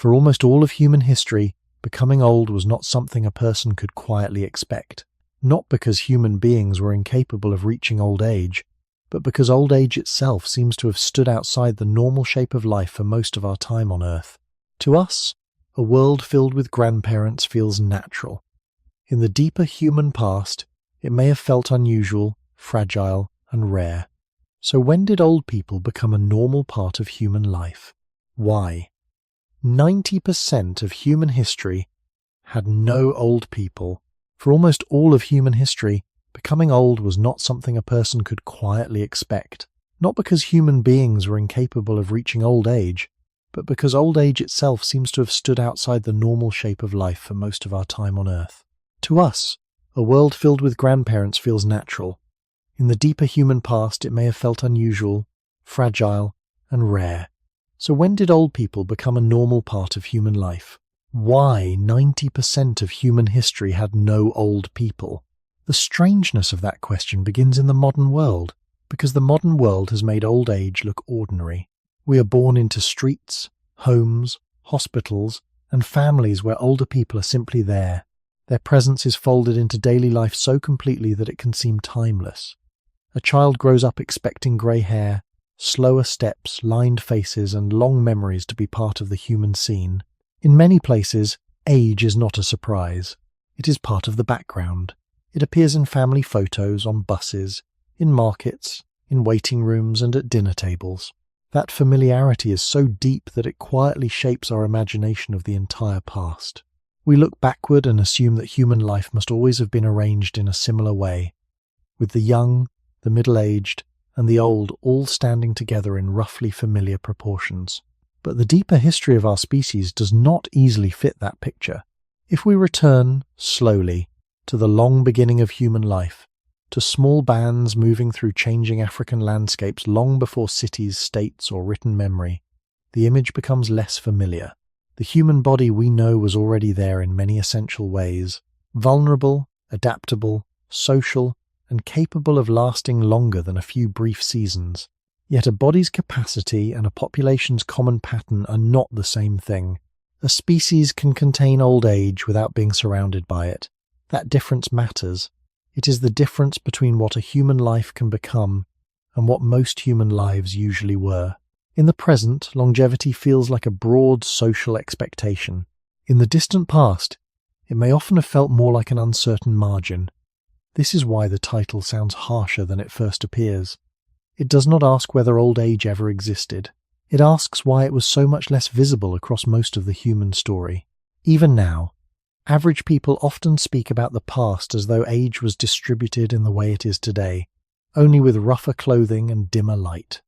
For almost all of human history, becoming old was not something a person could quietly expect. Not because human beings were incapable of reaching old age, but because old age itself seems to have stood outside the normal shape of life for most of our time on Earth. To us, a world filled with grandparents feels natural. In the deeper human past, it may have felt unusual, fragile, and rare. So when did old people become a normal part of human life? Why? 90% of human history had no old people. For almost all of human history, becoming old was not something a person could quietly expect. Not because human beings were incapable of reaching old age, but because old age itself seems to have stood outside the normal shape of life for most of our time on Earth. To us, a world filled with grandparents feels natural. In the deeper human past, it may have felt unusual, fragile, and rare. So when did old people become a normal part of human life? Why 90% of human history had no old people? The strangeness of that question begins in the modern world, because the modern world has made old age look ordinary. We are born into streets, homes, hospitals, and families where older people are simply there. Their presence is folded into daily life so completely that it can seem timeless. A child grows up expecting grey hair, slower steps, lined faces, and long memories to be part of the human scene. In many places, age is not a surprise. It is part of the background. It appears in family photos, on buses, in markets, in waiting rooms, and at dinner tables. That familiarity is so deep that it quietly shapes our imagination of the entire past. We look backward and assume that human life must always have been arranged in a similar way, with the young, the middle-aged, and the old all standing together in roughly familiar proportions. But the deeper history of our species does not easily fit that picture. If we return, slowly, to the long beginning of human life, to small bands moving through changing African landscapes long before cities, states, or written memory, the image becomes less familiar. The human body we know was already there in many essential ways, vulnerable, adaptable, social, and capable of lasting longer than a few brief seasons. Yet a body's capacity and a population's common pattern are not the same thing. A species can contain old age without being surrounded by it. That difference matters. It is the difference between what a human life can become and what most human lives usually were. In the present, longevity feels like a broad social expectation. In the distant past, it may often have felt more like an uncertain margin. This is why the title sounds harsher than it first appears. It does not ask whether old age ever existed. It asks why it was so much less visible across most of the human story. Even now, average people often speak about the past as though age was distributed in the way it is today, only with rougher clothing and dimmer light.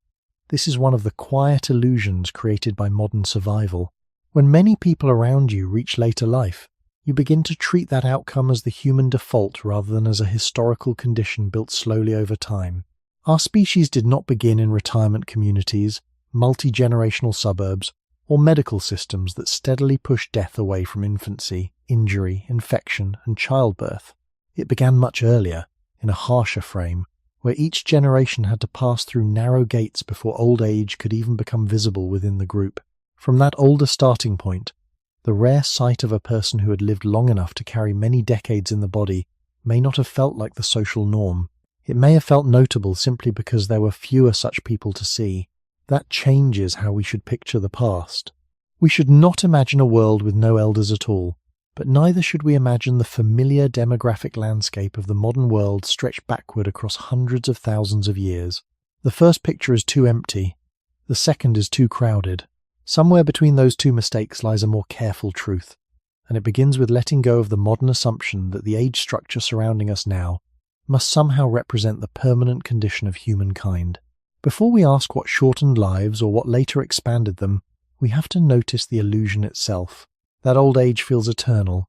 This is one of the quiet illusions created by modern survival. When many people around you reach later life, you begin to treat that outcome as the human default rather than as a historical condition built slowly over time. Our species did not begin in retirement communities, multi-generational suburbs, or medical systems that steadily pushed death away from infancy, injury, infection, and childbirth. It began much earlier, in a harsher frame, where each generation had to pass through narrow gates before old age could even become visible within the group. From that older starting point, the rare sight of a person who had lived long enough to carry many decades in the body may not have felt like the social norm. It may have felt notable simply because there were fewer such people to see. That changes how we should picture the past. We should not imagine a world with no elders at all, but neither should we imagine the familiar demographic landscape of the modern world stretched backward across hundreds of thousands of years. The first picture is too empty. The second is too crowded. Somewhere between those two mistakes lies a more careful truth, and it begins with letting go of the modern assumption that the age structure surrounding us now must somehow represent the permanent condition of humankind. Before we ask what shortened lives or what later expanded them, we have to notice the illusion itself. That old age feels eternal,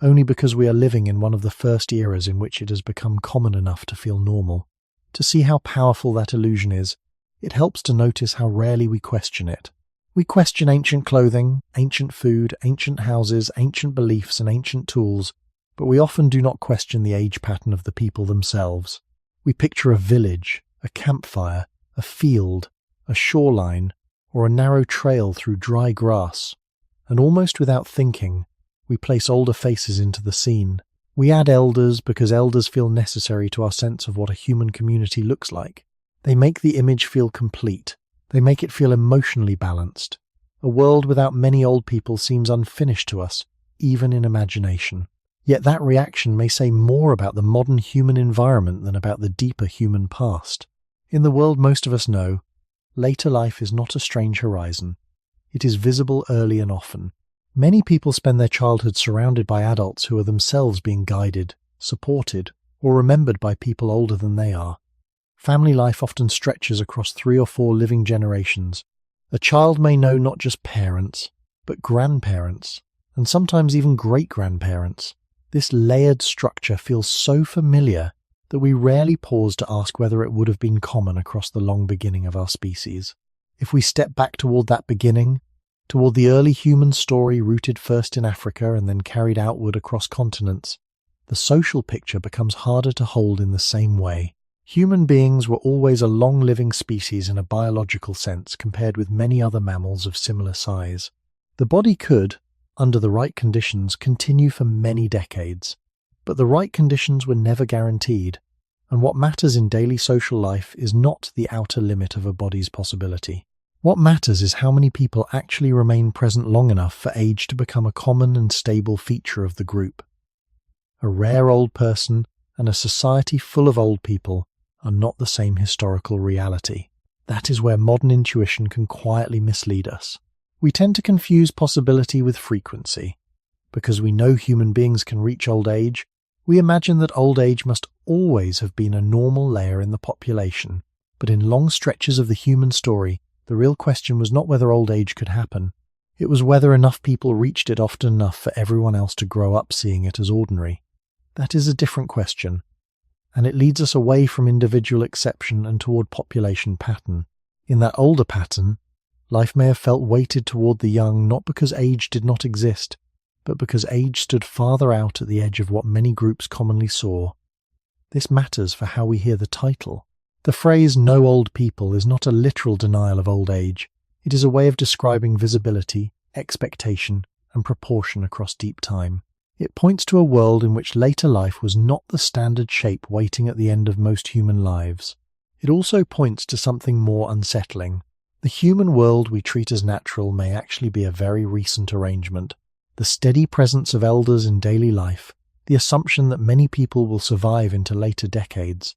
only because we are living in one of the first eras in which it has become common enough to feel normal. To see how powerful that illusion is, it helps to notice how rarely we question it. We question ancient clothing, ancient food, ancient houses, ancient beliefs, and ancient tools, but we often do not question the age pattern of the people themselves. We picture a village, a campfire, a field, a shoreline, or a narrow trail through dry grass. and almost without thinking, we place older faces into the scene. We add elders because elders feel necessary to our sense of what a human community looks like. They make the image feel complete. They make it feel emotionally balanced. A world without many old people seems unfinished to us, even in imagination. Yet that reaction may say more about the modern human environment than about the deeper human past. In the world most of us know, later life is not a strange horizon. It is visible early and often. Many people spend their childhood surrounded by adults who are themselves being guided, supported, or remembered by people older than they are. Family life often stretches across 3 or 4 living generations. A child may know not just parents, but grandparents, and sometimes even great-grandparents. This layered structure feels so familiar that we rarely pause to ask whether it would have been common across the long beginning of our species. If we step back toward that beginning, toward the early human story rooted first in Africa and then carried outward across continents, the social picture becomes harder to hold in the same way. Human beings were always a long-living species in a biological sense compared with many other mammals of similar size. The body could, under the right conditions, continue for many decades, but the right conditions were never guaranteed, and what matters in daily social life is not the outer limit of a body's possibility. What matters is how many people actually remain present long enough for age to become a common and stable feature of the group. A rare old person and a society full of old people are not the same historical reality. That is where modern intuition can quietly mislead us. We tend to confuse possibility with frequency. Because we know human beings can reach old age, we imagine that old age must always have been a normal layer in the population. But in long stretches of the human story, the real question was not whether old age could happen. It was whether enough people reached it often enough for everyone else to grow up seeing it as ordinary. That is a different question, and it leads us away from individual exception and toward population pattern. In that older pattern, life may have felt weighted toward the young not because age did not exist, but because age stood farther out at the edge of what many groups commonly saw. This matters for how we hear the title. The phrase "no old people" is not a literal denial of old age. It is a way of describing visibility, expectation, and proportion across deep time. It points to a world in which later life was not the standard shape waiting at the end of most human lives. It also points to something more unsettling. The human world we treat as natural may actually be a very recent arrangement. The steady presence of elders in daily life, the assumption that many people will survive into later decades,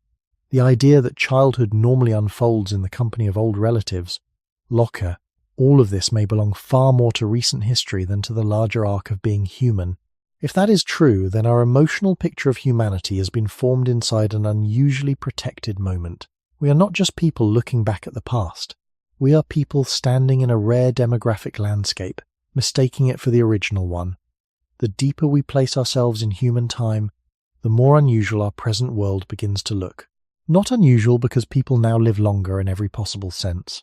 the idea that childhood normally unfolds in the company of old relatives, Locker, all of this may belong far more to recent history than to the larger arc of being human. If that is true, then our emotional picture of humanity has been formed inside an unusually protected moment. We are not just people looking back at the past. We are people standing in a rare demographic landscape, mistaking it for the original one. The deeper we place ourselves in human time, the more unusual our present world begins to look. Not unusual because people now live longer in every possible sense,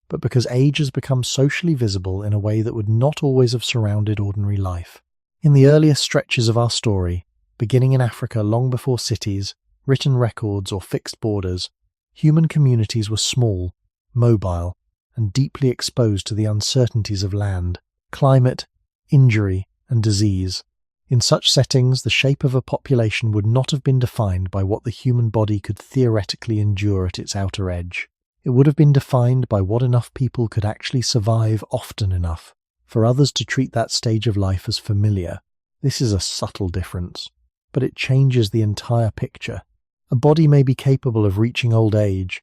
but because age has become socially visible in a way that would not always have surrounded ordinary life. In the earliest stretches of our story, beginning in Africa long before cities, written records, or fixed borders, human communities were small, mobile, and deeply exposed to the uncertainties of land, climate, injury, and disease. In such settings, the shape of a population would not have been defined by what the human body could theoretically endure at its outer edge. It would have been defined by what enough people could actually survive often enough for others to treat that stage of life as familiar. This is a subtle difference, but it changes the entire picture. A body may be capable of reaching old age,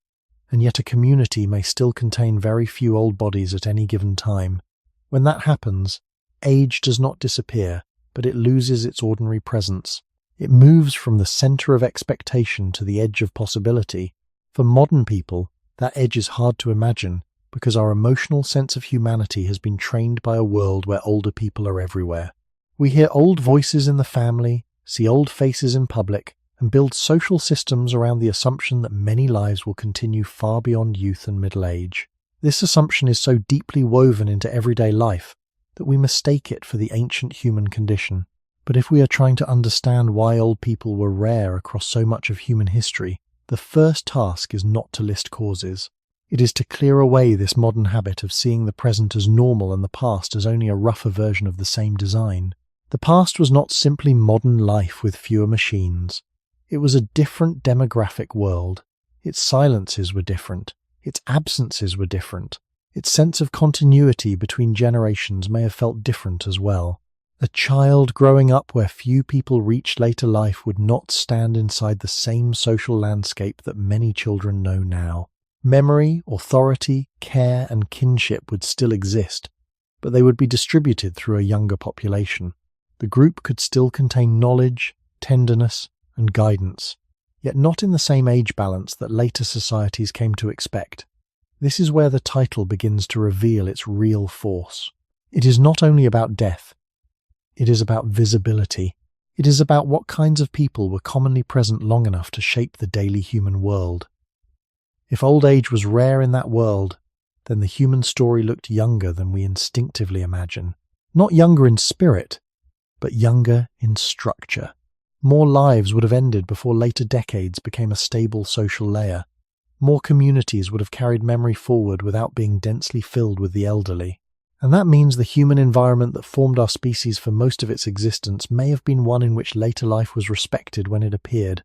and yet a community may still contain very few old bodies at any given time. When that happens, age does not disappear, but it loses its ordinary presence. It moves from the center of expectation to the edge of possibility. For modern people, that edge is hard to imagine because our emotional sense of humanity has been trained by a world where older people are everywhere. We hear old voices in the family, see old faces in public, and build social systems around the assumption that many lives will continue far beyond youth and middle age. This assumption is so deeply woven into everyday life that we mistake it for the ancient human condition. But if we are trying to understand why old people were rare across so much of human history, the first task is not to list causes. It is to clear away this modern habit of seeing the present as normal and the past as only a rougher version of the same design. The past was not simply modern life with fewer machines. It was a different demographic world. Its silences were different. Its absences were different. Its sense of continuity between generations may have felt different as well. A child growing up where few people reached later life would not stand inside the same social landscape that many children know now. Memory, authority, care, and kinship would still exist, but they would be distributed through a younger population. The group could still contain knowledge, tenderness, and guidance, yet not in the same age balance that later societies came to expect. This is where the title begins to reveal its real force. It is not only about death. It is about visibility. It is about what kinds of people were commonly present long enough to shape the daily human world. If old age was rare in that world, then the human story looked younger than we instinctively imagine. Not younger in spirit, but younger in structure. More lives would have ended before later decades became a stable social layer. More communities would have carried memory forward without being densely filled with the elderly. And that means the human environment that formed our species for most of its existence may have been one in which later life was respected when it appeared,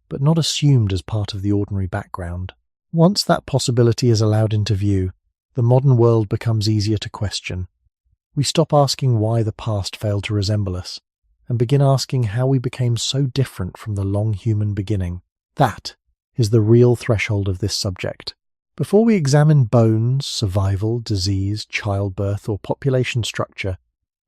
but not assumed as part of the ordinary background. Once that possibility is allowed into view, the modern world becomes easier to question. We stop asking why the past failed to resemble us, and begin asking how we became so different from the long human beginning. That is the real threshold of this subject. Before we examine bones, survival, disease, childbirth, or population structure,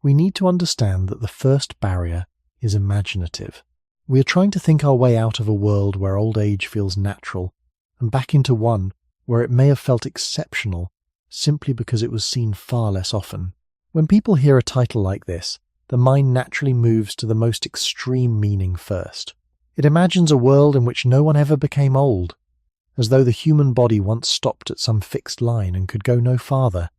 we need to understand that the first barrier is imaginative. We are trying to think our way out of a world where old age feels natural, and back into one where it may have felt exceptional simply because it was seen far less often. When people hear a title like this, the mind naturally moves to the most extreme meaning first. It imagines a world in which no one ever became old, as though the human body once stopped at some fixed line and could go no farther.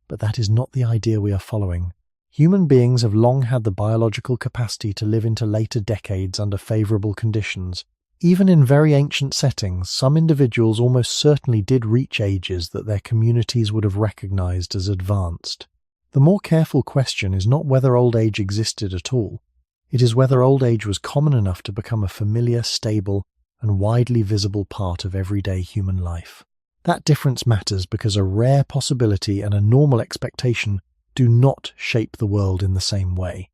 But that is not the idea we are following. Human beings have long had the biological capacity to live into later decades under favourable conditions. Even in very ancient settings, some individuals almost certainly did reach ages that their communities would have recognised as advanced. The more careful question is not whether old age existed at all. It is whether old age was common enough to become a familiar, stable, and widely visible part of everyday human life. That difference matters because a rare possibility and a normal expectation do not shape the world in the same way.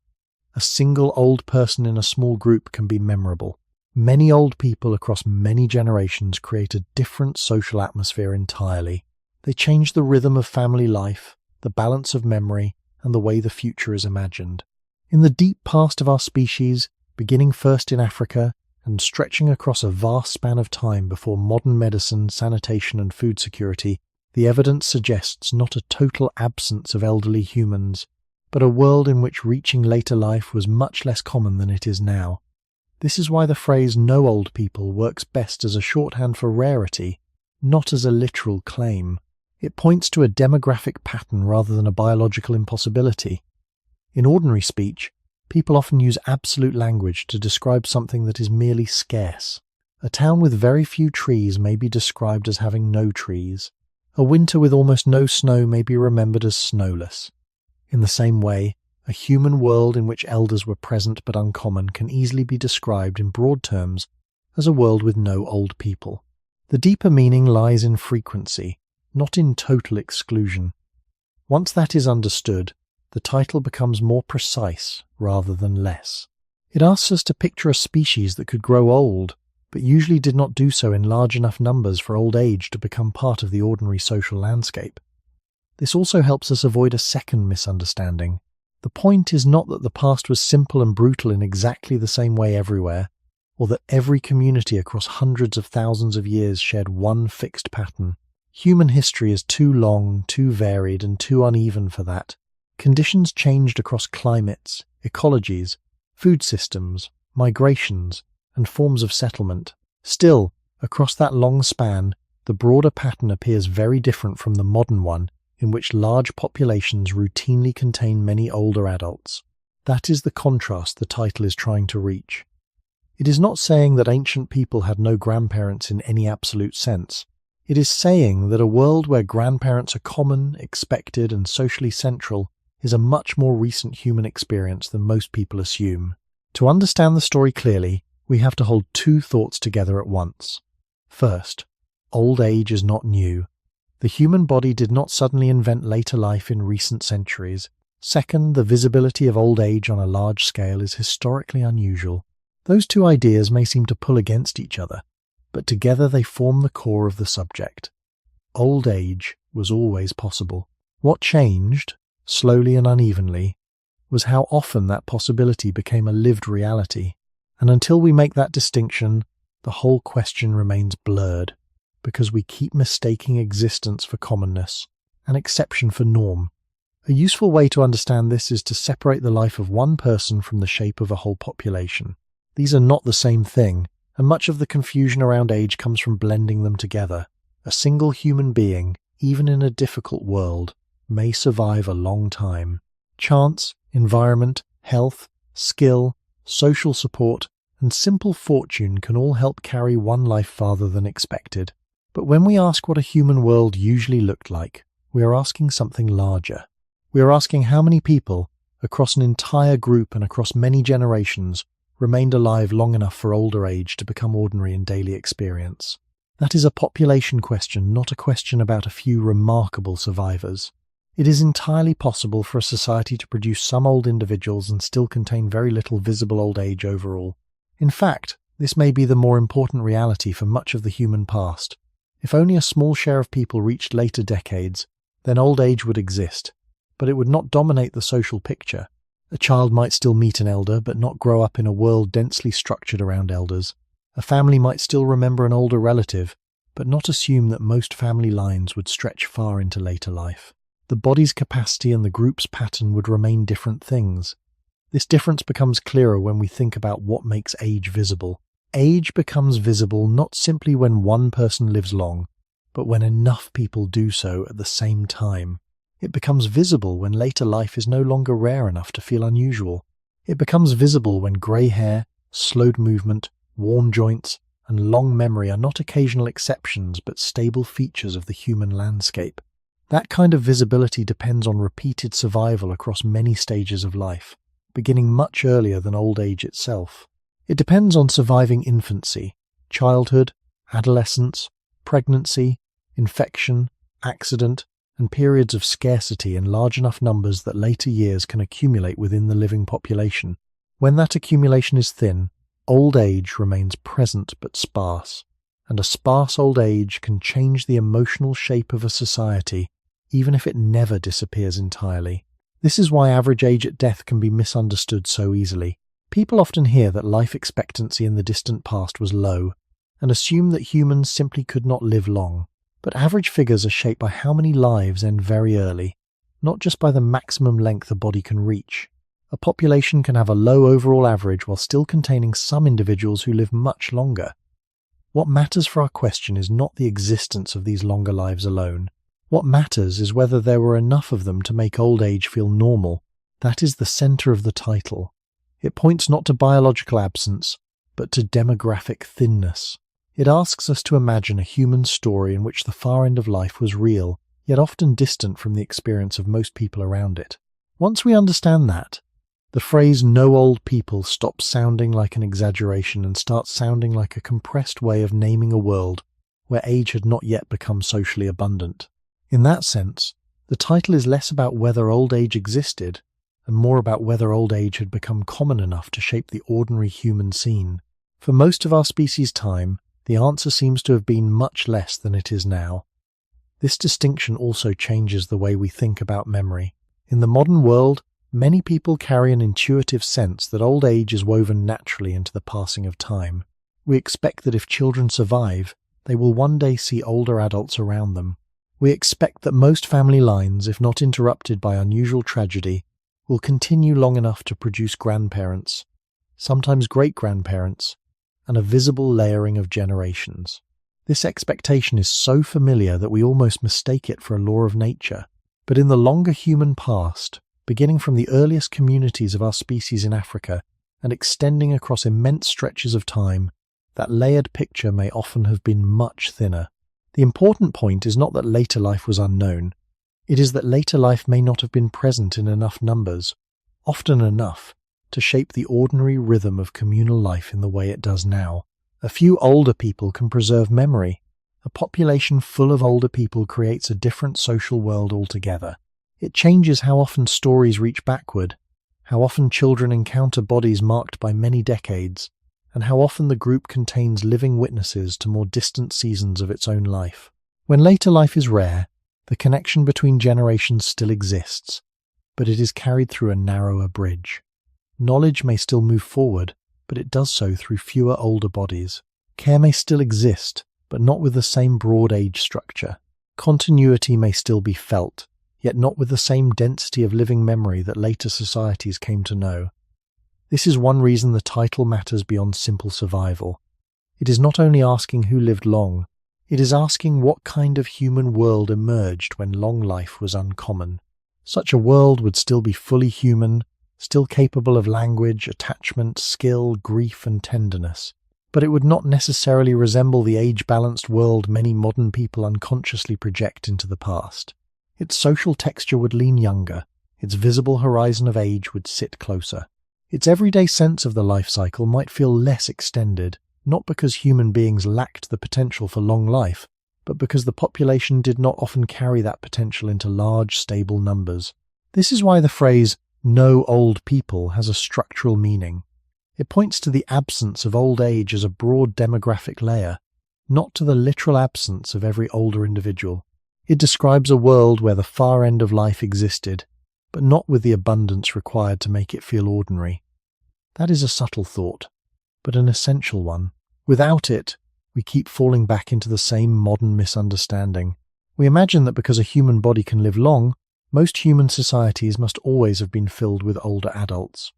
A single old person in a small group can be memorable. Many old people across many generations create a different social atmosphere entirely. They change the rhythm of family life, the balance of memory, and the way the future is imagined. In the deep past of our species, beginning first in Africa, and stretching across a vast span of time before modern medicine, sanitation, and food security, the evidence suggests not a total absence of elderly humans, but a world in which reaching later life was much less common than it is now. This is why the phrase "no old people" works best as a shorthand for rarity, not as a literal claim. It points to a demographic pattern rather than a biological impossibility. In ordinary speech, people often use absolute language to describe something that is merely scarce. A town with very few trees may be described as having no trees. A winter with almost no snow may be remembered as snowless. In the same way, a human world in which elders were present but uncommon can easily be described in broad terms as a world with no old people. The deeper meaning lies in frequency, not in total exclusion. Once that is understood, the title becomes more precise rather than less. It asks us to picture a species that could grow old, but usually did not do so in large enough numbers for old age to become part of the ordinary social landscape. This also helps us avoid a second misunderstanding. The point is not that the past was simple and brutal in exactly the same way everywhere, or that every community across hundreds of thousands of years shared one fixed pattern. Human history is too long, too varied, and too uneven for that. Conditions changed across climates, ecologies, food systems, migrations, and forms of settlement. Still, across that long span, the broader pattern appears very different from the modern one, in which large populations routinely contain many older adults. That is the contrast the title is trying to reach. It is not saying that ancient people had no grandparents in any absolute sense. It is saying that a world where grandparents are common, expected, and socially central is a much more recent human experience than most people assume. To understand the story clearly, we have to hold two thoughts together at once. First, old age is not new. The human body did not suddenly invent later life in recent centuries. Second, the visibility of old age on a large scale is historically unusual. Those two ideas may seem to pull against each other, but together they form the core of the subject. Old age was always possible. What changed, slowly and unevenly, was how often that possibility became a lived reality. And until we make that distinction, the whole question remains blurred, because we keep mistaking existence for commonness, and exception for norm. A useful way to understand this is to separate the life of one person from the shape of a whole population. These are not the same thing, and much of the confusion around age comes from blending them together. A single human being, even in a difficult world, may survive a long time. Chance, environment, health, skill, social support, and simple fortune can all help carry one life farther than expected. But when we ask what a human world usually looked like, we are asking something larger. We are asking how many people, across an entire group and across many generations, remained alive long enough for older age to become ordinary in daily experience. That is a population question, not a question about a few remarkable survivors. It is entirely possible for a society to produce some old individuals and still contain very little visible old age overall. In fact, this may be the more important reality for much of the human past. If only a small share of people reached later decades, then old age would exist, but it would not dominate the social picture. A child might still meet an elder, but not grow up in a world densely structured around elders. A family might still remember an older relative, but not assume that most family lines would stretch far into later life. The body's capacity and the group's pattern would remain different things. This difference becomes clearer when we think about what makes age visible. Age becomes visible not simply when one person lives long, but when enough people do so at the same time. It becomes visible when later life is no longer rare enough to feel unusual. It becomes visible when grey hair, slowed movement, worn joints, and long memory are not occasional exceptions but stable features of the human landscape. That kind of visibility depends on repeated survival across many stages of life, beginning much earlier than old age itself. It depends on surviving infancy, childhood, adolescence, pregnancy, infection, accident, and periods of scarcity in large enough numbers that later years can accumulate within the living population. When that accumulation is thin, old age remains present but sparse, and a sparse old age can change the emotional shape of a society, even if it never disappears entirely. This is why average age at death can be misunderstood so easily. People often hear that life expectancy in the distant past was low, and assume that humans simply could not live long. But average figures are shaped by how many lives end very early, not just by the maximum length a body can reach. A population can have a low overall average while still containing some individuals who live much longer. What matters for our question is not the existence of these longer lives alone. What matters is whether there were enough of them to make old age feel normal. That is the center of the title. It points not to biological absence, but to demographic thinness. It asks us to imagine a human story in which the far end of life was real, yet often distant from the experience of most people around it. Once we understand that, the phrase "no old people" stops sounding like an exaggeration and starts sounding like a compressed way of naming a world where age had not yet become socially abundant. In that sense, the title is less about whether old age existed, and more about whether old age had become common enough to shape the ordinary human scene. For most of our species' time, the answer seems to have been much less than it is now. This distinction also changes the way we think about memory. In the modern world, many people carry an intuitive sense that old age is woven naturally into the passing of time. We expect that if children survive, they will one day see older adults around them. We expect that most family lines, if not interrupted by unusual tragedy, will continue long enough to produce grandparents, sometimes great-grandparents, and a visible layering of generations. This expectation is so familiar that we almost mistake it for a law of nature. But in the longer human past, beginning from the earliest communities of our species in Africa and extending across immense stretches of time, that layered picture may often have been much thinner. The important point is not that later life was unknown. It is that later life may not have been present in enough numbers, often enough, to shape the ordinary rhythm of communal life in the way it does now. A few older people can preserve memory. A population full of older people creates a different social world altogether. It changes how often stories reach backward, how often children encounter bodies marked by many decades, and how often the group contains living witnesses to more distant seasons of its own life. When later life is rare, the connection between generations still exists, but it is carried through a narrower bridge. Knowledge may still move forward, but it does so through fewer older bodies. Care may still exist, but not with the same broad age structure. Continuity may still be felt, yet not with the same density of living memory that later societies came to know. This is one reason the title matters beyond simple survival. It is not only asking who lived long, it is asking what kind of human world emerged when long life was uncommon. Such a world would still be fully human, still capable of language, attachment, skill, grief, and tenderness. But it would not necessarily resemble the age-balanced world many modern people unconsciously project into the past. Its social texture would lean younger, its visible horizon of age would sit closer. Its everyday sense of the life cycle might feel less extended, not because human beings lacked the potential for long life, but because the population did not often carry that potential into large, stable numbers. This is why the phrase, "no old people," has a structural meaning. It points to the absence of old age as a broad demographic layer, not to the literal absence of every older individual. It describes a world where the far end of life existed, but not with the abundance required to make it feel ordinary. That is a subtle thought, but an essential one. Without it, we keep falling back into the same modern misunderstanding. We imagine that because a human body can live long, most human societies must always have been filled with older adults.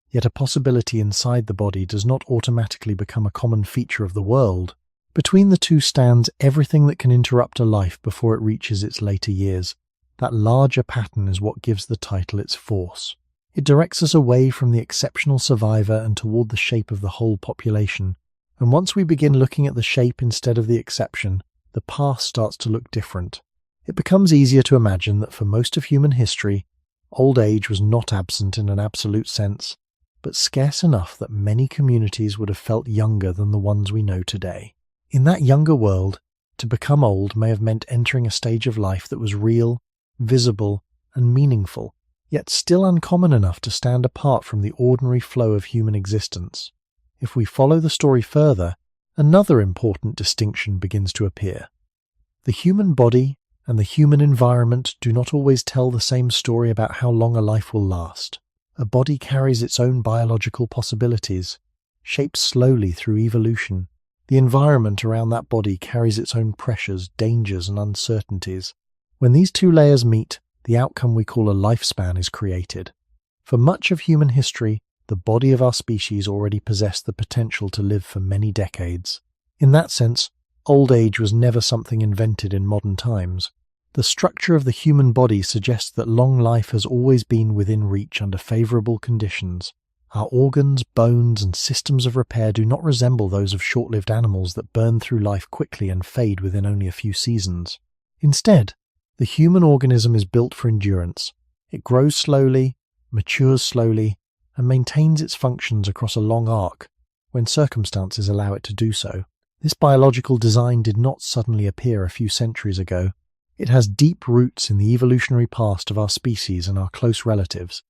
Yet a possibility inside the body does not automatically become a common feature of the world. Between the two stands everything that can interrupt a life before it reaches its later years. That larger pattern is what gives the title its force. It directs us away from the exceptional survivor and toward the shape of the whole population. And once we begin looking at the shape instead of the exception, the past starts to look different. It becomes easier to imagine that for most of human history, old age was not absent in an absolute sense, but scarce enough that many communities would have felt younger than the ones we know today. In that younger world, to become old may have meant entering a stage of life that was real, visible, and meaningful, yet still uncommon enough to stand apart from the ordinary flow of human existence. If we follow the story further, another important distinction begins to appear. The human body and the human environment do not always tell the same story about how long a life will last. A body carries its own biological possibilities, shaped slowly through evolution. The environment around that body carries its own pressures, dangers, and uncertainties. When these two layers meet, the outcome we call a lifespan is created. For much of human history, the body of our species already possessed the potential to live for many decades. In that sense, old age was never something invented in modern times. The structure of the human body suggests that long life has always been within reach under favorable conditions. Our organs, bones, and systems of repair do not resemble those of short-lived animals that burn through life quickly and fade within only a few seasons. Instead, the human organism is built for endurance. It grows slowly, matures slowly, and maintains its functions across a long arc, when circumstances allow it to do so. This biological design did not suddenly appear a few centuries ago. It has deep roots in the evolutionary past of our species and our close relatives.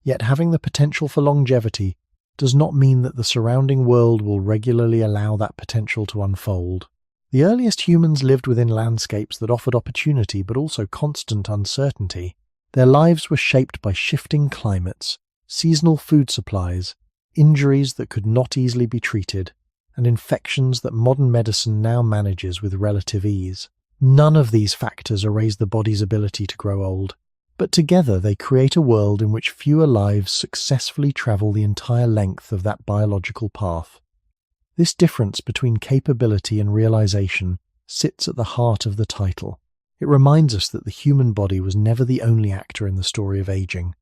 Yet having the potential for longevity does not mean that the surrounding world will regularly allow that potential to unfold. The earliest humans lived within landscapes that offered opportunity but also constant uncertainty. Their lives were shaped by shifting climates, seasonal food supplies, injuries that could not easily be treated, and infections that modern medicine now manages with relative ease. None of these factors erase the body's ability to grow old, but together they create a world in which fewer lives successfully travel the entire length of that biological path. This difference between capability and realization sits at the heart of the title. It reminds us that the human body was never the only actor in the story of aging.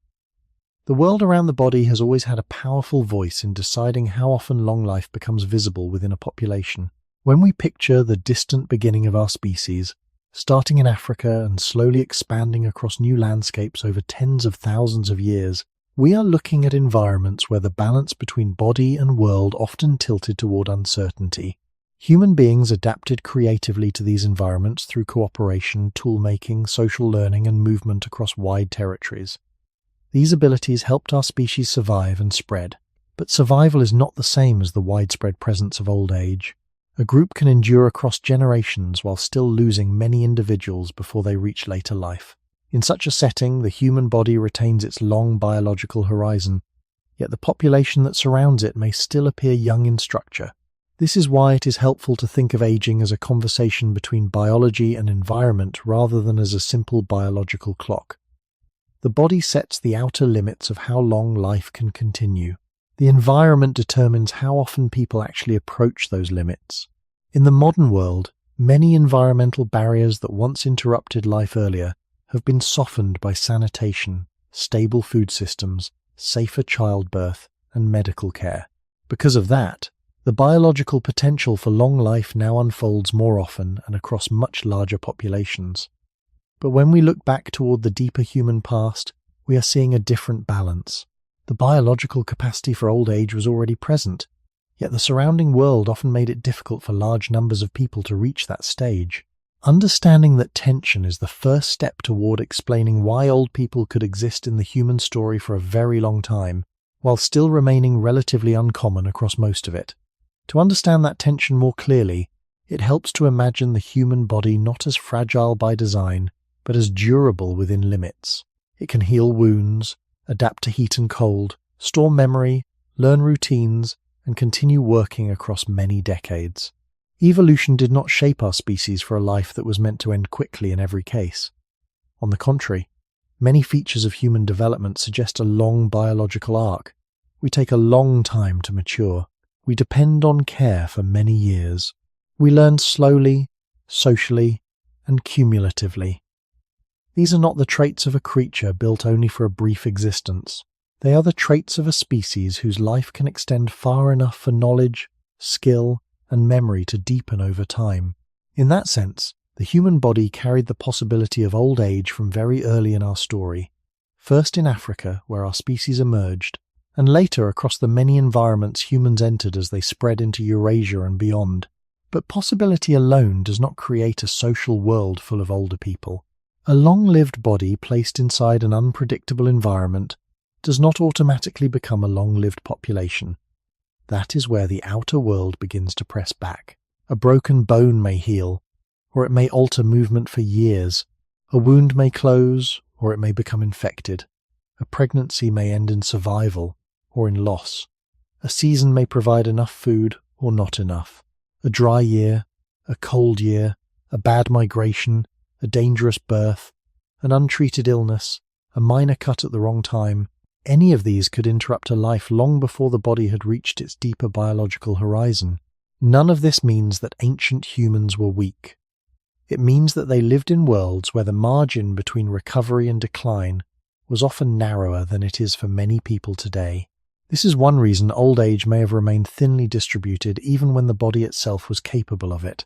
The world around the body has always had a powerful voice in deciding how often long life becomes visible within a population. When we picture the distant beginning of our species, starting in Africa and slowly expanding across new landscapes over tens of thousands of years, we are looking at environments where the balance between body and world often tilted toward uncertainty. Human beings adapted creatively to these environments through cooperation, tool-making, social learning, and movement across wide territories. These abilities helped our species survive and spread. But survival is not the same as the widespread presence of old age. A group can endure across generations while still losing many individuals before they reach later life. In such a setting, the human body retains its long biological horizon, yet the population that surrounds it may still appear young in structure. This is why it is helpful to think of aging as a conversation between biology and environment rather than as a simple biological clock. The body sets the outer limits of how long life can continue. The environment determines how often people actually approach those limits. In the modern world, many environmental barriers that once interrupted life earlier have been softened by sanitation, stable food systems, safer childbirth, and medical care. Because of that, the biological potential for long life now unfolds more often and across much larger populations. But when we look back toward the deeper human past, we are seeing a different balance. The biological capacity for old age was already present, yet the surrounding world often made it difficult for large numbers of people to reach that stage. Understanding that tension is the first step toward explaining why old people could exist in the human story for a very long time, while still remaining relatively uncommon across most of it. To understand that tension more clearly, it helps to imagine the human body not as fragile by design, but as durable within limits. It can heal wounds, adapt to heat and cold, store memory, learn routines, and continue working across many decades. Evolution did not shape our species for a life that was meant to end quickly in every case. On the contrary, many features of human development suggest a long biological arc. We take a long time to mature. We depend on care for many years. We learn slowly, socially, and cumulatively. These are not the traits of a creature built only for a brief existence. They are the traits of a species whose life can extend far enough for knowledge, skill, and memory to deepen over time. In that sense, the human body carried the possibility of old age from very early in our story, first in Africa, where our species emerged, and later across the many environments humans entered as they spread into Eurasia and beyond. But possibility alone does not create a social world full of older people. A long-lived body placed inside an unpredictable environment does not automatically become a long-lived population. That is where the outer world begins to press back. A broken bone may heal, or it may alter movement for years. A wound may close, or it may become infected. A pregnancy may end in survival, or in loss. A season may provide enough food, or not enough. A dry year, a cold year, a bad migration, a dangerous birth, an untreated illness, a minor cut at the wrong time, any of these could interrupt a life long before the body had reached its deeper biological horizon. None of this means that ancient humans were weak. It means that they lived in worlds where the margin between recovery and decline was often narrower than it is for many people today. This is one reason old age may have remained thinly distributed even when the body itself was capable of it.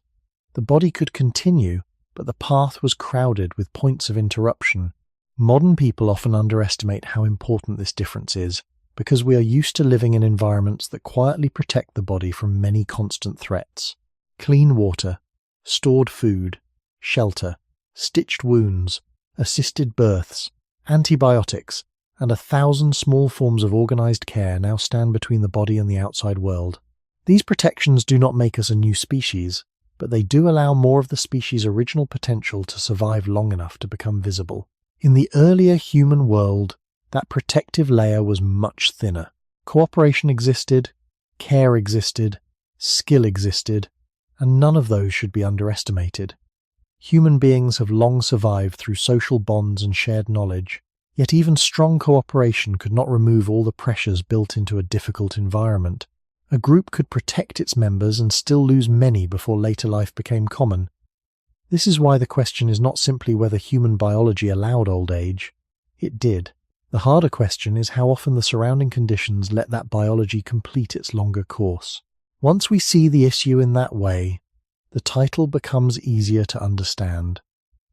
The body could continue, but the path was crowded with points of interruption. Modern people often underestimate how important this difference is, because we are used to living in environments that quietly protect the body from many constant threats. Clean water, stored food, shelter, stitched wounds, assisted births, antibiotics, and 1,000 small forms of organized care now stand between the body and the outside world. These protections do not make us a new species, but they do allow more of the species' original potential to survive long enough to become visible. In the earlier human world, that protective layer was much thinner. Cooperation existed, care existed, skill existed, and none of those should be underestimated. Human beings have long survived through social bonds and shared knowledge, yet even strong cooperation could not remove all the pressures built into a difficult environment. A group could protect its members and still lose many before later life became common. This is why the question is not simply whether human biology allowed old age. It did. The harder question is how often the surrounding conditions let that biology complete its longer course. Once we see the issue in that way, the title becomes easier to understand.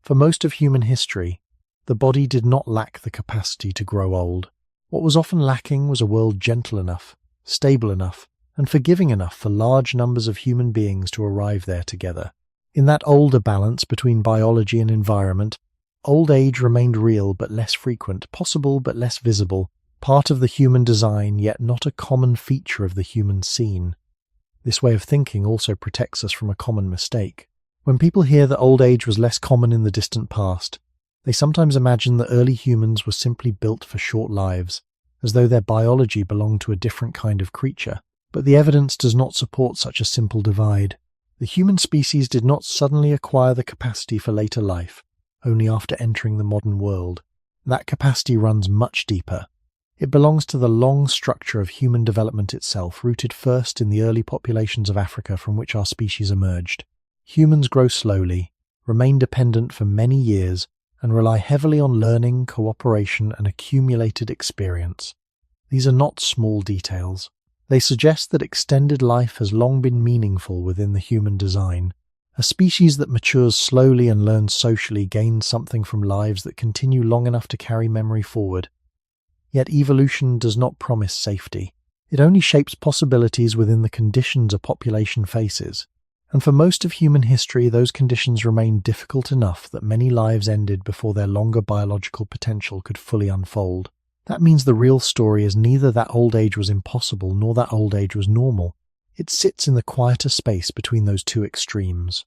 For most of human history, the body did not lack the capacity to grow old. What was often lacking was a world gentle enough, stable enough, and forgiving enough for large numbers of human beings to arrive there together. In that older balance between biology and environment, old age remained real but less frequent, possible but less visible, part of the human design yet not a common feature of the human scene. This way of thinking also protects us from a common mistake. When people hear that old age was less common in the distant past, they sometimes imagine that early humans were simply built for short lives, as though their biology belonged to a different kind of creature. But the evidence does not support such a simple divide. The human species did not suddenly acquire the capacity for later life, only after entering the modern world. That capacity runs much deeper. It belongs to the long structure of human development itself, rooted first in the early populations of Africa from which our species emerged. Humans grow slowly, remain dependent for many years, and rely heavily on learning, cooperation, and accumulated experience. These are not small details. They suggest that extended life has long been meaningful within the human design. A species that matures slowly and learns socially gains something from lives that continue long enough to carry memory forward. Yet evolution does not promise safety. It only shapes possibilities within the conditions a population faces. And for most of human history, those conditions remained difficult enough that many lives ended before their longer biological potential could fully unfold. That means the real story is neither that old age was impossible nor that old age was normal. It sits in the quieter space between those two extremes.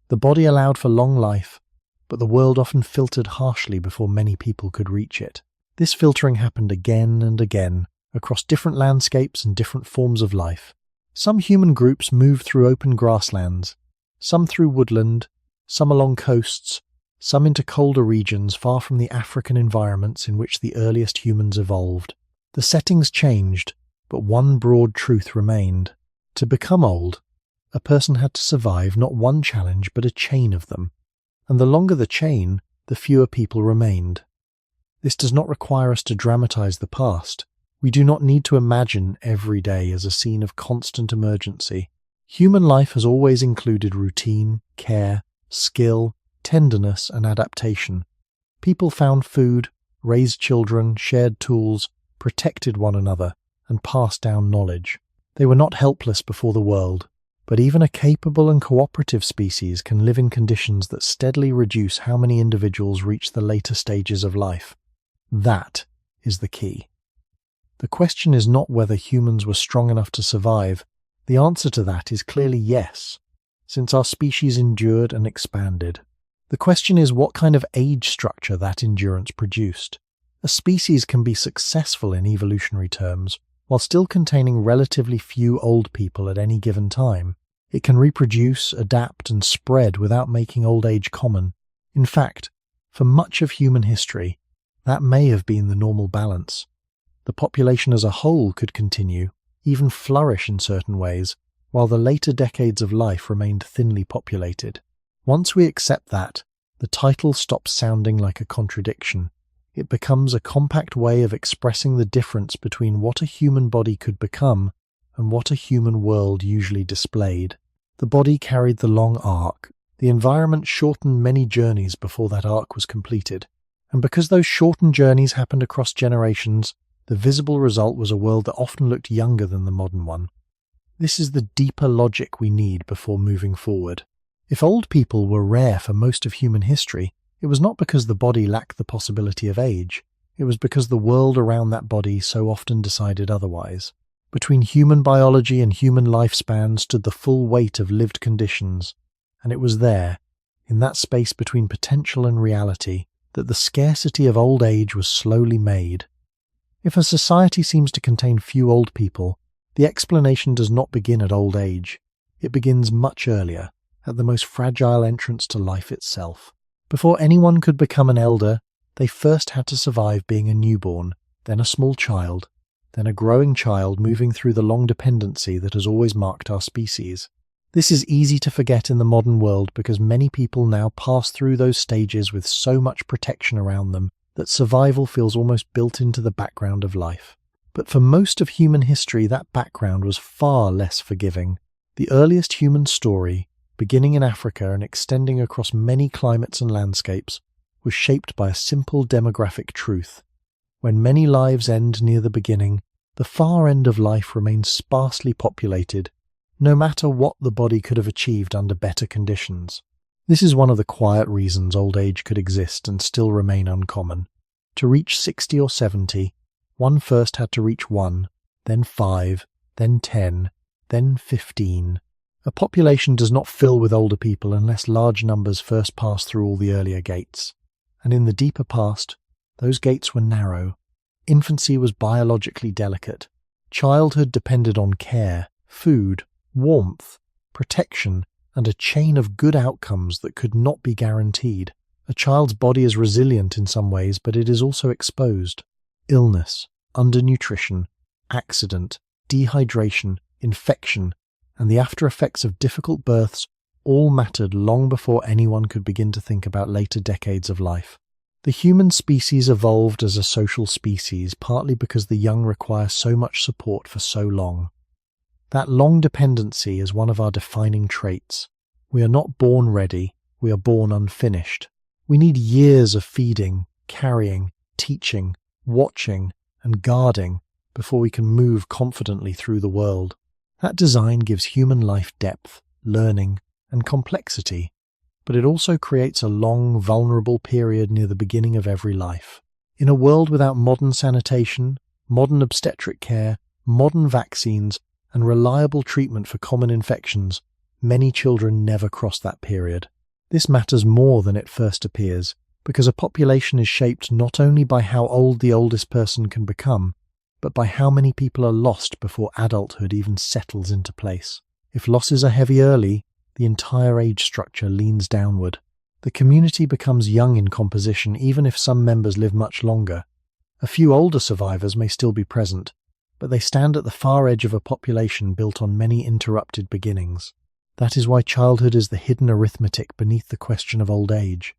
The body allowed for long life, but the world often filtered harshly before many people could reach it. This filtering happened again and again, across different landscapes and different forms of life. Some human groups moved through open grasslands, some through woodland, some along coasts, some into colder regions far from the African environments in which the earliest humans evolved. The settings changed, but one broad truth remained. To become old, a person had to survive not one challenge but a chain of them, and the longer the chain, the fewer people remained. This does not require us to dramatize the past. We do not need to imagine every day as a scene of constant emergency. Human life has always included routine, care, skill, tenderness, and adaptation. People found food, raised children, shared tools, protected one another, and passed down knowledge. They were not helpless before the world, but even a capable and cooperative species can live in conditions that steadily reduce how many individuals reach the later stages of life. That is the key. The question is not whether humans were strong enough to survive. The answer to that is clearly yes, since our species endured and expanded. The question is what kind of age structure that endurance produced. A species can be successful in evolutionary terms while still containing relatively few old people at any given time. It can reproduce, adapt, and spread without making old age common. In fact, for much of human history, that may have been the normal balance. The population as a whole could continue, even flourish in certain ways, while the later decades of life remained thinly populated. Once we accept that, the title stops sounding like a contradiction. It becomes a compact way of expressing the difference between what a human body could become and what a human world usually displayed. The body carried the long arc. The environment shortened many journeys before that arc was completed. And because those shortened journeys happened across generations, the visible result was a world that often looked younger than the modern one. This is the deeper logic we need before moving forward. If old people were rare for most of human history, it was not because the body lacked the possibility of age. It was because the world around that body so often decided otherwise. Between human biology and human lifespan stood the full weight of lived conditions, and it was there, in that space between potential and reality, that the scarcity of old age was slowly made. If a society seems to contain few old people, the explanation does not begin at old age. It begins much earlier, at the most fragile entrance to life itself. Before anyone could become an elder, they first had to survive being a newborn, then a small child, then a growing child moving through the long dependency that has always marked our species. This is easy to forget in the modern world because many people now pass through those stages with so much protection around them that survival feels almost built into the background of life. But for most of human history, that background was far less forgiving. The earliest human story beginning in Africa and extending across many climates and landscapes, was shaped by a simple demographic truth. When many lives end near the beginning, the far end of life remains sparsely populated, no matter what the body could have achieved under better conditions. This is one of the quiet reasons old age could exist and still remain uncommon. To reach 60 or 70, one first had to reach 1, then 5, then 10, then 15. A population does not fill with older people unless large numbers first pass through all the earlier gates. And in the deeper past, those gates were narrow. Infancy was biologically delicate. Childhood depended on care, food, warmth, protection, and a chain of good outcomes that could not be guaranteed. A child's body is resilient in some ways, but it is also exposed. Illness, undernutrition, accident, dehydration, infection, and the after effects of difficult births all mattered long before anyone could begin to think about later decades of life. The human species evolved as a social species, partly because the young require so much support for so long. That long dependency is one of our defining traits. We are not born ready, we are born unfinished. We need years of feeding, carrying, teaching, watching, and guarding before we can move confidently through the world. That design gives human life depth, learning, and complexity, but it also creates a long, vulnerable period near the beginning of every life. In a world without modern sanitation, modern obstetric care, modern vaccines, and reliable treatment for common infections, many children never cross that period. This matters more than it first appears, because a population is shaped not only by how old the oldest person can become, but by how many people are lost before adulthood even settles into place. If losses are heavy early, the entire age structure leans downward. The community becomes young in composition even if some members live much longer. A few older survivors may still be present, but they stand at the far edge of a population built on many interrupted beginnings. That is why childhood is the hidden arithmetic beneath the question of old age.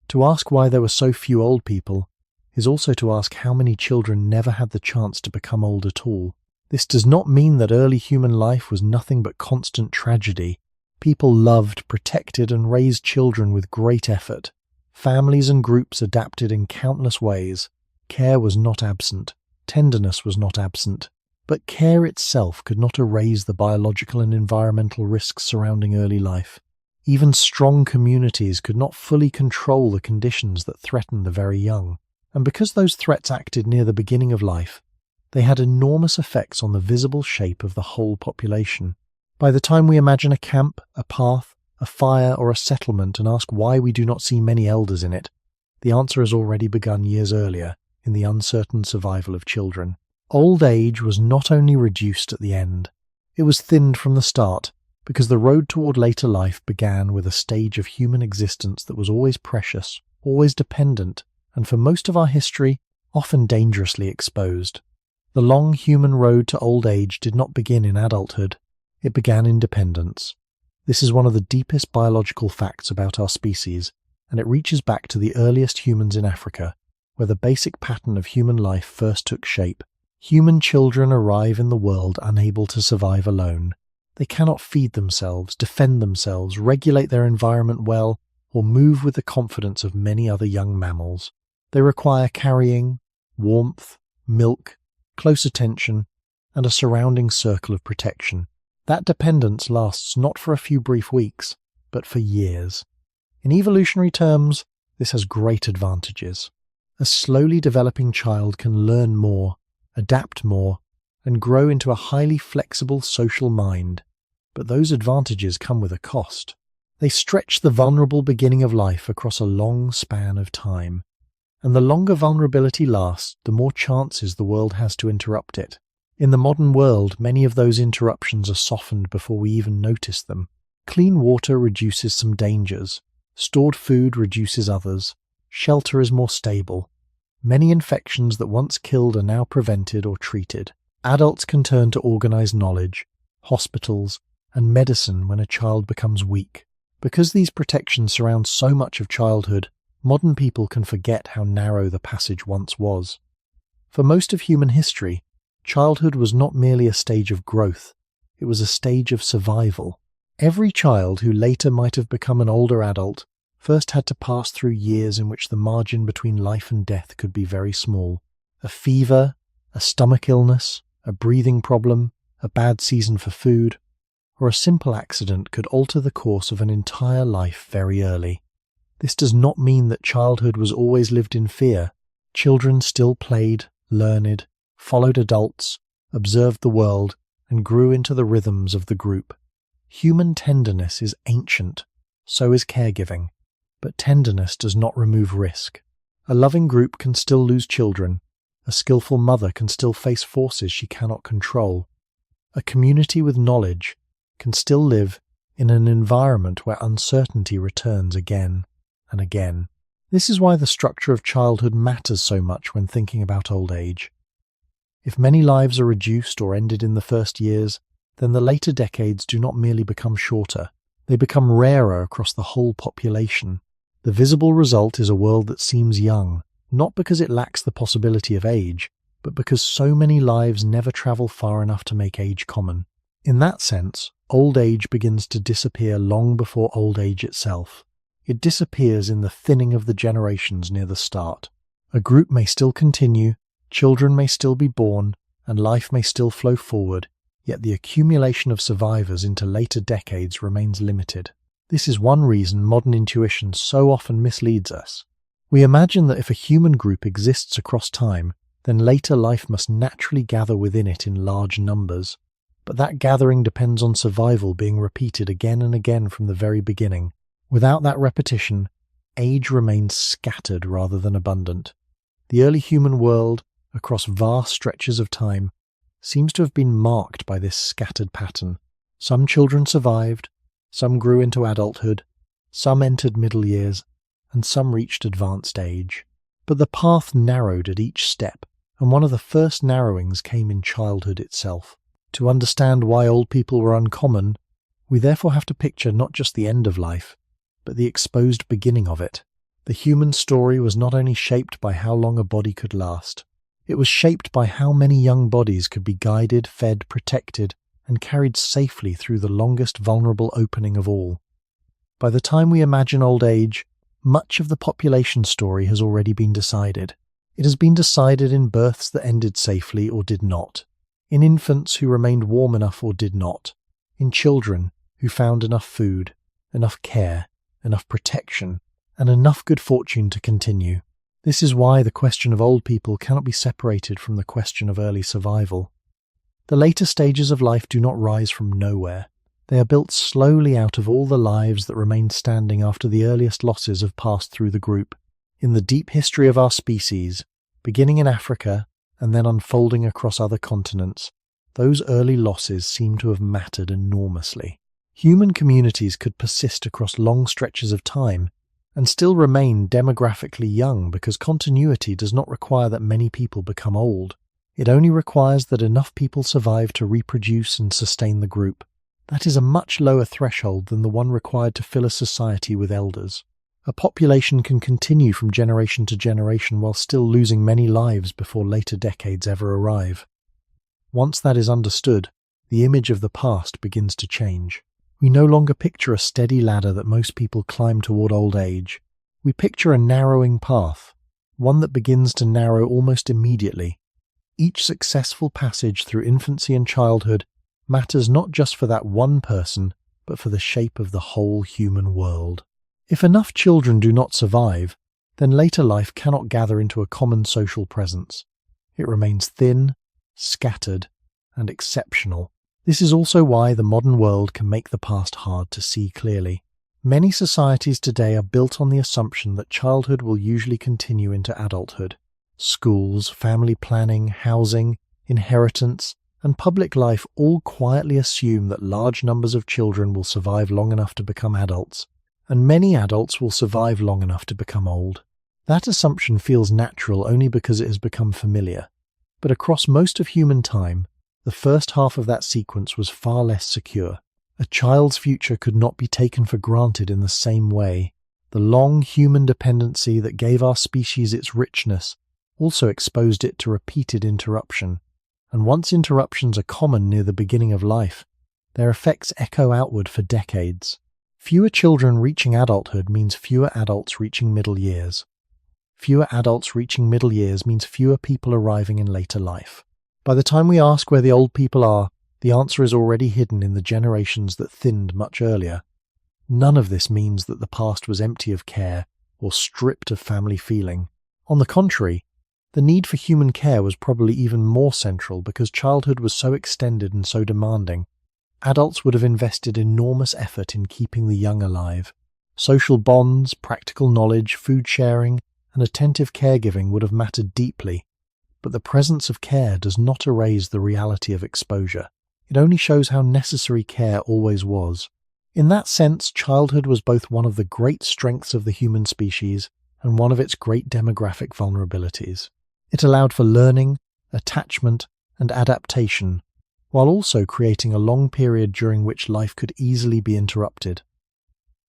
To ask why there were so few old people is also to ask how many children never had the chance to become old at all. This does not mean that early human life was nothing but constant tragedy. People loved, protected, and raised children with great effort. Families and groups adapted in countless ways. Care was not absent. Tenderness was not absent. But care itself could not erase the biological and environmental risks surrounding early life. Even strong communities could not fully control the conditions that threatened the very young. And because those threats acted near the beginning of life, they had enormous effects on the visible shape of the whole population. By the time we imagine a camp, a path, a fire, or a settlement and ask why we do not see many elders in it, the answer has already begun years earlier in the uncertain survival of children. Old age was not only reduced at the end, it was thinned from the start, because the road toward later life began with a stage of human existence that was always precious, always dependent, and for most of our history, often dangerously exposed. The long human road to old age did not begin in adulthood, it began in dependence. This is one of the deepest biological facts about our species, and it reaches back to the earliest humans in Africa, where the basic pattern of human life first took shape. Human children arrive in the world unable to survive alone. They cannot feed themselves, defend themselves, regulate their environment well, or move with the confidence of many other young mammals. They require carrying, warmth, milk, close attention, and a surrounding circle of protection. That dependence lasts not for a few brief weeks, but for years. In evolutionary terms, this has great advantages. A slowly developing child can learn more, adapt more, and grow into a highly flexible social mind. But those advantages come with a cost. They stretch the vulnerable beginning of life across a long span of time. And the longer vulnerability lasts, the more chances the world has to interrupt it. In the modern world, many of those interruptions are softened before we even notice them. Clean water reduces some dangers. Stored food reduces others. Shelter is more stable. Many infections that once killed are now prevented or treated. Adults can turn to organized knowledge, hospitals, and medicine when a child becomes weak. Because these protections surround so much of childhood, modern people can forget how narrow the passage once was. For most of human history, childhood was not merely a stage of growth, it was a stage of survival. Every child who later might have become an older adult first had to pass through years in which the margin between life and death could be very small. A fever, a stomach illness, a breathing problem, a bad season for food, or a simple accident could alter the course of an entire life very early. This does not mean that childhood was always lived in fear. Children still played, learned, followed adults, observed the world, and grew into the rhythms of the group. Human tenderness is ancient, so is caregiving, but tenderness does not remove risk. A loving group can still lose children. A skillful mother can still face forces she cannot control. A community with knowledge can still live in an environment where uncertainty returns again and again. This is why the structure of childhood matters so much when thinking about old age. If many lives are reduced or ended in the first years, then the later decades do not merely become shorter, they become rarer across the whole population. The visible result is a world that seems young, not because it lacks the possibility of age, but because so many lives never travel far enough to make age common. In that sense, old age begins to disappear long before old age itself. It disappears in the thinning of the generations near the start. A group may still continue, children may still be born, and life may still flow forward, yet the accumulation of survivors into later decades remains limited. This is one reason modern intuition so often misleads us. We imagine that if a human group exists across time, then later life must naturally gather within it in large numbers. But that gathering depends on survival being repeated again and again from the very beginning. Without that repetition, age remains scattered rather than abundant. The early human world, across vast stretches of time, seems to have been marked by this scattered pattern. Some children survived, some grew into adulthood, some entered middle years, and some reached advanced age. But the path narrowed at each step, and one of the first narrowings came in childhood itself. To understand why old people were uncommon, we therefore have to picture not just the end of life, but the exposed beginning of it. The human story was not only shaped by how long a body could last, it was shaped by how many young bodies could be guided, fed, protected, and carried safely through the longest vulnerable opening of all. By the time we imagine old age, much of the population story has already been decided. It has been decided in births that ended safely or did not, in infants who remained warm enough or did not, in children who found enough food, enough care, enough protection, and enough good fortune to continue. This is why the question of old people cannot be separated from the question of early survival. The later stages of life do not rise from nowhere. They are built slowly out of all the lives that remain standing after the earliest losses have passed through the group. In the deep history of our species, beginning in Africa and then unfolding across other continents, those early losses seem to have mattered enormously. Human communities could persist across long stretches of time and still remain demographically young because continuity does not require that many people become old. It only requires that enough people survive to reproduce and sustain the group. That is a much lower threshold than the one required to fill a society with elders. A population can continue from generation to generation while still losing many lives before later decades ever arrive. Once that is understood, the image of the past begins to change. We no longer picture a steady ladder that most people climb toward old age. We picture a narrowing path, one that begins to narrow almost immediately. Each successful passage through infancy and childhood matters not just for that one person, but for the shape of the whole human world. If enough children do not survive, then later life cannot gather into a common social presence. It remains thin, scattered, and exceptional. This is also why the modern world can make the past hard to see clearly. Many societies today are built on the assumption that childhood will usually continue into adulthood. Schools, family planning, housing, inheritance, and public life all quietly assume that large numbers of children will survive long enough to become adults, and many adults will survive long enough to become old. That assumption feels natural only because it has become familiar. But across most of human time, the first half of that sequence was far less secure. A child's future could not be taken for granted in the same way. The long human dependency that gave our species its richness also exposed it to repeated interruption. And once interruptions are common near the beginning of life, their effects echo outward for decades. Fewer children reaching adulthood means fewer adults reaching middle years. Fewer adults reaching middle years means fewer people arriving in later life. By the time we ask where the old people are, the answer is already hidden in the generations that thinned much earlier. None of this means that the past was empty of care or stripped of family feeling. On the contrary, the need for human care was probably even more central because childhood was so extended and so demanding. Adults would have invested enormous effort in keeping the young alive. Social bonds, practical knowledge, food sharing, and attentive caregiving would have mattered deeply. But the presence of care does not erase the reality of exposure. It only shows how necessary care always was. In that sense, childhood was both one of the great strengths of the human species and one of its great demographic vulnerabilities. It allowed for learning, attachment, and adaptation, while also creating a long period during which life could easily be interrupted.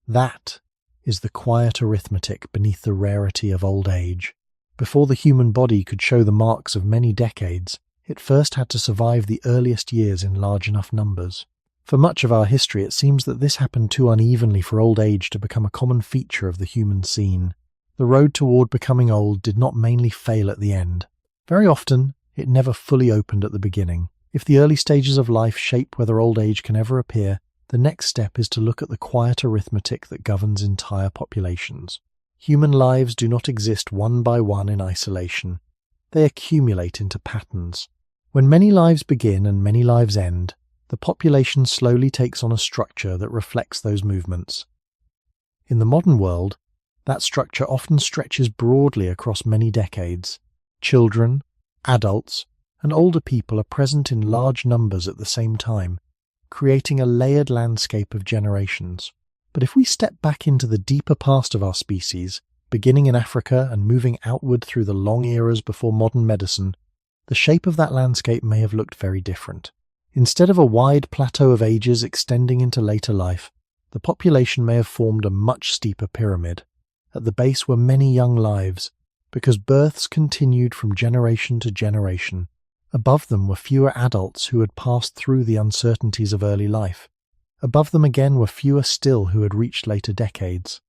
That is the quiet arithmetic beneath the rarity of old age. Before the human body could show the marks of many decades, it first had to survive the earliest years in large enough numbers. For much of our history, it seems that this happened too unevenly for old age to become a common feature of the human scene. The road toward becoming old did not mainly fail at the end. Very often, it never fully opened at the beginning. If the early stages of life shape whether old age can ever appear, the next step is to look at the quiet arithmetic that governs entire populations. Human lives do not exist one by one in isolation. They accumulate into patterns. When many lives begin and many lives end, the population slowly takes on a structure that reflects those movements. In the modern world, that structure often stretches broadly across many decades. Children, adults, and older people are present in large numbers at the same time, creating a layered landscape of generations. But if we step back into the deeper past of our species, beginning in Africa and moving outward through the long eras before modern medicine, the shape of that landscape may have looked very different. Instead of a wide plateau of ages extending into later life, the population may have formed a much steeper pyramid. At the base were many young lives, because births continued from generation to generation. Above them were fewer adults who had passed through the uncertainties of early life. Above them again were fewer still who had reached later decades.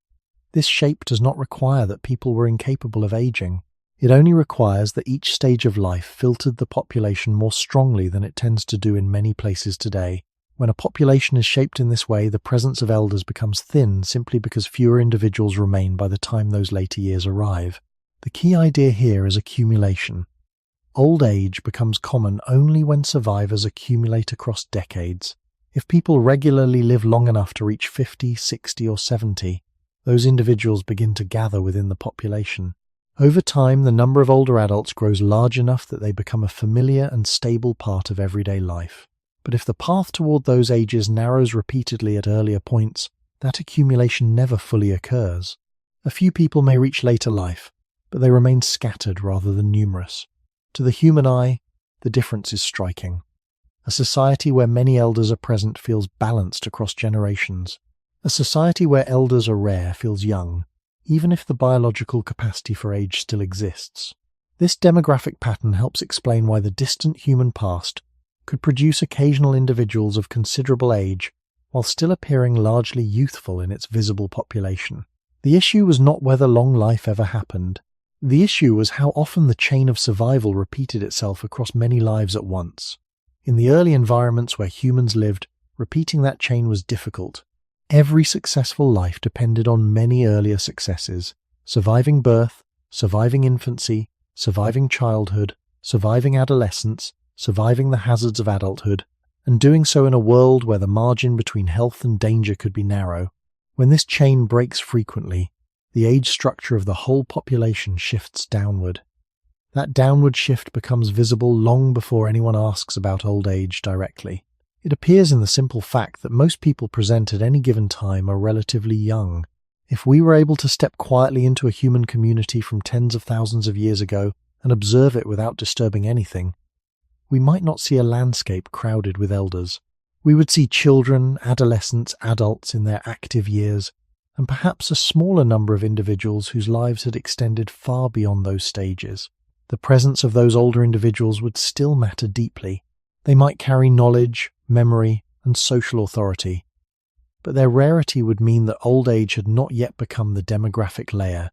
This shape does not require that people were incapable of aging. It only requires that each stage of life filtered the population more strongly than it tends to do in many places today. When a population is shaped in this way, the presence of elders becomes thin simply because fewer individuals remain by the time those later years arrive. The key idea here is accumulation. Old age becomes common only when survivors accumulate across decades. If people regularly live long enough to reach 50, 60, or 70, those individuals begin to gather within the population. Over time, the number of older adults grows large enough that they become a familiar and stable part of everyday life. But if the path toward those ages narrows repeatedly at earlier points, that accumulation never fully occurs. A few people may reach later life, but they remain scattered rather than numerous. To the human eye, the difference is striking. A society where many elders are present feels balanced across generations. A society where elders are rare feels young, even if the biological capacity for age still exists. This demographic pattern helps explain why the distant human past could produce occasional individuals of considerable age while still appearing largely youthful in its visible population. The issue was not whether long life ever happened. The issue was how often the chain of survival repeated itself across many lives at once. In the early environments where humans lived, repeating that chain was difficult. Every successful life depended on many earlier successes: surviving birth, surviving infancy, surviving childhood, surviving adolescence, surviving the hazards of adulthood, and doing so in a world where the margin between health and danger could be narrow. When this chain breaks frequently, the age structure of the whole population shifts downward. That downward shift becomes visible long before anyone asks about old age directly. It appears in the simple fact that most people present at any given time are relatively young. If we were able to step quietly into a human community from tens of thousands of years ago and observe it without disturbing anything, we might not see a landscape crowded with elders. We would see children, adolescents, adults in their active years, and perhaps a smaller number of individuals whose lives had extended far beyond those stages. The presence of those older individuals would still matter deeply. They might carry knowledge, memory, and social authority. But their rarity would mean that old age had not yet become the demographic layer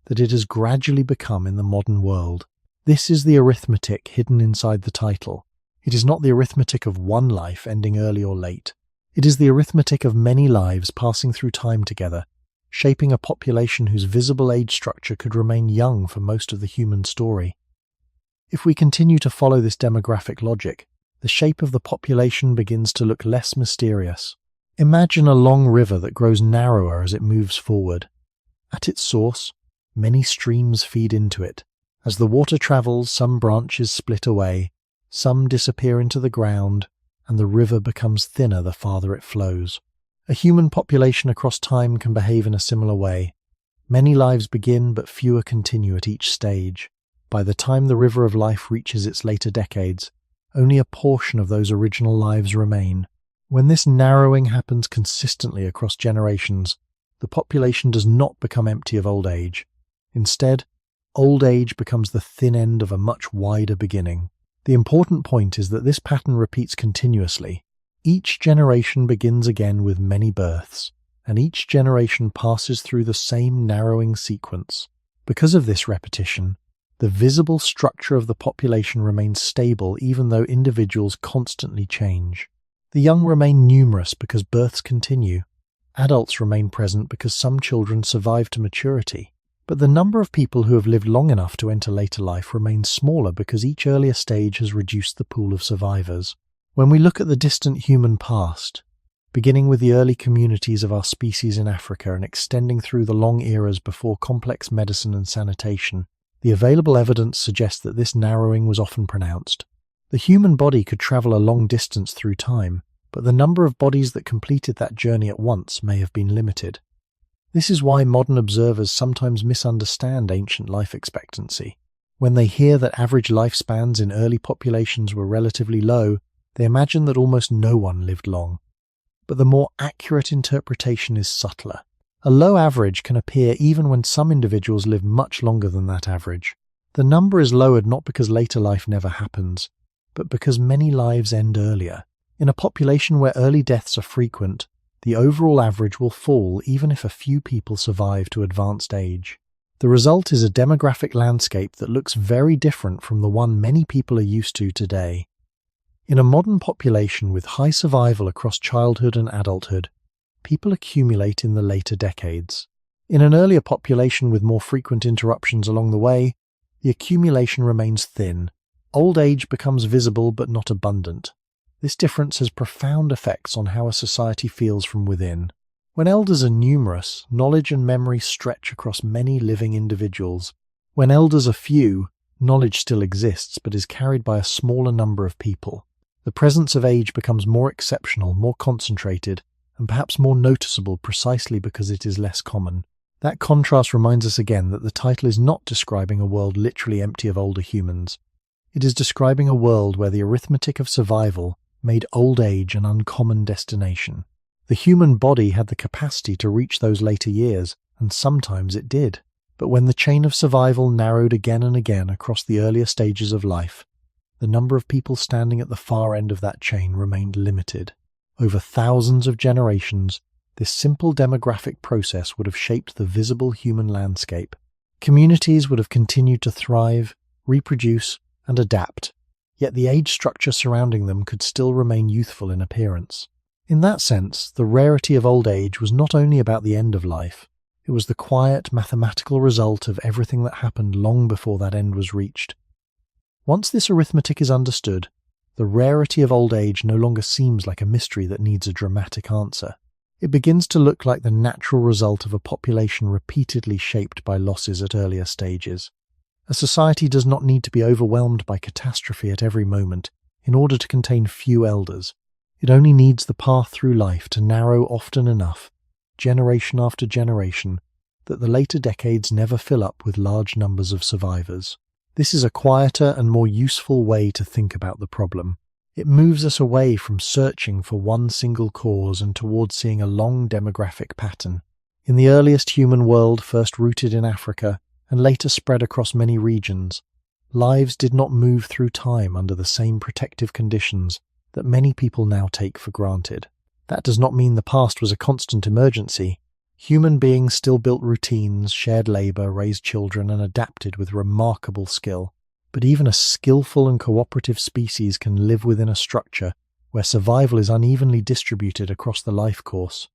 that it has gradually become in the modern world. This is the arithmetic hidden inside the title. It is not the arithmetic of one life ending early or late. It is the arithmetic of many lives passing through time together, shaping a population whose visible age structure could remain young for most of the human story. If we continue to follow this demographic logic, the shape of the population begins to look less mysterious. Imagine a long river that grows narrower as it moves forward. At its source, many streams feed into it. As the water travels, some branches split away, some disappear into the ground, and the river becomes thinner the farther it flows. A human population across time can behave in a similar way. Many lives begin, but fewer continue at each stage. By the time the river of life reaches its later decades, only a portion of those original lives remain. When this narrowing happens consistently across generations, the population does not become empty of old age. Instead, old age becomes the thin end of a much wider beginning. The important point is that this pattern repeats continuously. Each generation begins again with many births, and each generation passes through the same narrowing sequence. Because of this repetition, the visible structure of the population remains stable even though individuals constantly change. The young remain numerous because births continue. Adults remain present because some children survive to maturity. But the number of people who have lived long enough to enter later life remains smaller because each earlier stage has reduced the pool of survivors. When we look at the distant human past, beginning with the early communities of our species in Africa and extending through the long eras before complex medicine and sanitation, the available evidence suggests that this narrowing was often pronounced. The human body could travel a long distance through time, but the number of bodies that completed that journey at once may have been limited. This is why modern observers sometimes misunderstand ancient life expectancy. When they hear that average lifespans in early populations were relatively low, they imagine that almost no one lived long. But the more accurate interpretation is subtler. A low average can appear even when some individuals live much longer than that average. The number is lowered not because later life never happens, but because many lives end earlier. In a population where early deaths are frequent, the overall average will fall even if a few people survive to advanced age. The result is a demographic landscape that looks very different from the one many people are used to today. In a modern population with high survival across childhood and adulthood, people accumulate in the later decades. In an earlier population with more frequent interruptions along the way, the accumulation remains thin. Old age becomes visible but not abundant. This difference has profound effects on how a society feels from within. When elders are numerous, knowledge and memory stretch across many living individuals. When elders are few, knowledge still exists but is carried by a smaller number of people. The presence of age becomes more exceptional, more concentrated, and perhaps more noticeable precisely because it is less common. That contrast reminds us again that the title is not describing a world literally empty of older humans. It is describing a world where the arithmetic of survival made old age an uncommon destination. The human body had the capacity to reach those later years, and sometimes it did. But when the chain of survival narrowed again and again across the earlier stages of life, the number of people standing at the far end of that chain remained limited. Over thousands of generations, this simple demographic process would have shaped the visible human landscape. Communities would have continued to thrive, reproduce, and adapt, yet the age structure surrounding them could still remain youthful in appearance. In that sense, the rarity of old age was not only about the end of life, it was the quiet, mathematical result of everything that happened long before that end was reached. Once this arithmetic is understood, the rarity of old age no longer seems like a mystery that needs a dramatic answer. It begins to look like the natural result of a population repeatedly shaped by losses at earlier stages. A society does not need to be overwhelmed by catastrophe at every moment in order to contain few elders. It only needs the path through life to narrow often enough, generation after generation, that the later decades never fill up with large numbers of survivors. This is a quieter and more useful way to think about the problem. It moves us away from searching for one single cause and towards seeing a long demographic pattern. In the earliest human world, first rooted in Africa and later spread across many regions, lives did not move through time under the same protective conditions that many people now take for granted. That does not mean the past was a constant emergency. Human beings still built routines, shared labor, raised children, and adapted with remarkable skill. But even a skillful and cooperative species can live within a structure where survival is unevenly distributed across the life course.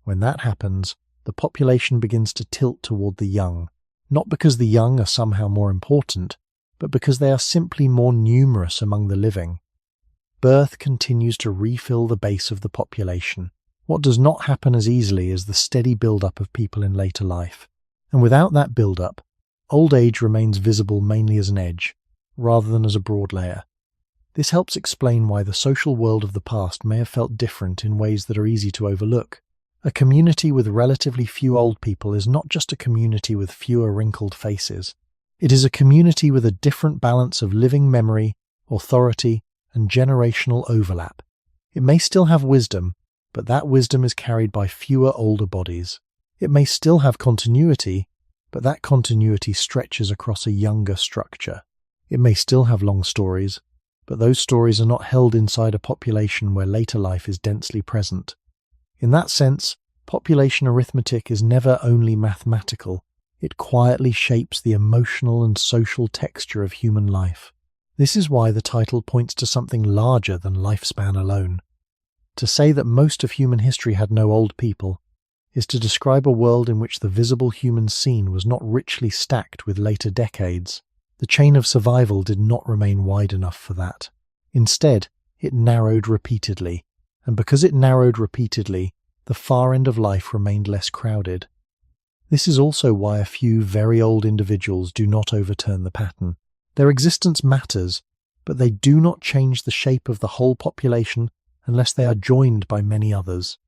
When that happens, the population begins to tilt toward the young, not because the young are somehow more important, but because they are simply more numerous among the living. Birth continues to refill the base of the population. What does not happen as easily is the steady build-up of people in later life. And without that build-up, old age remains visible mainly as an edge, rather than as a broad layer. This helps explain why the social world of the past may have felt different in ways that are easy to overlook. A community with relatively few old people is not just a community with fewer wrinkled faces. It is a community with a different balance of living memory, authority, and generational overlap. It may still have wisdom, but that wisdom is carried by fewer older bodies. It may still have continuity, but that continuity stretches across a younger structure. It may still have long stories, but those stories are not held inside a population where later life is densely present. In that sense, population arithmetic is never only mathematical. It quietly shapes the emotional and social texture of human life. This is why the title points to something larger than lifespan alone. To say that most of human history had no old people is to describe a world in which the visible human scene was not richly stacked with later decades. The chain of survival did not remain wide enough for that. Instead, it narrowed repeatedly, and because it narrowed repeatedly, the far end of life remained less crowded. This is also why a few very old individuals do not overturn the pattern. Their existence matters, but they do not change the shape of the whole population unless they are joined by many others.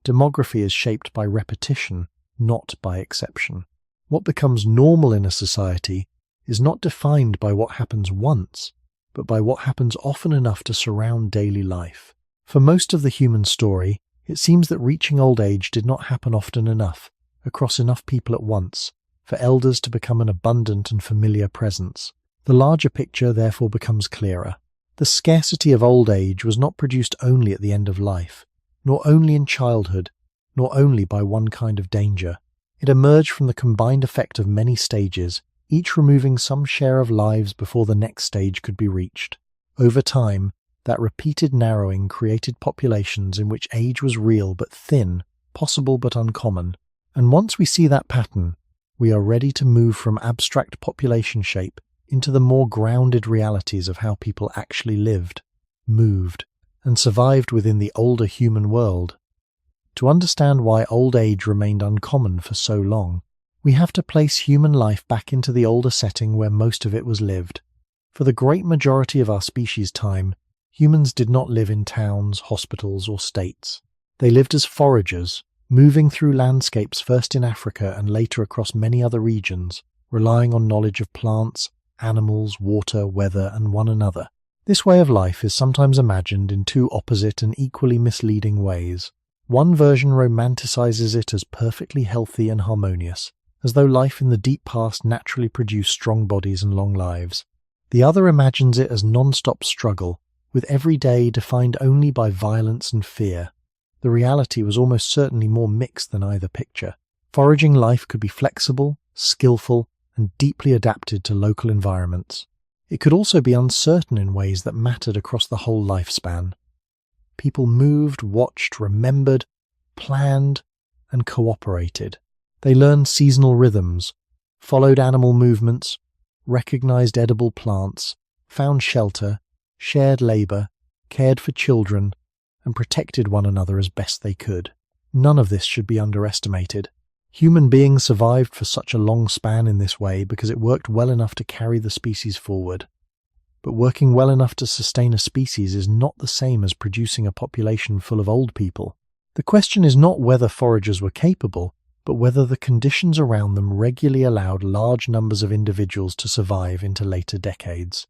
Demography is shaped by repetition, not by exception. What becomes normal in a society is not defined by what happens once, but by what happens often enough to surround daily life. For most of the human story, it seems that reaching old age did not happen often enough, across enough people at once, for elders to become an abundant and familiar presence. The larger picture therefore becomes clearer. The scarcity of old age was not produced only at the end of life, nor only in childhood, nor only by one kind of danger. It emerged from the combined effect of many stages, each removing some share of lives before the next stage could be reached. Over time, that repeated narrowing created populations in which age was real but thin, possible but uncommon. And once we see that pattern, we are ready to move from abstract population shape into the more grounded realities of how people actually lived, moved, and survived within the older human world. To understand why old age remained uncommon for so long, we have to place human life back into the older setting where most of it was lived. For the great majority of our species' time, humans did not live in towns, hospitals, or states. They lived as foragers, moving through landscapes first in Africa and later across many other regions, relying on knowledge of plants, animals, water, weather, and one another. This way of life is sometimes imagined in two opposite and equally misleading ways. One version romanticizes it as perfectly healthy and harmonious, as though life in the deep past naturally produced strong bodies and long lives. The other imagines it as non-stop struggle, with every day defined only by violence and fear. The reality was almost certainly more mixed than either picture. Foraging life could be flexible, skillful, and deeply adapted to local environments. It could also be uncertain in ways that mattered across the whole lifespan. People moved, watched, remembered, planned, and cooperated. They learned seasonal rhythms, followed animal movements, recognized edible plants, found shelter, shared labor, cared for children, and protected one another as best they could. None of this should be underestimated. Human beings survived for such a long span in this way because it worked well enough to carry the species forward. But working well enough to sustain a species is not the same as producing a population full of old people. The question is not whether foragers were capable, but whether the conditions around them regularly allowed large numbers of individuals to survive into later decades.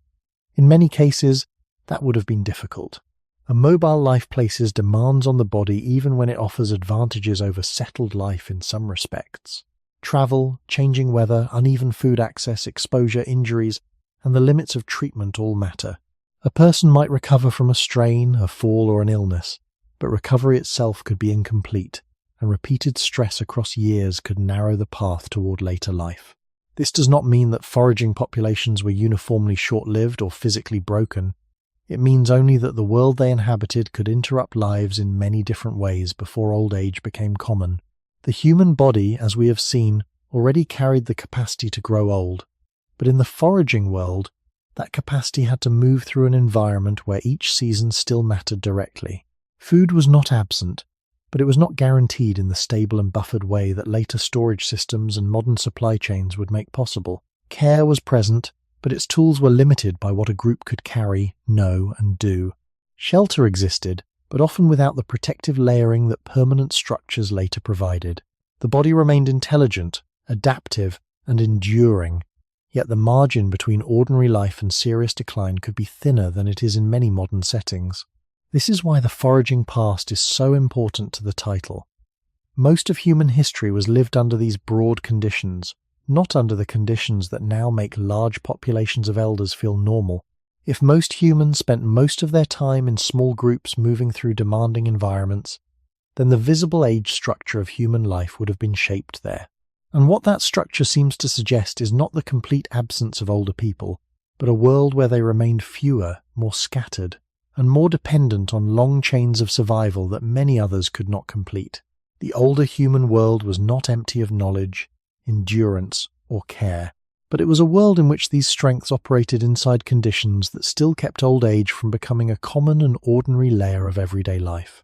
In many cases, that would have been difficult. A mobile life places demands on the body even when it offers advantages over settled life in some respects. Travel, changing weather, uneven food access, exposure, injuries, and the limits of treatment all matter. A person might recover from a strain, a fall, or an illness, but recovery itself could be incomplete, and repeated stress across years could narrow the path toward later life. This does not mean that foraging populations were uniformly short-lived or physically broken. It means only that the world they inhabited could interrupt lives in many different ways before old age became common. The human body, as we have seen, already carried the capacity to grow old, but in the foraging world, that capacity had to move through an environment where each season still mattered directly. Food was not absent, but it was not guaranteed in the stable and buffered way that later storage systems and modern supply chains would make possible. Care was present, but its tools were limited by what a group could carry, know, and do. Shelter existed, but often without the protective layering that permanent structures later provided. The body remained intelligent, adaptive, and enduring, yet the margin between ordinary life and serious decline could be thinner than it is in many modern settings. This is why the foraging past is so important to the title. Most of human history was lived under these broad conditions, not under the conditions that now make large populations of elders feel normal. If most humans spent most of their time in small groups moving through demanding environments, then the visible age structure of human life would have been shaped there. And what that structure seems to suggest is not the complete absence of older people, but a world where they remained fewer, more scattered, and more dependent on long chains of survival that many others could not complete. The older human world was not empty of knowledge, endurance, or care, but it was a world in which these strengths operated inside conditions that still kept old age from becoming a common and ordinary layer of everyday life.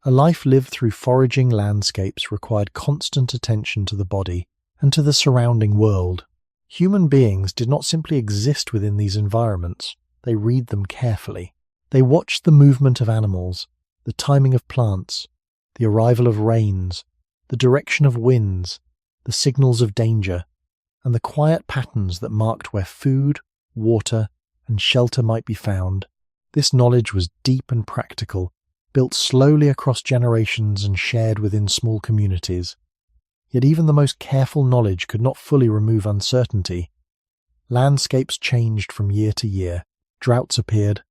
A life lived through foraging landscapes required constant attention to the body and to the surrounding world. Human beings did not simply exist within these environments, they read them carefully. They watched the movement of animals, the timing of plants, the arrival of rains, the direction of winds, the signals of danger, and the quiet patterns that marked where food, water, and shelter might be found. This knowledge was deep and practical, built slowly across generations and shared within small communities. Yet even the most careful knowledge could not fully remove uncertainty. Landscapes changed from year to year, droughts appeared,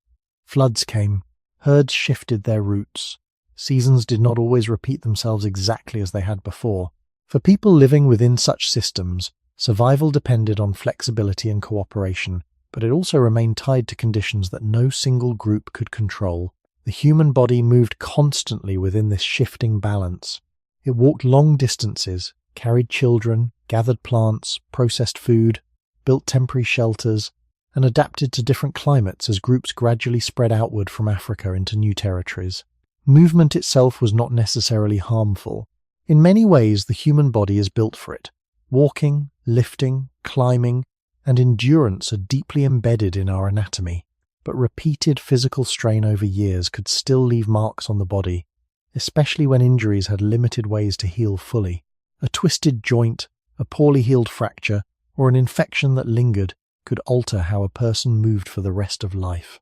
floods came, herds shifted their routes. Seasons did not always repeat themselves exactly as they had before. For people living within such systems, survival depended on flexibility and cooperation, but it also remained tied to conditions that no single group could control. The human body moved constantly within this shifting balance. It walked long distances, carried children, gathered plants, processed food, built temporary shelters, and adapted to different climates as groups gradually spread outward from Africa into new territories. Movement itself was not necessarily harmful. In many ways, the human body is built for it. Walking, lifting, climbing, and endurance are deeply embedded in our anatomy. But repeated physical strain over years could still leave marks on the body, especially when injuries had limited ways to heal fully. A twisted joint, a poorly healed fracture, or an infection that lingered could alter how a person moved for the rest of life.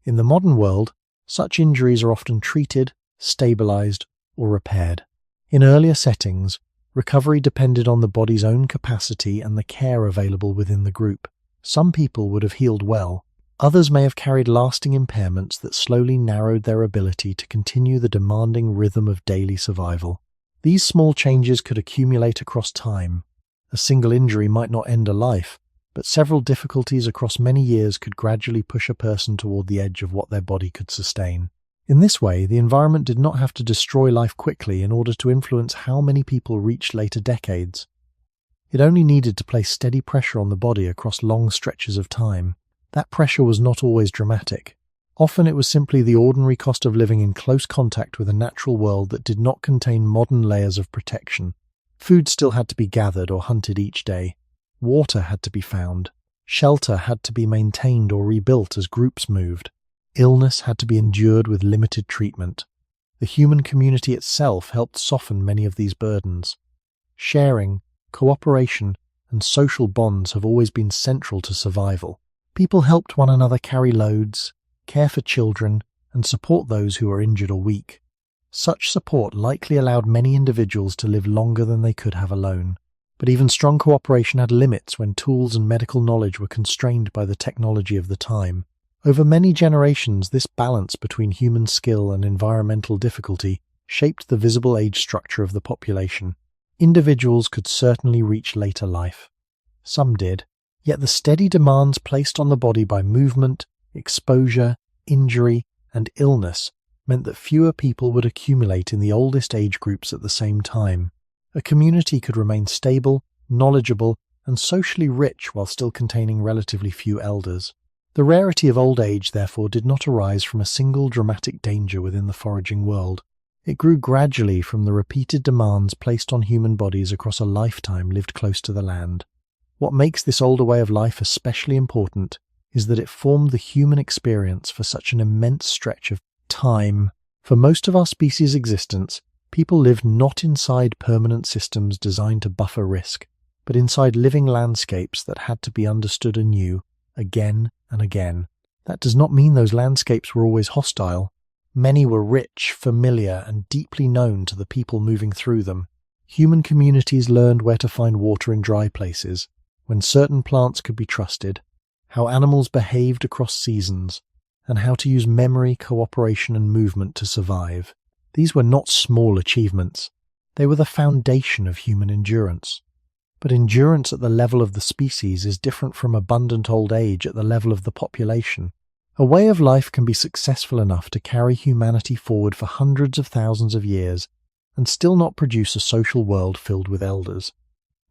In the modern world, such injuries are often treated, stabilized, or repaired. In earlier settings, recovery depended on the body's own capacity and the care available within the group. Some people would have healed well. Others may have carried lasting impairments that slowly narrowed their ability to continue the demanding rhythm of daily survival. These small changes could accumulate across time. A single injury might not end a life, but several difficulties across many years could gradually push a person toward the edge of what their body could sustain. In this way, the environment did not have to destroy life quickly in order to influence how many people reached later decades. It only needed to place steady pressure on the body across long stretches of time. That pressure was not always dramatic. Often it was simply the ordinary cost of living in close contact with a natural world that did not contain modern layers of protection. Food still had to be gathered or hunted each day. Water had to be found. Shelter had to be maintained or rebuilt as groups moved. Illness had to be endured with limited treatment. The human community itself helped soften many of these burdens. Sharing, cooperation, and social bonds have always been central to survival. People helped one another carry loads, care for children, and support those who were injured or weak. Such support likely allowed many individuals to live longer than they could have alone. But even strong cooperation had limits when tools and medical knowledge were constrained by the technology of the time. Over many generations, this balance between human skill and environmental difficulty shaped the visible age structure of the population. Individuals could certainly reach later life. Some did, yet the steady demands placed on the body by movement, exposure, injury, and illness meant that fewer people would accumulate in the oldest age groups at the same time. A community could remain stable, knowledgeable, and socially rich while still containing relatively few elders. The rarity of old age, therefore, did not arise from a single dramatic danger within the foraging world. It grew gradually from the repeated demands placed on human bodies across a lifetime lived close to the land. What makes this older way of life especially important is that it formed the human experience for such an immense stretch of time. For most of our species' existence, people lived not inside permanent systems designed to buffer risk, but inside living landscapes that had to be understood anew, again and again. That does not mean those landscapes were always hostile. Many were rich, familiar, and deeply known to the people moving through them. Human communities learned where to find water in dry places, when certain plants could be trusted, how animals behaved across seasons, and how to use memory, cooperation, and movement to survive. These were not small achievements. They were the foundation of human endurance. But endurance at the level of the species is different from abundant old age at the level of the population. A way of life can be successful enough to carry humanity forward for hundreds of thousands of years and still not produce a social world filled with elders.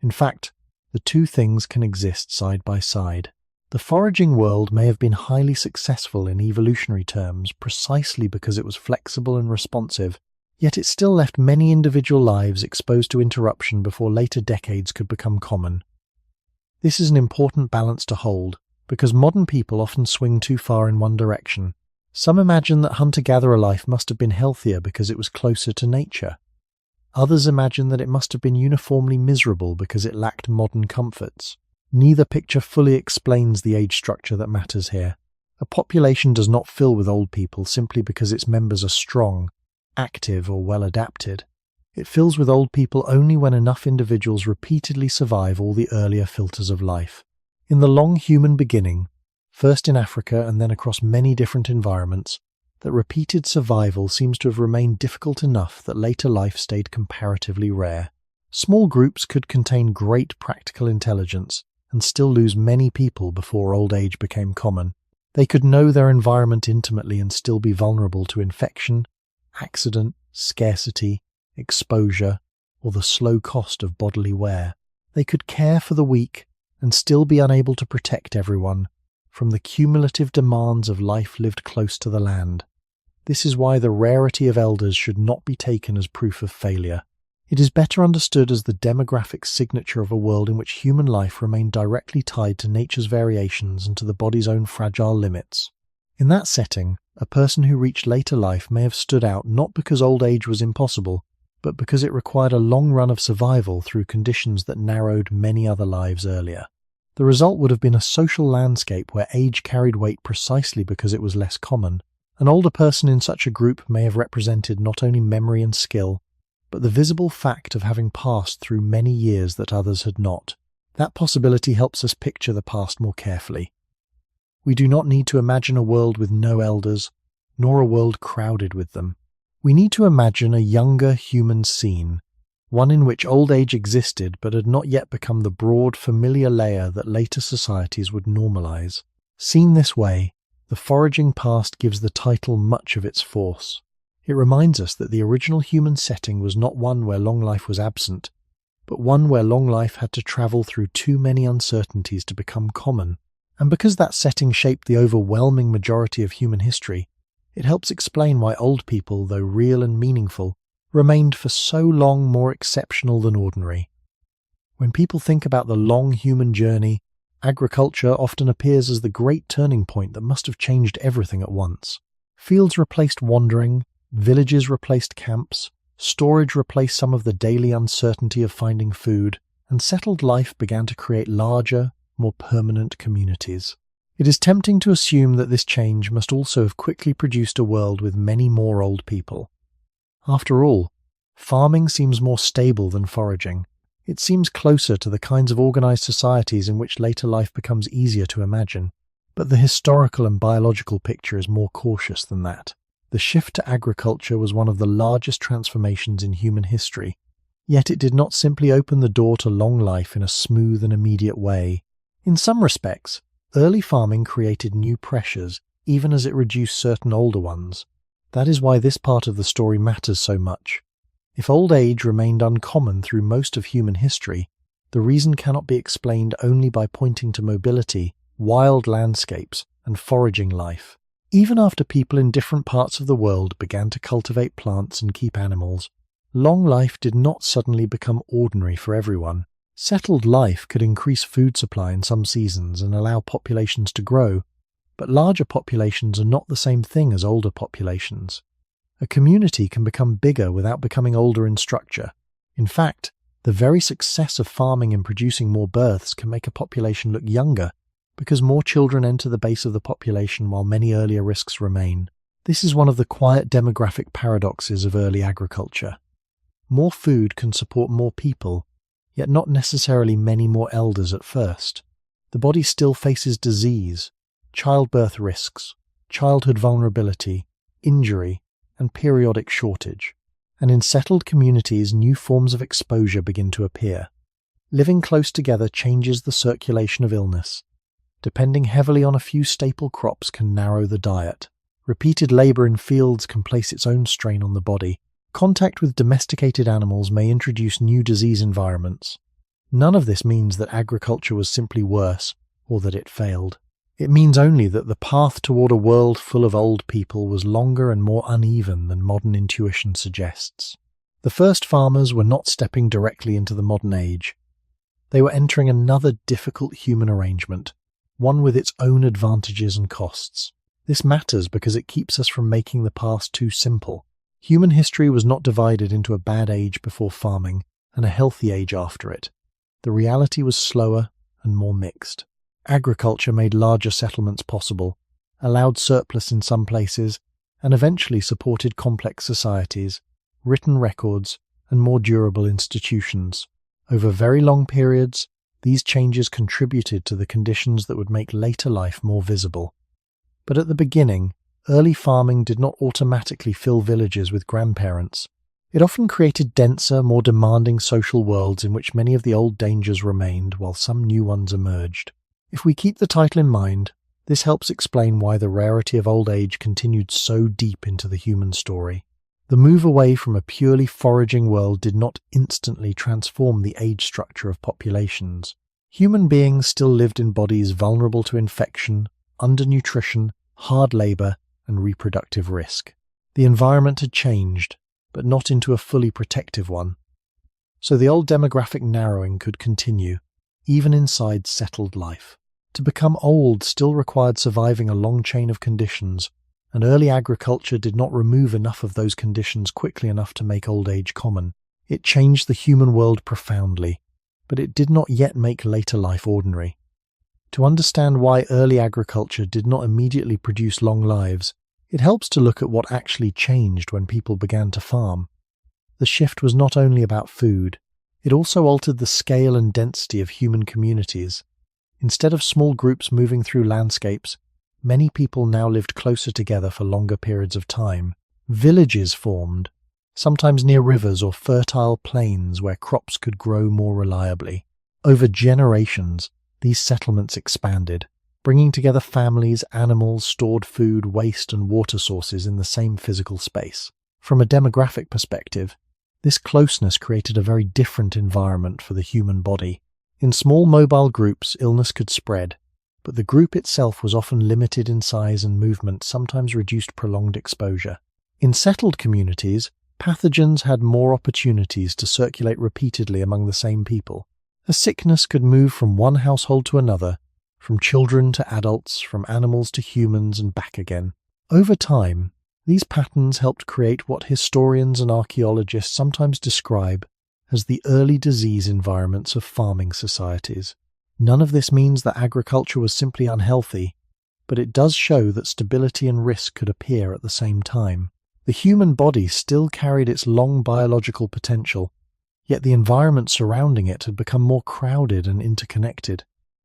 In fact, the two things can exist side by side. The foraging world may have been highly successful in evolutionary terms precisely because it was flexible and responsive, yet it still left many individual lives exposed to interruption before later decades could become common. This is an important balance to hold, because modern people often swing too far in one direction. Some imagine that hunter-gatherer life must have been healthier because it was closer to nature. Others imagine that it must have been uniformly miserable because it lacked modern comforts. Neither picture fully explains the age structure that matters here. A population does not fill with old people simply because its members are strong, active, or well adapted. It fills with old people only when enough individuals repeatedly survive all the earlier filters of life. In the long human beginning, first in Africa and then across many different environments, that repeated survival seems to have remained difficult enough that later life stayed comparatively rare. Small groups could contain great practical intelligence and still lose many people before old age became common. They could know their environment intimately and still be vulnerable to infection, accident, scarcity, exposure, or the slow cost of bodily wear. They could care for the weak and still be unable to protect everyone from the cumulative demands of life lived close to the land. This is why the rarity of elders should not be taken as proof of failure. It is better understood as the demographic signature of a world in which human life remained directly tied to nature's variations and to the body's own fragile limits. In that setting, a person who reached later life may have stood out not because old age was impossible, but because it required a long run of survival through conditions that narrowed many other lives earlier. The result would have been a social landscape where age carried weight precisely because it was less common. An older person in such a group may have represented not only memory and skill, but the visible fact of having passed through many years that others had not. That possibility helps us picture the past more carefully. We do not need to imagine a world with no elders, nor a world crowded with them. We need to imagine a younger human scene, one in which old age existed but had not yet become the broad, familiar layer that later societies would normalize. Seen this way, the foraging past gives the title much of its force. It reminds us that the original human setting was not one where long life was absent, but one where long life had to travel through too many uncertainties to become common. And because that setting shaped the overwhelming majority of human history, it helps explain why old people, though real and meaningful, remained for so long more exceptional than ordinary. When people think about the long human journey, agriculture often appears as the great turning point that must have changed everything at once. Fields replaced wandering, villages replaced camps, storage replaced some of the daily uncertainty of finding food, and settled life began to create larger, more permanent communities. It is tempting to assume that this change must also have quickly produced a world with many more old people. After all, farming seems more stable than foraging. It seems closer to the kinds of organized societies in which later life becomes easier to imagine. But the historical and biological picture is more cautious than that. The shift to agriculture was one of the largest transformations in human history, yet it did not simply open the door to long life in a smooth and immediate way. In some respects, early farming created new pressures, even as it reduced certain older ones. That is why this part of the story matters so much. If old age remained uncommon through most of human history, the reason cannot be explained only by pointing to mobility, wild landscapes, and foraging life. Even after people in different parts of the world began to cultivate plants and keep animals, long life did not suddenly become ordinary for everyone. Settled life could increase food supply in some seasons and allow populations to grow, but larger populations are not the same thing as older populations. A community can become bigger without becoming older in structure. In fact, the very success of farming and producing more births can make a population look younger, because more children enter the base of the population while many earlier risks remain. This is one of the quiet demographic paradoxes of early agriculture. More food can support more people, yet not necessarily many more elders at first. The body still faces disease, childbirth risks, childhood vulnerability, injury, and periodic shortage. And in settled communities, new forms of exposure begin to appear. Living close together changes the circulation of illness. Depending heavily on a few staple crops can narrow the diet. Repeated labor in fields can place its own strain on the body. Contact with domesticated animals may introduce new disease environments. None of this means that agriculture was simply worse, or that it failed. It means only that the path toward a world full of old people was longer and more uneven than modern intuition suggests. The first farmers were not stepping directly into the modern age. They were entering another difficult human arrangement, one with its own advantages and costs. This matters because it keeps us from making the past too simple. Human history was not divided into a bad age before farming and a healthy age after it. The reality was slower and more mixed. Agriculture made larger settlements possible, allowed surplus in some places, and eventually supported complex societies, written records, and more durable institutions. Over very long periods, these changes contributed to the conditions that would make later life more visible. But at the beginning, early farming did not automatically fill villages with grandparents. It often created denser, more demanding social worlds in which many of the old dangers remained while some new ones emerged. If we keep the title in mind, this helps explain why the rarity of old age continued so deep into the human story. The move away from a purely foraging world did not instantly transform the age structure of populations. Human beings still lived in bodies vulnerable to infection, undernutrition, hard labor, and reproductive risk. The environment had changed, but not into a fully protective one. So the old demographic narrowing could continue, even inside settled life. To become old still required surviving a long chain of conditions, and early agriculture did not remove enough of those conditions quickly enough to make old age common. It changed the human world profoundly, but it did not yet make later life ordinary. To understand why early agriculture did not immediately produce long lives, it helps to look at what actually changed when people began to farm. The shift was not only about food, it also altered the scale and density of human communities. Instead of small groups moving through landscapes, many people now lived closer together for longer periods of time. Villages formed, sometimes near rivers or fertile plains where crops could grow more reliably. Over generations, these settlements expanded, bringing together families, animals, stored food, waste, and water sources in the same physical space. From a demographic perspective, this closeness created a very different environment for the human body. In small mobile groups, illness could spread, but the group itself was often limited in size and movement, sometimes reduced prolonged exposure. In settled communities, pathogens had more opportunities to circulate repeatedly among the same people. A sickness could move from one household to another, from children to adults, from animals to humans, and back again. Over time, these patterns helped create what historians and archaeologists sometimes describe as the early disease environments of farming societies. None of this means that agriculture was simply unhealthy, but it does show that stability and risk could appear at the same time. The human body still carried its long biological potential, yet the environment surrounding it had become more crowded and interconnected.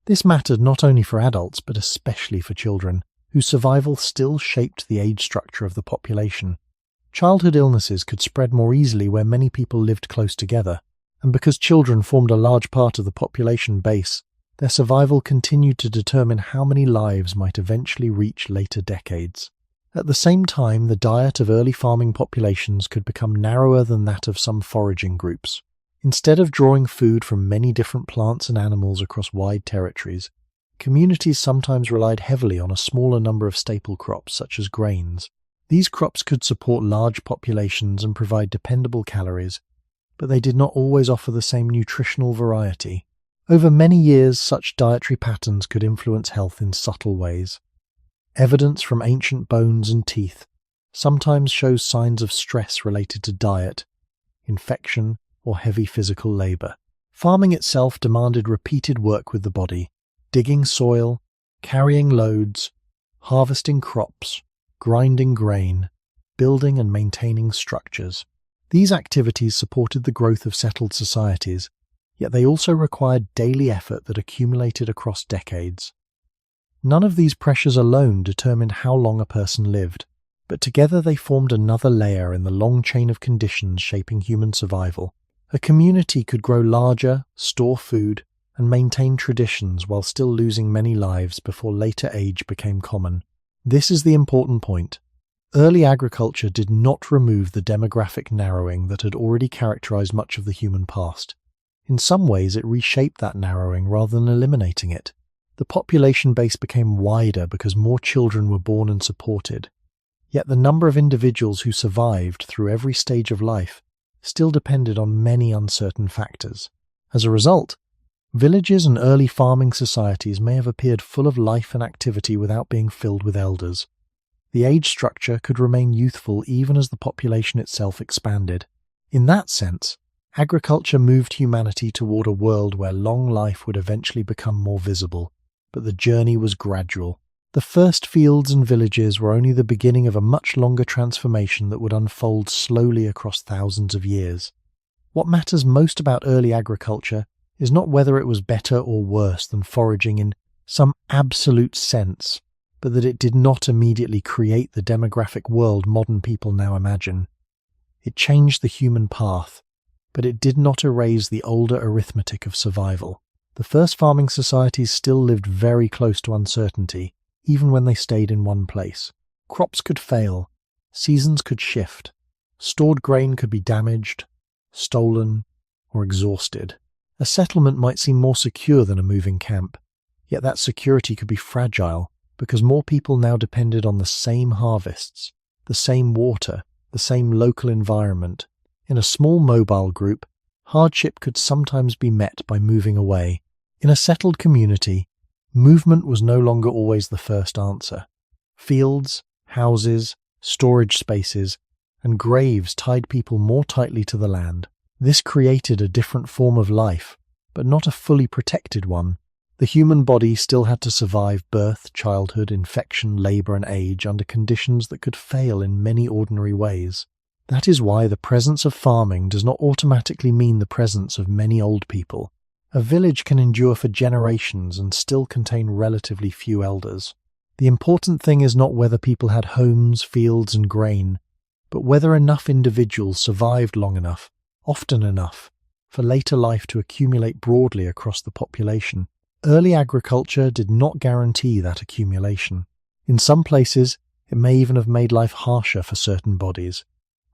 This mattered not only for adults but especially for children, whose survival still shaped the age structure of the population. Childhood illnesses could spread more easily where many people lived close together, and because children formed a large part of the population base, their survival continued to determine how many lives might eventually reach later decades. At the same time, the diet of early farming populations could become narrower than that of some foraging groups. Instead of drawing food from many different plants and animals across wide territories, communities sometimes relied heavily on a smaller number of staple crops such as grains. These crops could support large populations and provide dependable calories, but they did not always offer the same nutritional variety. Over many years, such dietary patterns could influence health in subtle ways. Evidence from ancient bones and teeth sometimes shows signs of stress related to diet, infection, or heavy physical labor. Farming itself demanded repeated work with the body, digging soil, carrying loads, harvesting crops, grinding grain, building and maintaining structures. These activities supported the growth of settled societies, yet they also required daily effort that accumulated across decades. None of these pressures alone determined how long a person lived, but together they formed another layer in the long chain of conditions shaping human survival. A community could grow larger, store food, and maintain traditions while still losing many lives before later age became common. This is the important point. Early agriculture did not remove the demographic narrowing that had already characterized much of the human past. In some ways, it reshaped that narrowing rather than eliminating it. The population base became wider because more children were born and supported. Yet the number of individuals who survived through every stage of life still depended on many uncertain factors. As a result, villages and early farming societies may have appeared full of life and activity without being filled with elders. The age structure could remain youthful even as the population itself expanded. In that sense, agriculture moved humanity toward a world where long life would eventually become more visible, but the journey was gradual. The first fields and villages were only the beginning of a much longer transformation that would unfold slowly across thousands of years. What matters most about early agriculture is not whether it was better or worse than foraging in some absolute sense, but that it did not immediately create the demographic world modern people now imagine. It changed the human path, but it did not erase the older arithmetic of survival. The first farming societies still lived very close to uncertainty, even when they stayed in one place. Crops could fail, seasons could shift, stored grain could be damaged, stolen, or exhausted. A settlement might seem more secure than a moving camp, yet that security could be fragile because more people now depended on the same harvests, the same water, the same local environment. In a small mobile group, hardship could sometimes be met by moving away. In a settled community, movement was no longer always the first answer. Fields, houses, storage spaces, and graves tied people more tightly to the land. This created a different form of life, but not a fully protected one. The human body still had to survive birth, childhood, infection, labor, and age under conditions that could fail in many ordinary ways. That is why the presence of farming does not automatically mean the presence of many old people. A village can endure for generations and still contain relatively few elders. The important thing is not whether people had homes, fields, and grain, but whether enough individuals survived long enough, often enough, for later life to accumulate broadly across the population. Early agriculture did not guarantee that accumulation. In some places, it may even have made life harsher for certain bodies.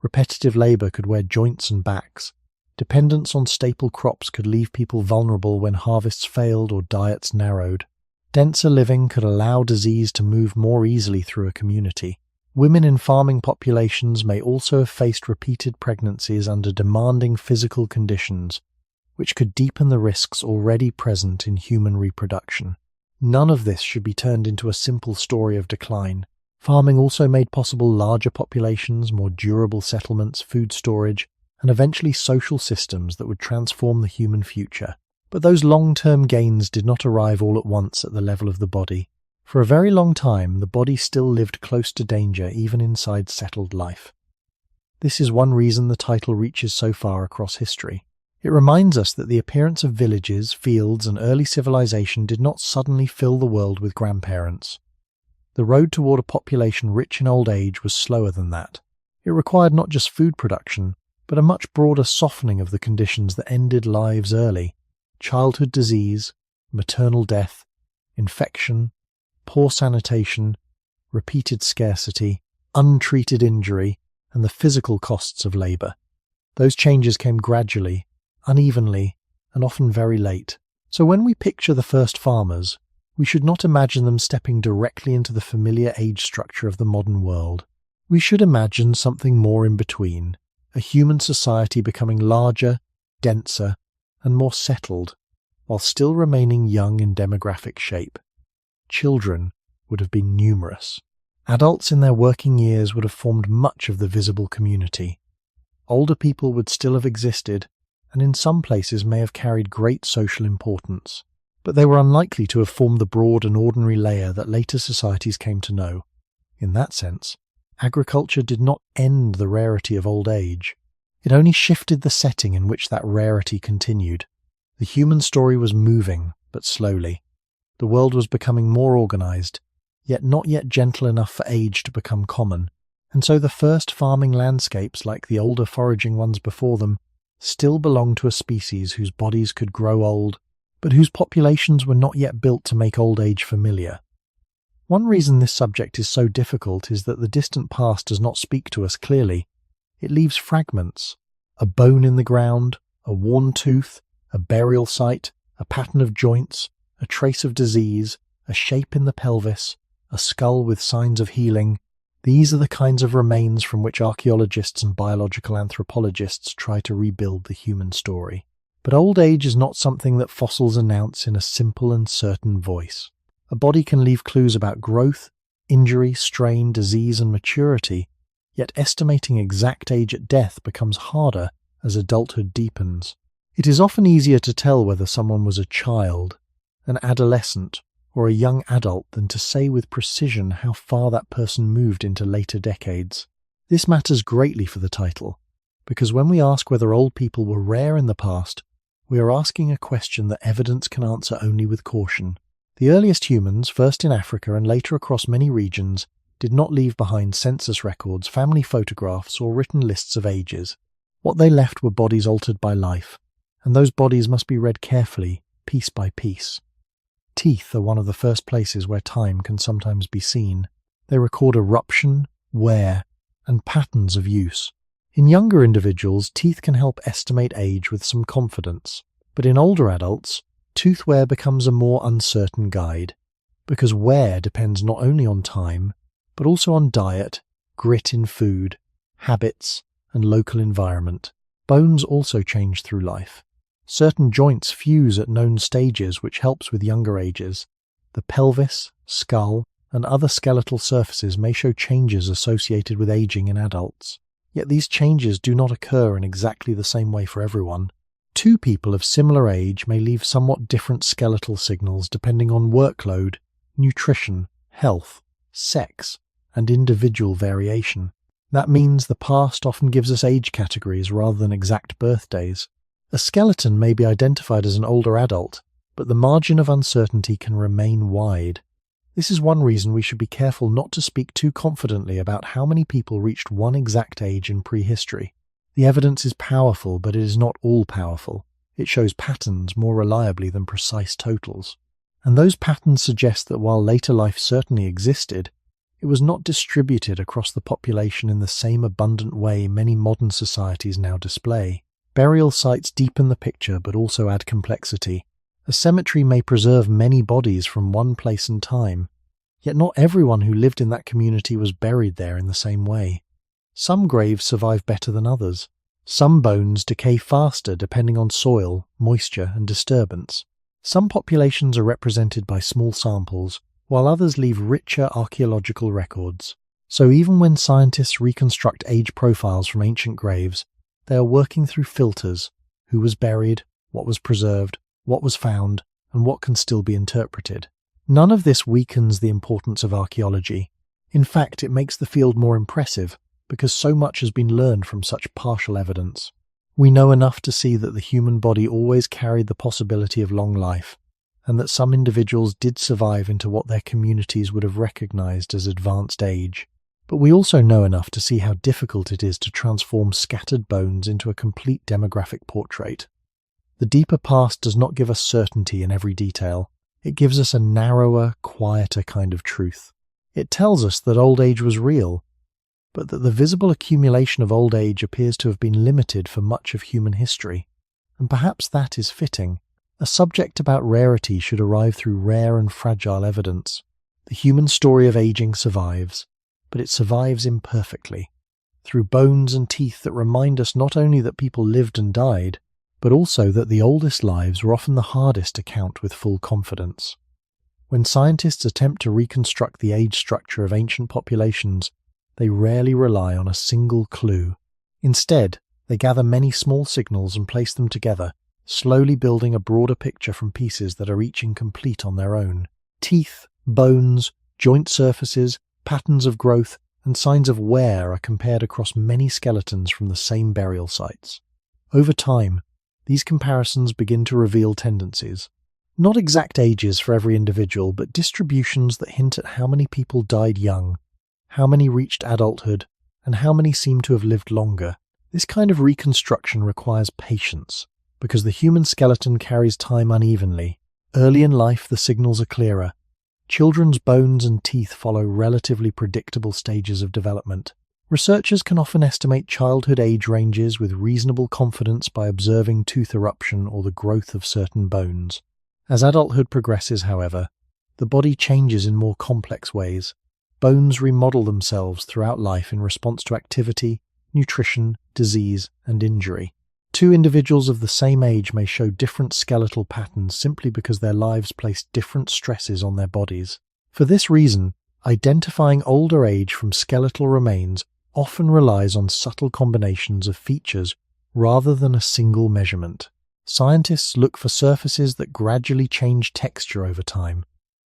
Repetitive labor could wear joints and backs. Dependence on staple crops could leave people vulnerable when harvests failed or diets narrowed. Denser living could allow disease to move more easily through a community. Women in farming populations may also have faced repeated pregnancies under demanding physical conditions, which could deepen the risks already present in human reproduction. None of this should be turned into a simple story of decline. Farming also made possible larger populations, more durable settlements, food storage, and eventually social systems that would transform the human future. But those long-term gains did not arrive all at once at the level of the body. For a very long time, the body still lived close to danger even inside settled life. This is one reason the title reaches so far across history. It reminds us that the appearance of villages, fields, and early civilization did not suddenly fill the world with grandparents. The road toward a population rich in old age was slower than that. It required not just food production, but a much broader softening of the conditions that ended lives early: childhood disease, maternal death, infection, poor sanitation, repeated scarcity, untreated injury, and the physical costs of labor. Those changes came gradually, unevenly, and often very late. So when we picture the first farmers, we should not imagine them stepping directly into the familiar age structure of the modern world. We should imagine something more in between, a human society becoming larger, denser, and more settled, while still remaining young in demographic shape. Children would have been numerous. Adults in their working years would have formed much of the visible community. Older people would still have existed, and in some places may have carried great social importance, but they were unlikely to have formed the broad and ordinary layer that later societies came to know. In that sense, agriculture did not end the rarity of old age. It only shifted the setting in which that rarity continued. The human story was moving, but slowly. The world was becoming more organized, yet not yet gentle enough for age to become common, and so the first farming landscapes, like the older foraging ones before them, still belonged to a species whose bodies could grow old, but whose populations were not yet built to make old age familiar. One reason this subject is so difficult is that the distant past does not speak to us clearly. It leaves fragments: a bone in the ground, a worn tooth, a burial site, a pattern of joints, a trace of disease, a shape in the pelvis, a skull with signs of healing. These are the kinds of remains from which archaeologists and biological anthropologists try to rebuild the human story. But old age is not something that fossils announce in a simple and certain voice. A body can leave clues about growth, injury, strain, disease, and maturity, yet estimating exact age at death becomes harder as adulthood deepens. It is often easier to tell whether someone was a child, an adolescent, or a young adult than to say with precision how far that person moved into later decades. This matters greatly for the title, because when we ask whether old people were rare in the past, we are asking a question that evidence can answer only with caution. The earliest humans, first in Africa and later across many regions, did not leave behind census records, family photographs, or written lists of ages. What they left were bodies altered by life, and those bodies must be read carefully, piece by piece. Teeth are one of the first places where time can sometimes be seen. They record eruption, wear, and patterns of use. In younger individuals, teeth can help estimate age with some confidence, but in older adults, tooth wear becomes a more uncertain guide, because wear depends not only on time, but also on diet, grit in food, habits, and local environment. Bones also change through life. Certain joints fuse at known stages, which helps with younger ages. The pelvis, skull, and other skeletal surfaces may show changes associated with aging in adults. Yet these changes do not occur in exactly the same way for everyone. Two people of similar age may leave somewhat different skeletal signals depending on workload, nutrition, health, sex, and individual variation. That means the past often gives us age categories rather than exact birthdays. A skeleton may be identified as an older adult, but the margin of uncertainty can remain wide. This is one reason we should be careful not to speak too confidently about how many people reached one exact age in prehistory. The evidence is powerful, but it is not all-powerful. It shows patterns more reliably than precise totals. And those patterns suggest that while later life certainly existed, it was not distributed across the population in the same abundant way many modern societies now display. Burial sites deepen the picture but also add complexity. A cemetery may preserve many bodies from one place and time, yet not everyone who lived in that community was buried there in the same way. Some graves survive better than others. Some bones decay faster depending on soil, moisture, and disturbance. Some populations are represented by small samples, while others leave richer archaeological records. So even when scientists reconstruct age profiles from ancient graves, they are working through filters: who was buried, what was preserved, what was found, and what can still be interpreted. None of this weakens the importance of archaeology. In fact, it makes the field more impressive, because so much has been learned from such partial evidence. We know enough to see that the human body always carried the possibility of long life, and that some individuals did survive into what their communities would have recognized as advanced age. But we also know enough to see how difficult it is to transform scattered bones into a complete demographic portrait. The deeper past does not give us certainty in every detail. It gives us a narrower, quieter kind of truth. It tells us that old age was real, but that the visible accumulation of old age appears to have been limited for much of human history. And perhaps that is fitting. A subject about rarity should arrive through rare and fragile evidence. The human story of aging survives, but it survives imperfectly, through bones and teeth that remind us not only that people lived and died, but also that the oldest lives were often the hardest to count with full confidence. When scientists attempt to reconstruct the age structure of ancient populations, they rarely rely on a single clue. Instead, they gather many small signals and place them together, slowly building a broader picture from pieces that are each incomplete on their own. Teeth, bones, joint surfaces, patterns of growth, and signs of wear are compared across many skeletons from the same burial sites. Over time, these comparisons begin to reveal tendencies. Not exact ages for every individual, but distributions that hint at how many people died young, how many reached adulthood, and how many seem to have lived longer. This kind of reconstruction requires patience, because the human skeleton carries time unevenly. Early in life, the signals are clearer. Children's bones and teeth follow relatively predictable stages of development. Researchers can often estimate childhood age ranges with reasonable confidence by observing tooth eruption or the growth of certain bones. As adulthood progresses, however, the body changes in more complex ways. Bones remodel themselves throughout life in response to activity, nutrition, disease, and injury. Two individuals of the same age may show different skeletal patterns simply because their lives place different stresses on their bodies. For this reason, identifying older age from skeletal remains often relies on subtle combinations of features rather than a single measurement. Scientists look for surfaces that gradually change texture over time,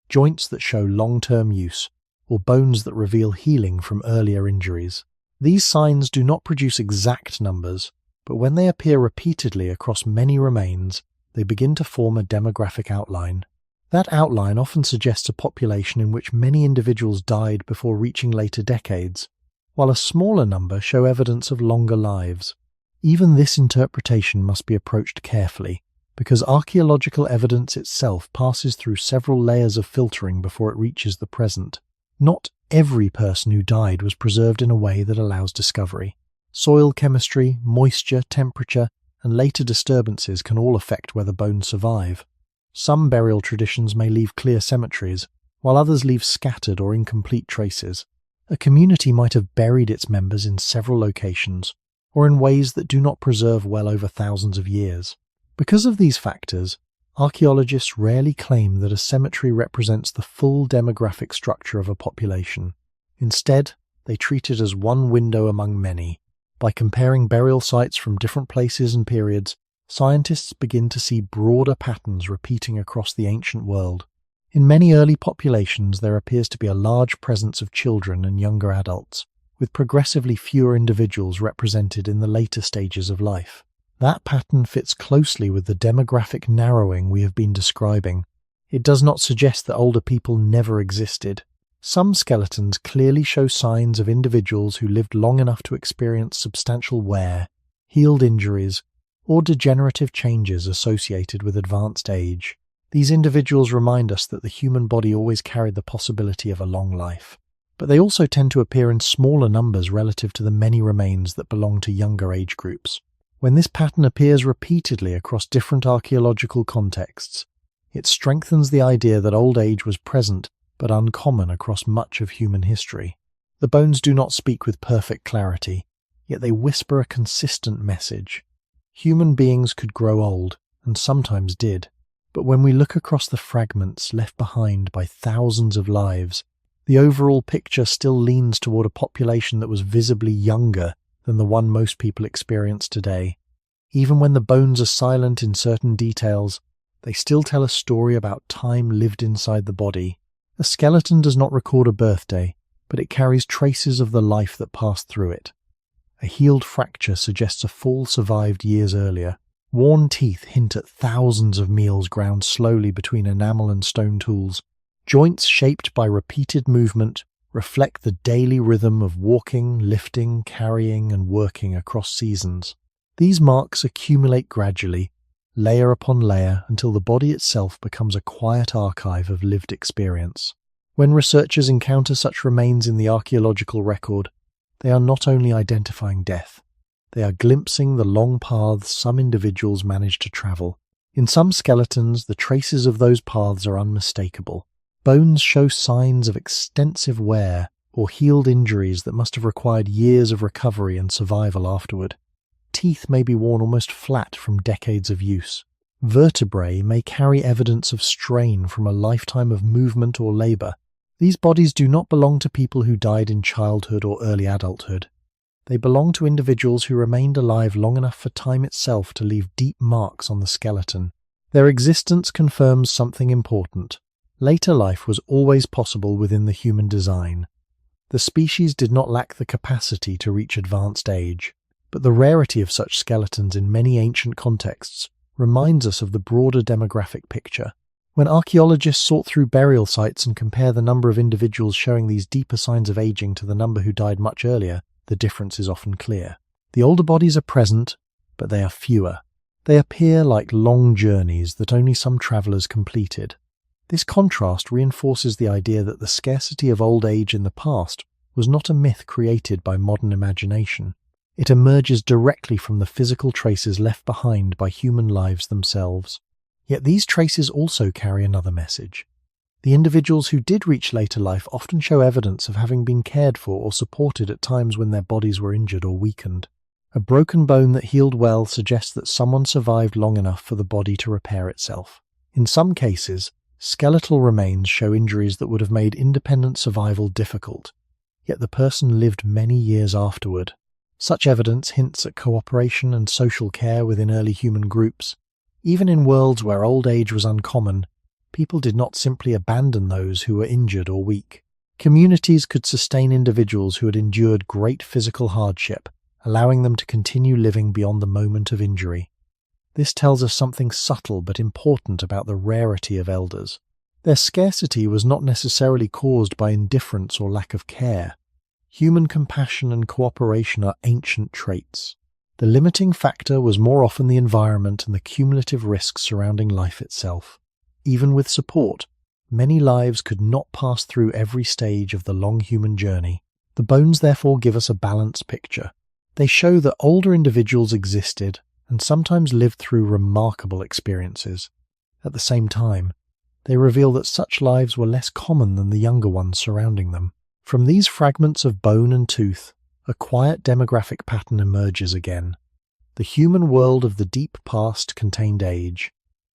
joints that show long-term use, or bones that reveal healing from earlier injuries. These signs do not produce exact numbers, but when they appear repeatedly across many remains, they begin to form a demographic outline. That outline often suggests a population in which many individuals died before reaching later decades, while a smaller number show evidence of longer lives. Even this interpretation must be approached carefully, because archaeological evidence itself passes through several layers of filtering before it reaches the present. Not every person who died was preserved in a way that allows discovery. Soil chemistry, moisture, temperature, and later disturbances can all affect whether bones survive. Some burial traditions may leave clear cemeteries, while others leave scattered or incomplete traces. A community might have buried its members in several locations, or in ways that do not preserve well over thousands of years. Because of these factors, archaeologists rarely claim that a cemetery represents the full demographic structure of a population. Instead, they treat it as one window among many. By comparing burial sites from different places and periods, scientists begin to see broader patterns repeating across the ancient world. In many early populations, there appears to be a large presence of children and younger adults, with progressively fewer individuals represented in the later stages of life. That pattern fits closely with the demographic narrowing we have been describing. It does not suggest that older people never existed. Some skeletons clearly show signs of individuals who lived long enough to experience substantial wear, healed injuries, or degenerative changes associated with advanced age. These individuals remind us that the human body always carried the possibility of a long life. But they also tend to appear in smaller numbers relative to the many remains that belong to younger age groups. When this pattern appears repeatedly across different archaeological contexts, it strengthens the idea that old age was present but uncommon across much of human history. The bones do not speak with perfect clarity, yet they whisper a consistent message. Human beings could grow old, and sometimes did, but when we look across the fragments left behind by thousands of lives, the overall picture still leans toward a population that was visibly younger than the one most people experience today. Even when the bones are silent in certain details, they still tell a story about time lived inside the body. A skeleton does not record a birthday, but it carries traces of the life that passed through it. A healed fracture suggests a fall survived years earlier. Worn teeth hint at thousands of meals ground slowly between enamel and stone tools. Joints shaped by repeated movement reflect the daily rhythm of walking, lifting, carrying, and working across seasons. These marks accumulate gradually, layer upon layer, until the body itself becomes a quiet archive of lived experience. When researchers encounter such remains in the archaeological record, they are not only identifying death, they are glimpsing the long paths some individuals managed to travel. In some skeletons, the traces of those paths are unmistakable. Bones show signs of extensive wear or healed injuries that must have required years of recovery and survival afterward. Teeth may be worn almost flat from decades of use. Vertebrae may carry evidence of strain from a lifetime of movement or labor. These bodies do not belong to people who died in childhood or early adulthood. They belong to individuals who remained alive long enough for time itself to leave deep marks on the skeleton. Their existence confirms something important. Later life was always possible within the human design. The species did not lack the capacity to reach advanced age, but the rarity of such skeletons in many ancient contexts reminds us of the broader demographic picture. When archaeologists sort through burial sites and compare the number of individuals showing these deeper signs of aging to the number who died much earlier, the difference is often clear. The older bodies are present, but they are fewer. They appear like long journeys that only some travelers completed. This contrast reinforces the idea that the scarcity of old age in the past was not a myth created by modern imagination. It emerges directly from the physical traces left behind by human lives themselves. Yet these traces also carry another message. The individuals who did reach later life often show evidence of having been cared for or supported at times when their bodies were injured or weakened. A broken bone that healed well suggests that someone survived long enough for the body to repair itself. In some cases, skeletal remains show injuries that would have made independent survival difficult, yet the person lived many years afterward. Such evidence hints at cooperation and social care within early human groups. Even in worlds where old age was uncommon, people did not simply abandon those who were injured or weak. Communities could sustain individuals who had endured great physical hardship, allowing them to continue living beyond the moment of injury. This tells us something subtle but important about the rarity of elders. Their scarcity was not necessarily caused by indifference or lack of care. Human compassion and cooperation are ancient traits. The limiting factor was more often the environment and the cumulative risks surrounding life itself. Even with support, many lives could not pass through every stage of the long human journey. The bones therefore give us a balanced picture. They show that older individuals existed and sometimes lived through remarkable experiences. At the same time, they reveal that such lives were less common than the younger ones surrounding them. From these fragments of bone and tooth, a quiet demographic pattern emerges again. The human world of the deep past contained age,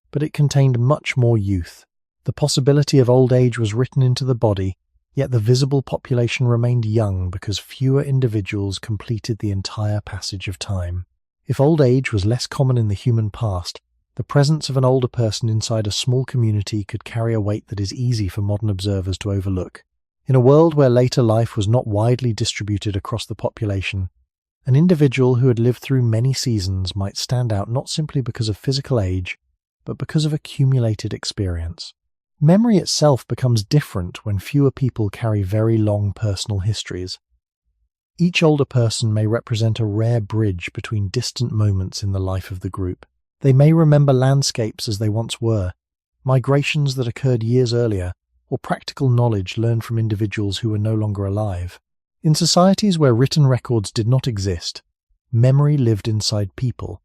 but it contained much more youth. The possibility of old age was written into the body, yet the visible population remained young because fewer individuals completed the entire passage of time. If old age was less common in the human past, the presence of an older person inside a small community could carry a weight that is easy for modern observers to overlook. In a world where later life was not widely distributed across the population, an individual who had lived through many seasons might stand out not simply because of physical age, but because of accumulated experience. Memory itself becomes different when fewer people carry very long personal histories. Each older person may represent a rare bridge between distant moments in the life of the group. They may remember landscapes as they once were, migrations that occurred years earlier, or practical knowledge learned from individuals who were no longer alive. In societies where written records did not exist, memory lived inside people.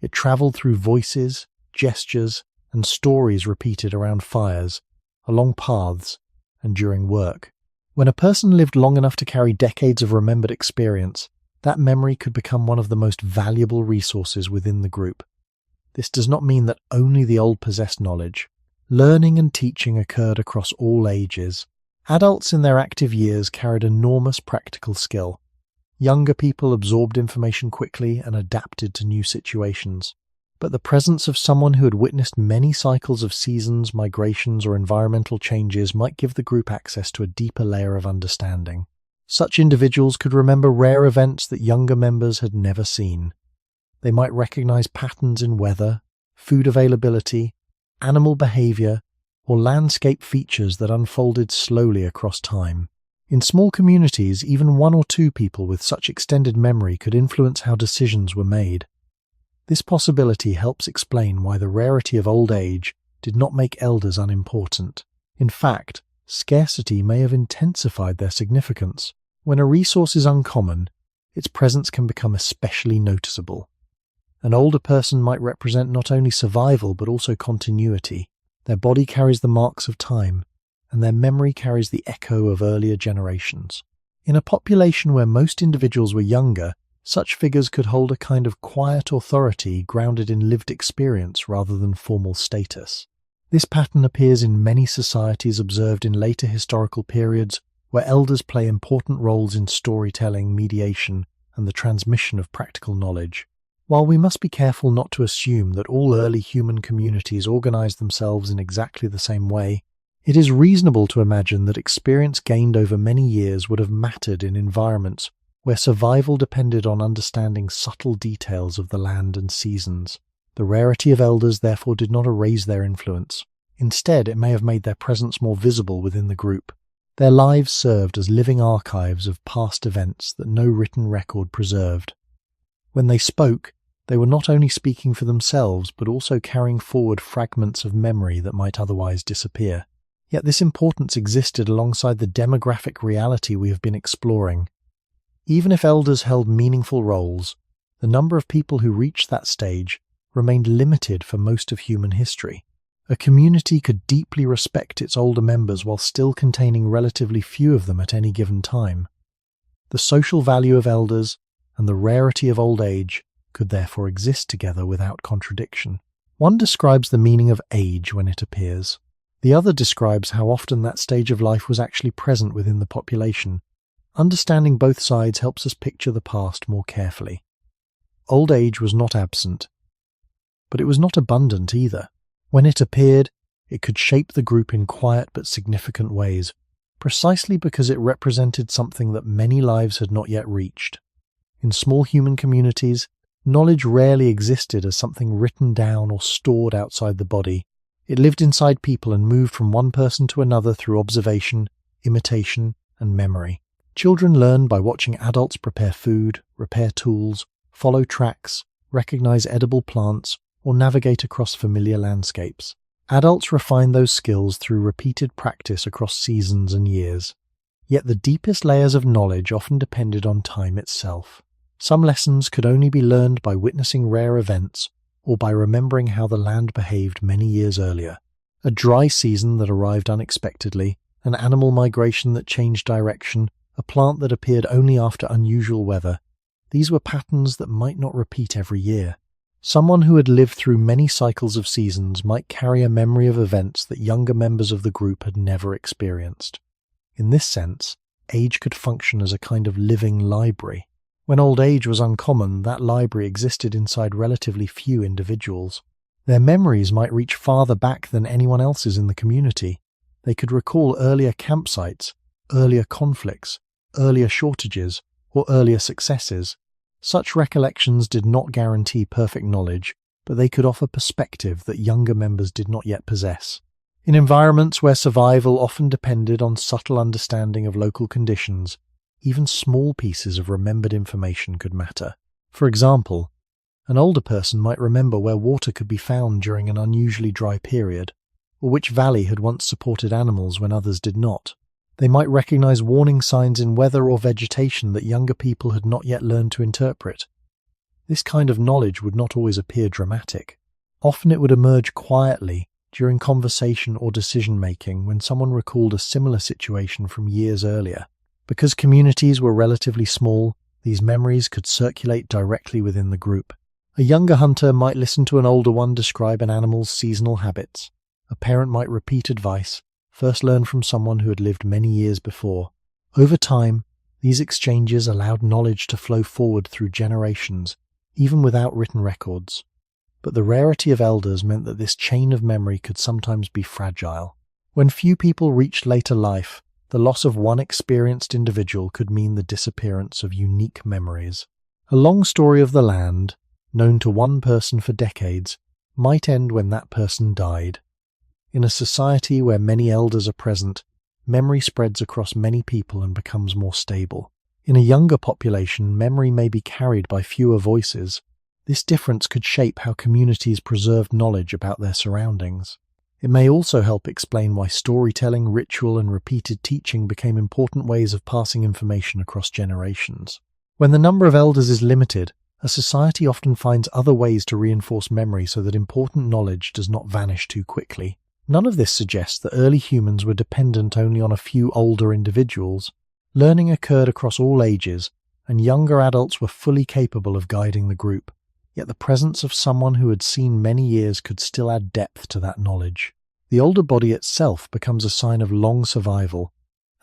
It traveled through voices, gestures, and stories repeated around fires, along paths, and during work. When a person lived long enough to carry decades of remembered experience, that memory could become one of the most valuable resources within the group. This does not mean that only the old possessed knowledge. Learning and teaching occurred across all ages. Adults in their active years carried enormous practical skill. Younger people absorbed information quickly and adapted to new situations. But the presence of someone who had witnessed many cycles of seasons, migrations, or environmental changes might give the group access to a deeper layer of understanding. Such individuals could remember rare events that younger members had never seen. They might recognize patterns in weather, food availability, animal behavior, or landscape features that unfolded slowly across time. In small communities, even one or two people with such extended memory could influence how decisions were made. This possibility helps explain why the rarity of old age did not make elders unimportant. In fact, scarcity may have intensified their significance. When a resource is uncommon, its presence can become especially noticeable. An older person might represent not only survival but also continuity. Their body carries the marks of time, and their memory carries the echo of earlier generations. In a population where most individuals were younger, such figures could hold a kind of quiet authority grounded in lived experience rather than formal status. This pattern appears in many societies observed in later historical periods, where elders play important roles in storytelling, mediation, and the transmission of practical knowledge. While we must be careful not to assume that all early human communities organized themselves in exactly the same way, it is reasonable to imagine that experience gained over many years would have mattered in environments where survival depended on understanding subtle details of the land and seasons. The rarity of elders therefore did not erase their influence. Instead, it may have made their presence more visible within the group. Their lives served as living archives of past events that no written record preserved. When they spoke, they were not only speaking for themselves but also carrying forward fragments of memory that might otherwise disappear. Yet this importance existed alongside the demographic reality we have been exploring. Even if elders held meaningful roles, the number of people who reached that stage remained limited for most of human history. A community could deeply respect its older members while still containing relatively few of them at any given time. The social value of elders and the rarity of old age could therefore exist together without contradiction. One describes the meaning of age when it appears. The other describes how often that stage of life was actually present within the population. Understanding both sides helps us picture the past more carefully. Old age was not absent, but it was not abundant either. When it appeared, it could shape the group in quiet but significant ways, precisely because it represented something that many lives had not yet reached. In small human communities, knowledge rarely existed as something written down or stored outside the body. It lived inside people and moved from one person to another through observation, imitation, and memory. Children learned by watching adults prepare food, repair tools, follow tracks, recognize edible plants, or navigate across familiar landscapes. Adults refined those skills through repeated practice across seasons and years. Yet the deepest layers of knowledge often depended on time itself. Some lessons could only be learned by witnessing rare events or by remembering how the land behaved many years earlier. A dry season that arrived unexpectedly, an animal migration that changed direction, a plant that appeared only after unusual weather. These were patterns that might not repeat every year. Someone who had lived through many cycles of seasons might carry a memory of events that younger members of the group had never experienced. In this sense, age could function as a kind of living library. When old age was uncommon, that library existed inside relatively few individuals. Their memories might reach farther back than anyone else's in the community. They could recall earlier campsites, earlier conflicts, earlier shortages, or earlier successes. Such recollections did not guarantee perfect knowledge, but they could offer perspective that younger members did not yet possess. In environments where survival often depended on subtle understanding of local conditions, even small pieces of remembered information could matter. For example, an older person might remember where water could be found during an unusually dry period, or which valley had once supported animals when others did not. They might recognize warning signs in weather or vegetation that younger people had not yet learned to interpret. This kind of knowledge would not always appear dramatic. Often it would emerge quietly during conversation or decision-making when someone recalled a similar situation from years earlier. Because communities were relatively small, these memories could circulate directly within the group. A younger hunter might listen to an older one describe an animal's seasonal habits. A parent might repeat advice, first learned from someone who had lived many years before. Over time, these exchanges allowed knowledge to flow forward through generations, even without written records. But the rarity of elders meant that this chain of memory could sometimes be fragile. When few people reached later life, The loss of one experienced individual could mean the disappearance of unique memories. A long story of the land, known to one person for decades, might end when that person died. In a society where many elders are present, memory spreads across many people and becomes more stable. In a younger population, memory may be carried by fewer voices. This difference could shape how communities preserved knowledge about their surroundings. It may also help explain why storytelling, ritual, and repeated teaching became important ways of passing information across generations. When the number of elders is limited, a society often finds other ways to reinforce memory so that important knowledge does not vanish too quickly. None of this suggests that early humans were dependent only on a few older individuals. Learning occurred across all ages, and younger adults were fully capable of guiding the group. Yet the presence of someone who had seen many years could still add depth to that knowledge. The older body itself becomes a sign of long survival,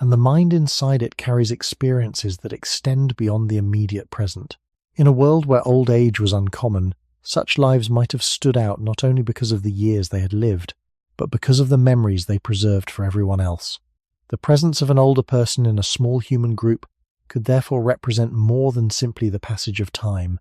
and the mind inside it carries experiences that extend beyond the immediate present. In a world where old age was uncommon, such lives might have stood out not only because of the years they had lived, but because of the memories they preserved for everyone else. The presence of an older person in a small human group could therefore represent more than simply the passage of time.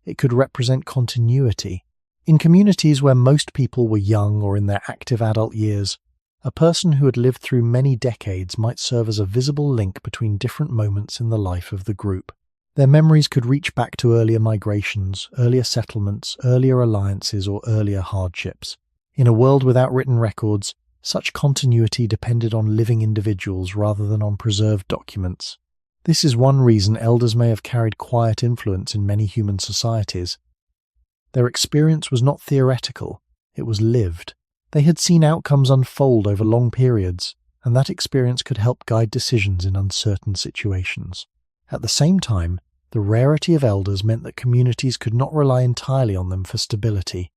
It could represent continuity. In communities where most people were young or in their active adult years, a person who had lived through many decades might serve as a visible link between different moments in the life of the group. Their memories could reach back to earlier migrations, earlier settlements, earlier alliances, or earlier hardships. In a world without written records, such continuity depended on living individuals rather than on preserved documents. This is one reason elders may have carried quiet influence in many human societies. Their experience was not theoretical, it was lived. They had seen outcomes unfold over long periods, and that experience could help guide decisions in uncertain situations. At the same time, the rarity of elders meant that communities could not rely entirely on them for stability.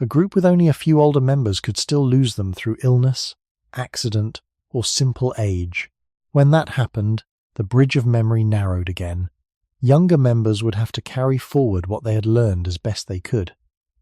A group with only a few older members could still lose them through illness, accident, or simple age. When that happened, the bridge of memory narrowed again. Younger members would have to carry forward what they had learned as best they could.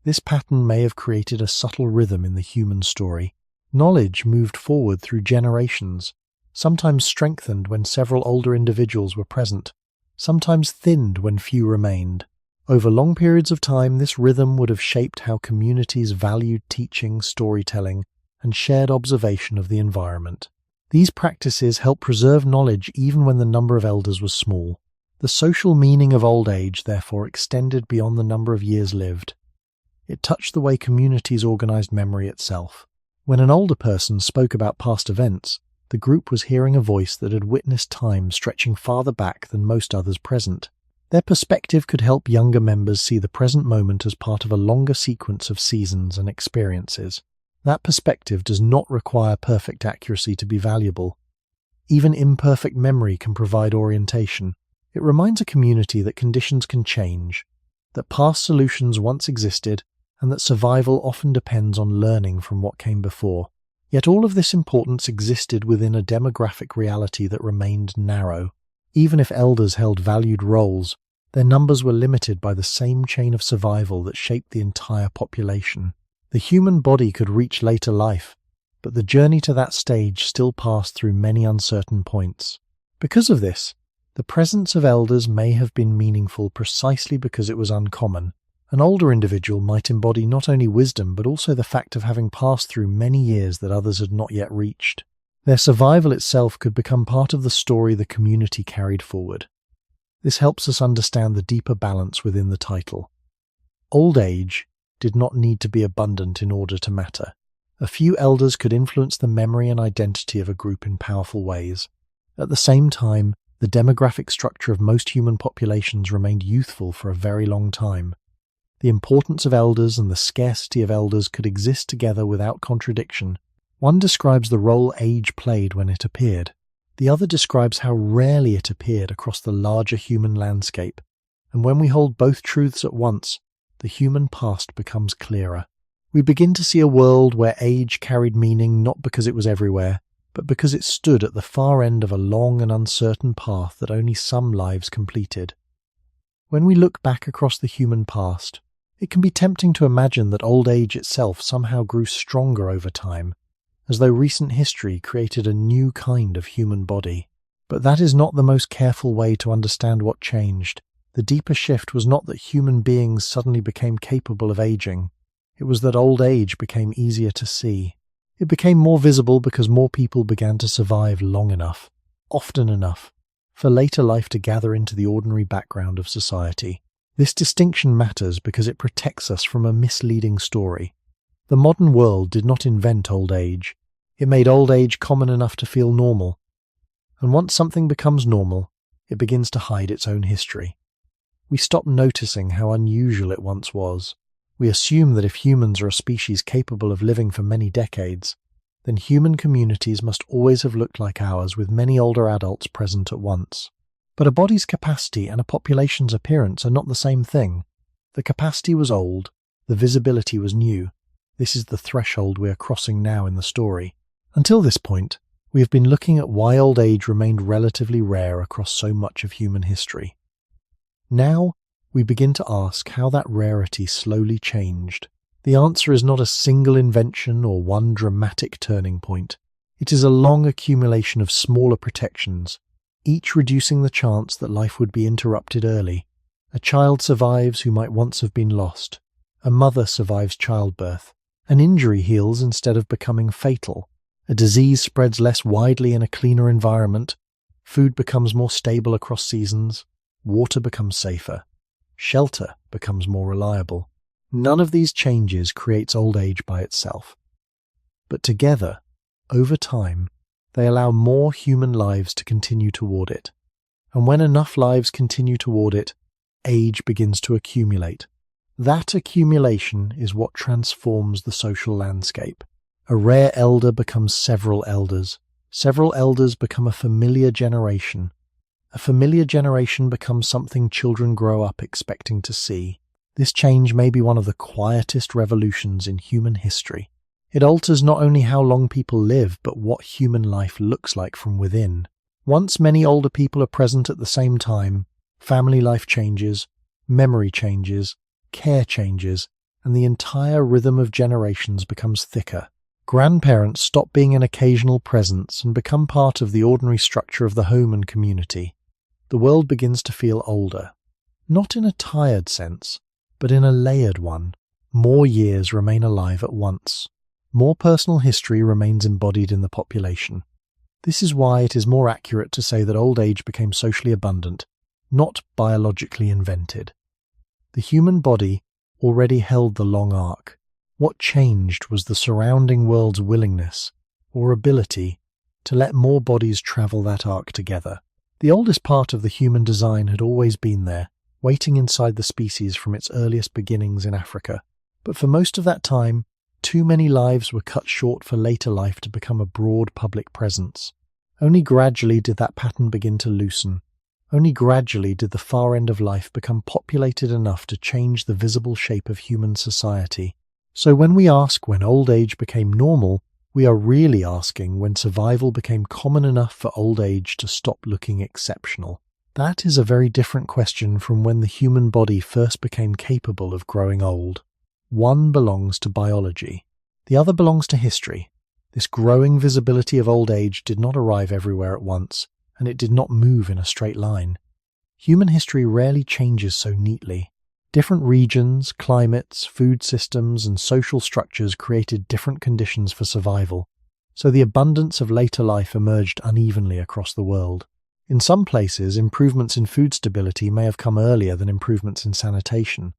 This pattern may have created a subtle rhythm in the human story. Knowledge moved forward through generations, sometimes strengthened when several older individuals were present, sometimes thinned when few remained. Over long periods of time, this rhythm would have shaped how communities valued teaching, storytelling, and shared observation of the environment. These practices helped preserve knowledge even when the number of elders was small. The social meaning of old age, therefore, extended beyond the number of years lived. It touched the way communities organized memory itself. When an older person spoke about past events, the group was hearing a voice that had witnessed time stretching farther back than most others present. Their perspective could help younger members see the present moment as part of a longer sequence of seasons and experiences. That perspective does not require perfect accuracy to be valuable. Even imperfect memory can provide orientation. It reminds a community that conditions can change, that past solutions once existed, and that survival often depends on learning from what came before. Yet all of this importance existed within a demographic reality that remained narrow. Even if elders held valued roles, their numbers were limited by the same chain of survival that shaped the entire population. The human body could reach later life, but the journey to that stage still passed through many uncertain points. Because of this, the presence of elders may have been meaningful precisely because it was uncommon. An older individual might embody not only wisdom but also the fact of having passed through many years that others had not yet reached. Their survival itself could become part of the story the community carried forward. This helps us understand the deeper balance within the title. Old age did not need to be abundant in order to matter. A few elders could influence the memory and identity of a group in powerful ways. At the same time, the demographic structure of most human populations remained youthful for a very long time. The importance of elders and the scarcity of elders could exist together without contradiction. One describes the role age played when it appeared. The other describes how rarely it appeared across the larger human landscape. And when we hold both truths at once, the human past becomes clearer. We begin to see a world where age carried meaning not because it was everywhere, but because it stood at the far end of a long and uncertain path that only some lives completed. When we look back across the human past, it can be tempting to imagine that old age itself somehow grew stronger over time, as though recent history created a new kind of human body. But that is not the most careful way to understand what changed. The deeper shift was not that human beings suddenly became capable of aging. It was that old age became easier to see. It became more visible because more people began to survive long enough, often enough, for later life to gather into the ordinary background of society. This distinction matters because it protects us from a misleading story. The modern world did not invent old age. It made old age common enough to feel normal. And once something becomes normal, it begins to hide its own history. We stop noticing how unusual it once was. We assume that if humans are a species capable of living for many decades, then human communities must always have looked like ours, with many older adults present at once. But a body's capacity and a population's appearance are not the same thing. The capacity was old, the visibility was new. This is the threshold we are crossing now in the story. Until this point, we have been looking at why old age remained relatively rare across so much of human history. Now, we begin to ask how that rarity slowly changed. The answer is not a single invention or one dramatic turning point. It is a long accumulation of smaller protections, each reducing the chance that life would be interrupted early. A child survives who might once have been lost. A mother survives childbirth. An injury heals instead of becoming fatal. A disease spreads less widely in a cleaner environment. Food becomes more stable across seasons. Water becomes safer. Shelter becomes more reliable. None of these changes creates old age by itself. But together, over time, they allow more human lives to continue toward it. And when enough lives continue toward it, age begins to accumulate. That accumulation is what transforms the social landscape. A rare elder becomes several elders. Several elders become a familiar generation. A familiar generation becomes something children grow up expecting to see. This change may be one of the quietest revolutions in human history. It alters not only how long people live, but what human life looks like from within. Once many older people are present at the same time, family life changes, memory changes, care changes, and the entire rhythm of generations becomes thicker. Grandparents stop being an occasional presence and become part of the ordinary structure of the home and community. The world begins to feel older, not in a tired sense, but in a layered one. More years remain alive at once. More personal history remains embodied in the population. This is why it is more accurate to say that old age became socially abundant, not biologically invented. The human body already held the long arc. What changed was the surrounding world's willingness, or ability, to let more bodies travel that arc together. The oldest part of the human design had always been there, waiting inside the species from its earliest beginnings in Africa. But for most of that time, too many lives were cut short for later life to become a broad public presence. Only gradually did that pattern begin to loosen. Only gradually did the far end of life become populated enough to change the visible shape of human society. So when we ask when old age became normal, we are really asking when survival became common enough for old age to stop looking exceptional. That is a very different question from when the human body first became capable of growing old. One belongs to biology. The other belongs to history. This growing visibility of old age did not arrive everywhere at once, and it did not move in a straight line. Human history rarely changes so neatly. Different regions, climates, food systems, and social structures created different conditions for survival, so the abundance of later life emerged unevenly across the world. In some places, improvements in food stability may have come earlier than improvements in sanitation.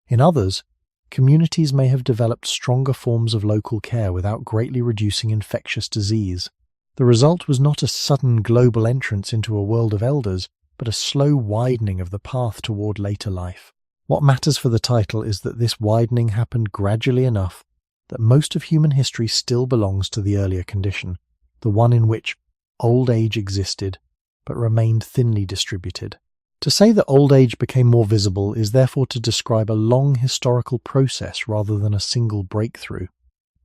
In others, communities may have developed stronger forms of local care without greatly reducing infectious disease. The result was not a sudden global entrance into a world of elders, but a slow widening of the path toward later life. What matters for the title is that this widening happened gradually enough that most of human history still belongs to the earlier condition, the one in which old age existed, but remained thinly distributed. To say that old age became more visible is therefore to describe a long historical process rather than a single breakthrough.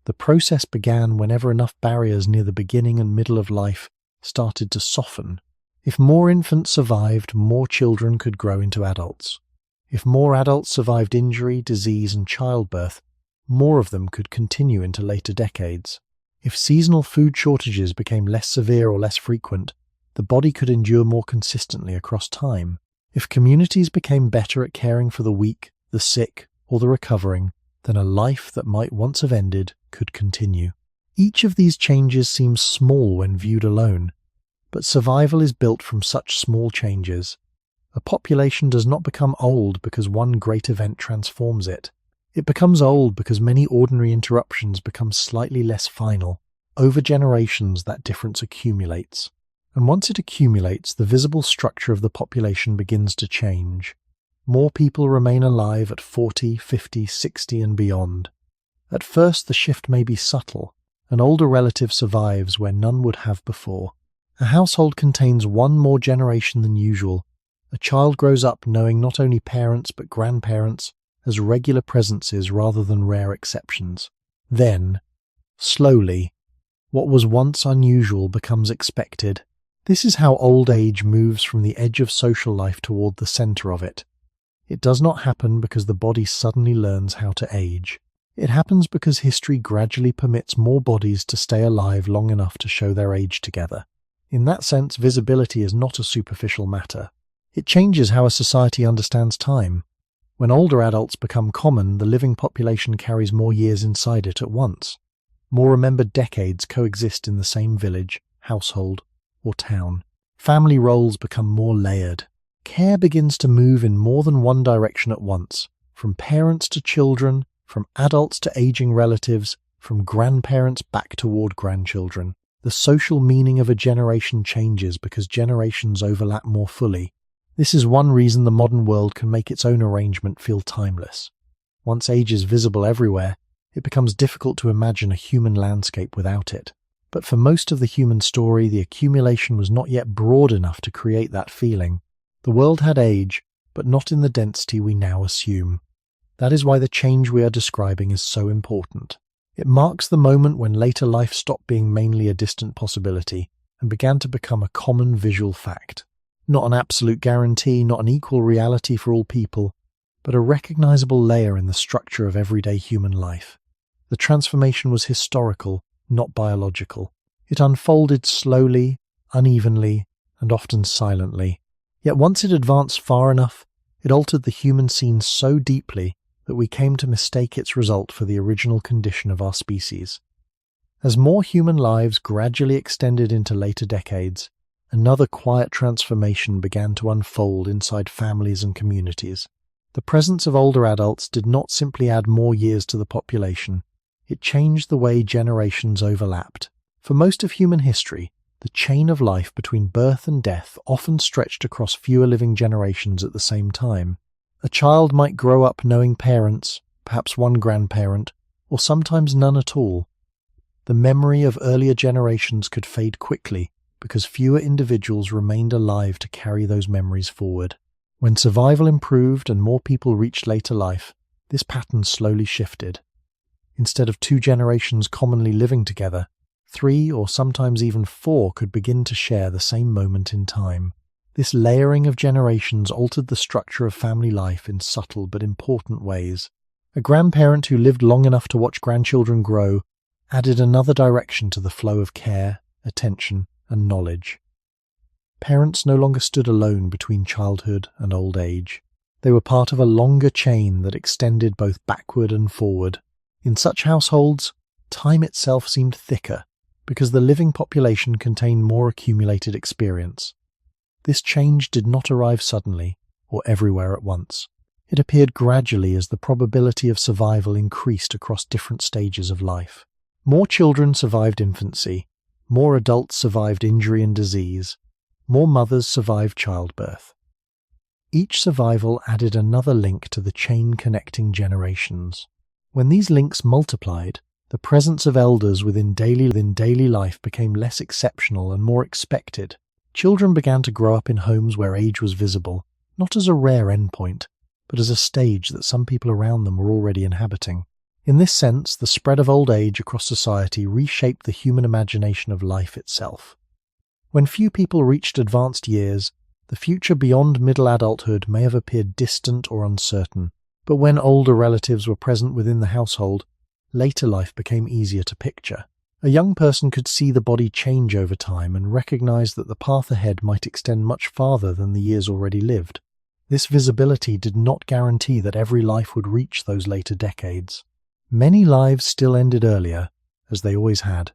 The process began whenever enough barriers near the beginning and middle of life started to soften. If more infants survived, more children could grow into adults. If more adults survived injury, disease, and childbirth, more of them could continue into later decades. If seasonal food shortages became less severe or less frequent, the body could endure more consistently across time. If communities became better at caring for the weak, the sick, or the recovering, then a life that might once have ended could continue. Each of these changes seems small when viewed alone, but survival is built from such small changes. A population does not become old because one great event transforms it. It becomes old because many ordinary interruptions become slightly less final. Over generations, that difference accumulates. And once it accumulates, the visible structure of the population begins to change. More people remain alive at 40, 50, 60 and beyond. At first, the shift may be subtle. An older relative survives where none would have before. A household contains one more generation than usual. A child grows up knowing not only parents but grandparents as regular presences rather than rare exceptions. Then, slowly, what was once unusual becomes expected. This is how old age moves from the edge of social life toward the center of it. It does not happen because the body suddenly learns how to age. It happens because history gradually permits more bodies to stay alive long enough to show their age together. In that sense, visibility is not a superficial matter. It changes how a society understands time. When older adults become common, the living population carries more years inside it at once. More remembered decades coexist in the same village, household, or town. Family roles become more layered. Care begins to move in more than one direction at once, from parents to children, from adults to aging relatives, from grandparents back toward grandchildren. The social meaning of a generation changes because generations overlap more fully. This is one reason the modern world can make its own arrangement feel timeless. Once age is visible everywhere, it becomes difficult to imagine a human landscape without it. But for most of the human story, the accumulation was not yet broad enough to create that feeling. The world had age, but not in the density we now assume. That is why the change we are describing is so important. It marks the moment when later life stopped being mainly a distant possibility and began to become a common visual fact. Not an absolute guarantee, not an equal reality for all people, but a recognizable layer in the structure of everyday human life. The transformation was historical, not biological. It unfolded slowly, unevenly, and often silently. Yet once it advanced far enough, it altered the human scene so deeply that we came to mistake its result for the original condition of our species. As more human lives gradually extended into later decades, another quiet transformation began to unfold inside families and communities. The presence of older adults did not simply add more years to the population, it changed the way generations overlapped. For most of human history, the chain of life between birth and death often stretched across fewer living generations at the same time. A child might grow up knowing parents, perhaps one grandparent, or sometimes none at all. The memory of earlier generations could fade quickly because fewer individuals remained alive to carry those memories forward. When survival improved and more people reached later life, this pattern slowly shifted. Instead of 2 generations commonly living together, 3 or sometimes even 4 could begin to share the same moment in time. This layering of generations altered the structure of family life in subtle but important ways. A grandparent who lived long enough to watch grandchildren grow added another direction to the flow of care, attention, and knowledge. Parents no longer stood alone between childhood and old age. They were part of a longer chain that extended both backward and forward. In such households, time itself seemed thicker because the living population contained more accumulated experience. This change did not arrive suddenly or everywhere at once. It appeared gradually as the probability of survival increased across different stages of life. More children survived infancy, more adults survived injury and disease, more mothers survived childbirth. Each survival added another link to the chain connecting generations. When these links multiplied, the presence of elders within daily life became less exceptional and more expected. Children began to grow up in homes where age was visible, not as a rare endpoint, but as a stage that some people around them were already inhabiting. In this sense, the spread of old age across society reshaped the human imagination of life itself. When few people reached advanced years, the future beyond middle adulthood may have appeared distant or uncertain, but when older relatives were present within the household, later life became easier to picture. A young person could see the body change over time and recognize that the path ahead might extend much farther than the years already lived. This visibility did not guarantee that every life would reach those later decades. Many lives still ended earlier, as they always had,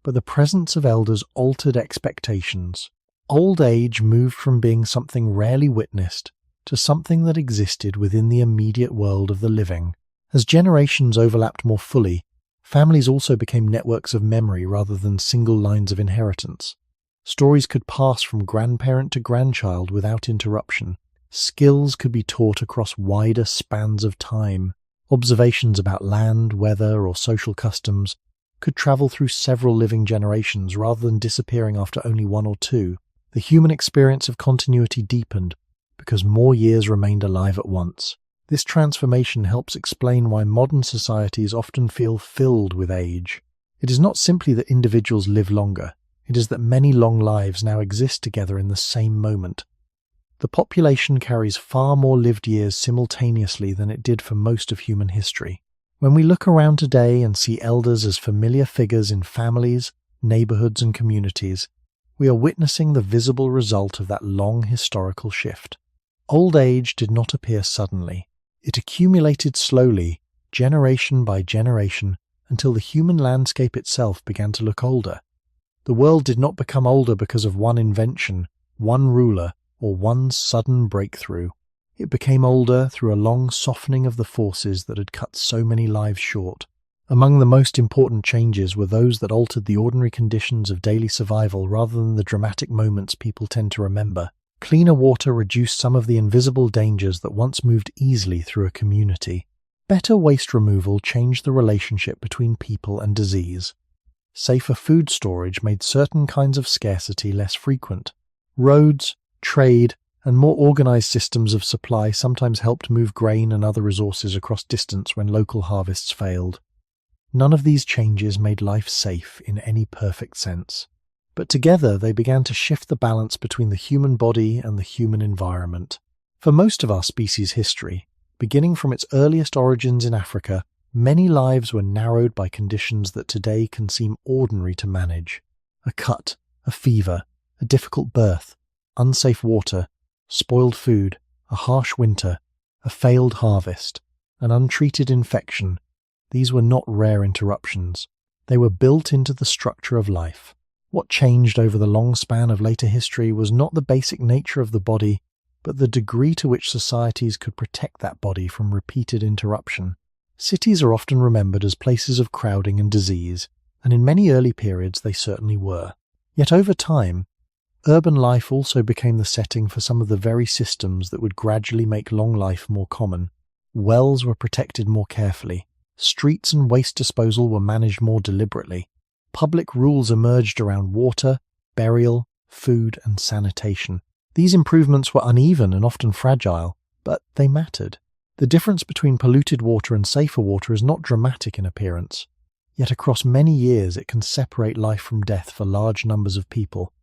but the presence of elders altered expectations. Old age moved from being something rarely witnessed to something that existed within the immediate world of the living. As generations overlapped more fully, families also became networks of memory rather than single lines of inheritance. Stories could pass from grandparent to grandchild without interruption. Skills could be taught across wider spans of time. Observations about land, weather, or social customs could travel through several living generations rather than disappearing after only one or two. The human experience of continuity deepened because more years remained alive at once. This transformation helps explain why modern societies often feel filled with age. It is not simply that individuals live longer, it is that many long lives now exist together in the same moment. The population carries far more lived years simultaneously than it did for most of human history. When we look around today and see elders as familiar figures in families, neighborhoods, and communities, we are witnessing the visible result of that long historical shift. Old age did not appear suddenly. It accumulated slowly, generation by generation, until the human landscape itself began to look older. The world did not become older because of one invention, one ruler, or one sudden breakthrough. It became older through a long softening of the forces that had cut so many lives short. Among the most important changes were those that altered the ordinary conditions of daily survival rather than the dramatic moments people tend to remember. Cleaner water reduced some of the invisible dangers that once moved easily through a community. Better waste removal changed the relationship between people and disease. Safer food storage made certain kinds of scarcity less frequent. Roads, trade, and more organized systems of supply sometimes helped move grain and other resources across distance when local harvests failed. None of these changes made life safe in any perfect sense. But together they began to shift the balance between the human body and the human environment. For most of our species' history, beginning from its earliest origins in Africa, many lives were narrowed by conditions that today can seem ordinary to manage. A cut, a fever, a difficult birth, unsafe water, spoiled food, a harsh winter, a failed harvest, an untreated infection. These were not rare interruptions. They were built into the structure of life. What changed over the long span of later history was not the basic nature of the body, but the degree to which societies could protect that body from repeated interruption. Cities are often remembered as places of crowding and disease, and in many early periods they certainly were. Yet over time, urban life also became the setting for some of the very systems that would gradually make long life more common. Wells were protected more carefully. Streets and waste disposal were managed more deliberately. Public rules emerged around water, burial, food, and sanitation. These improvements were uneven and often fragile, but they mattered. The difference between polluted water and safer water is not dramatic in appearance, yet across many years it can separate life from death for large numbers of people,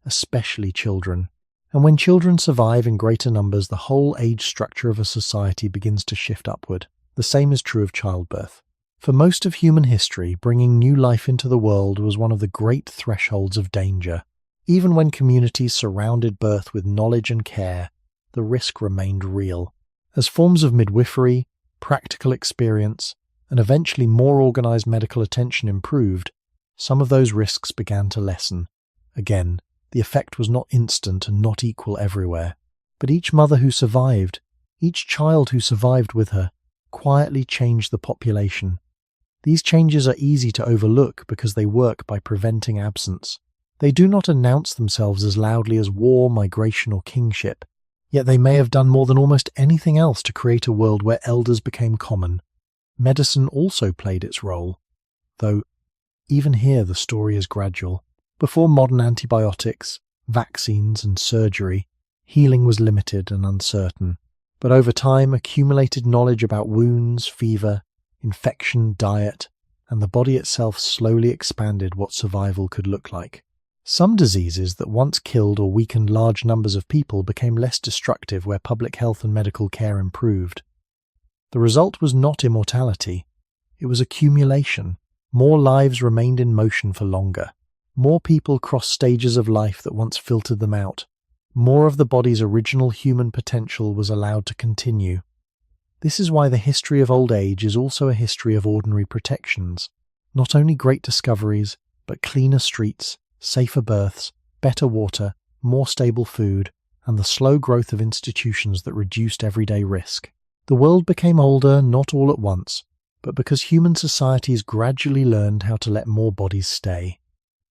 especially children. And when children survive in greater numbers, the whole age structure of a society begins to shift upward. The same is true of childbirth. For most of human history, bringing new life into the world was one of the great thresholds of danger. Even when communities surrounded birth with knowledge and care, the risk remained real. As forms of midwifery, practical experience, and eventually more organized medical attention improved, some of those risks began to lessen. Again, the effect was not instant and not equal everywhere. But each mother who survived, each child who survived with her, quietly changed the population. These changes are easy to overlook because they work by preventing absence. They do not announce themselves as loudly as war, migration, or kingship, yet they may have done more than almost anything else to create a world where elders became common. Medicine also played its role, though even here the story is gradual. Before modern antibiotics, vaccines, and surgery, healing was limited and uncertain. But over time, accumulated knowledge about wounds, fever, infection, diet, and the body itself slowly expanded what survival could look like. Some diseases that once killed or weakened large numbers of people became less destructive where public health and medical care improved. The result was not immortality, it was accumulation. More lives remained in motion for longer. More people crossed stages of life that once filtered them out. More of the body's original human potential was allowed to continue. This is why the history of old age is also a history of ordinary protections. Not only great discoveries, but cleaner streets, safer births, better water, more stable food, and the slow growth of institutions that reduced everyday risk. The world became older not all at once, but because human societies gradually learned how to let more bodies stay.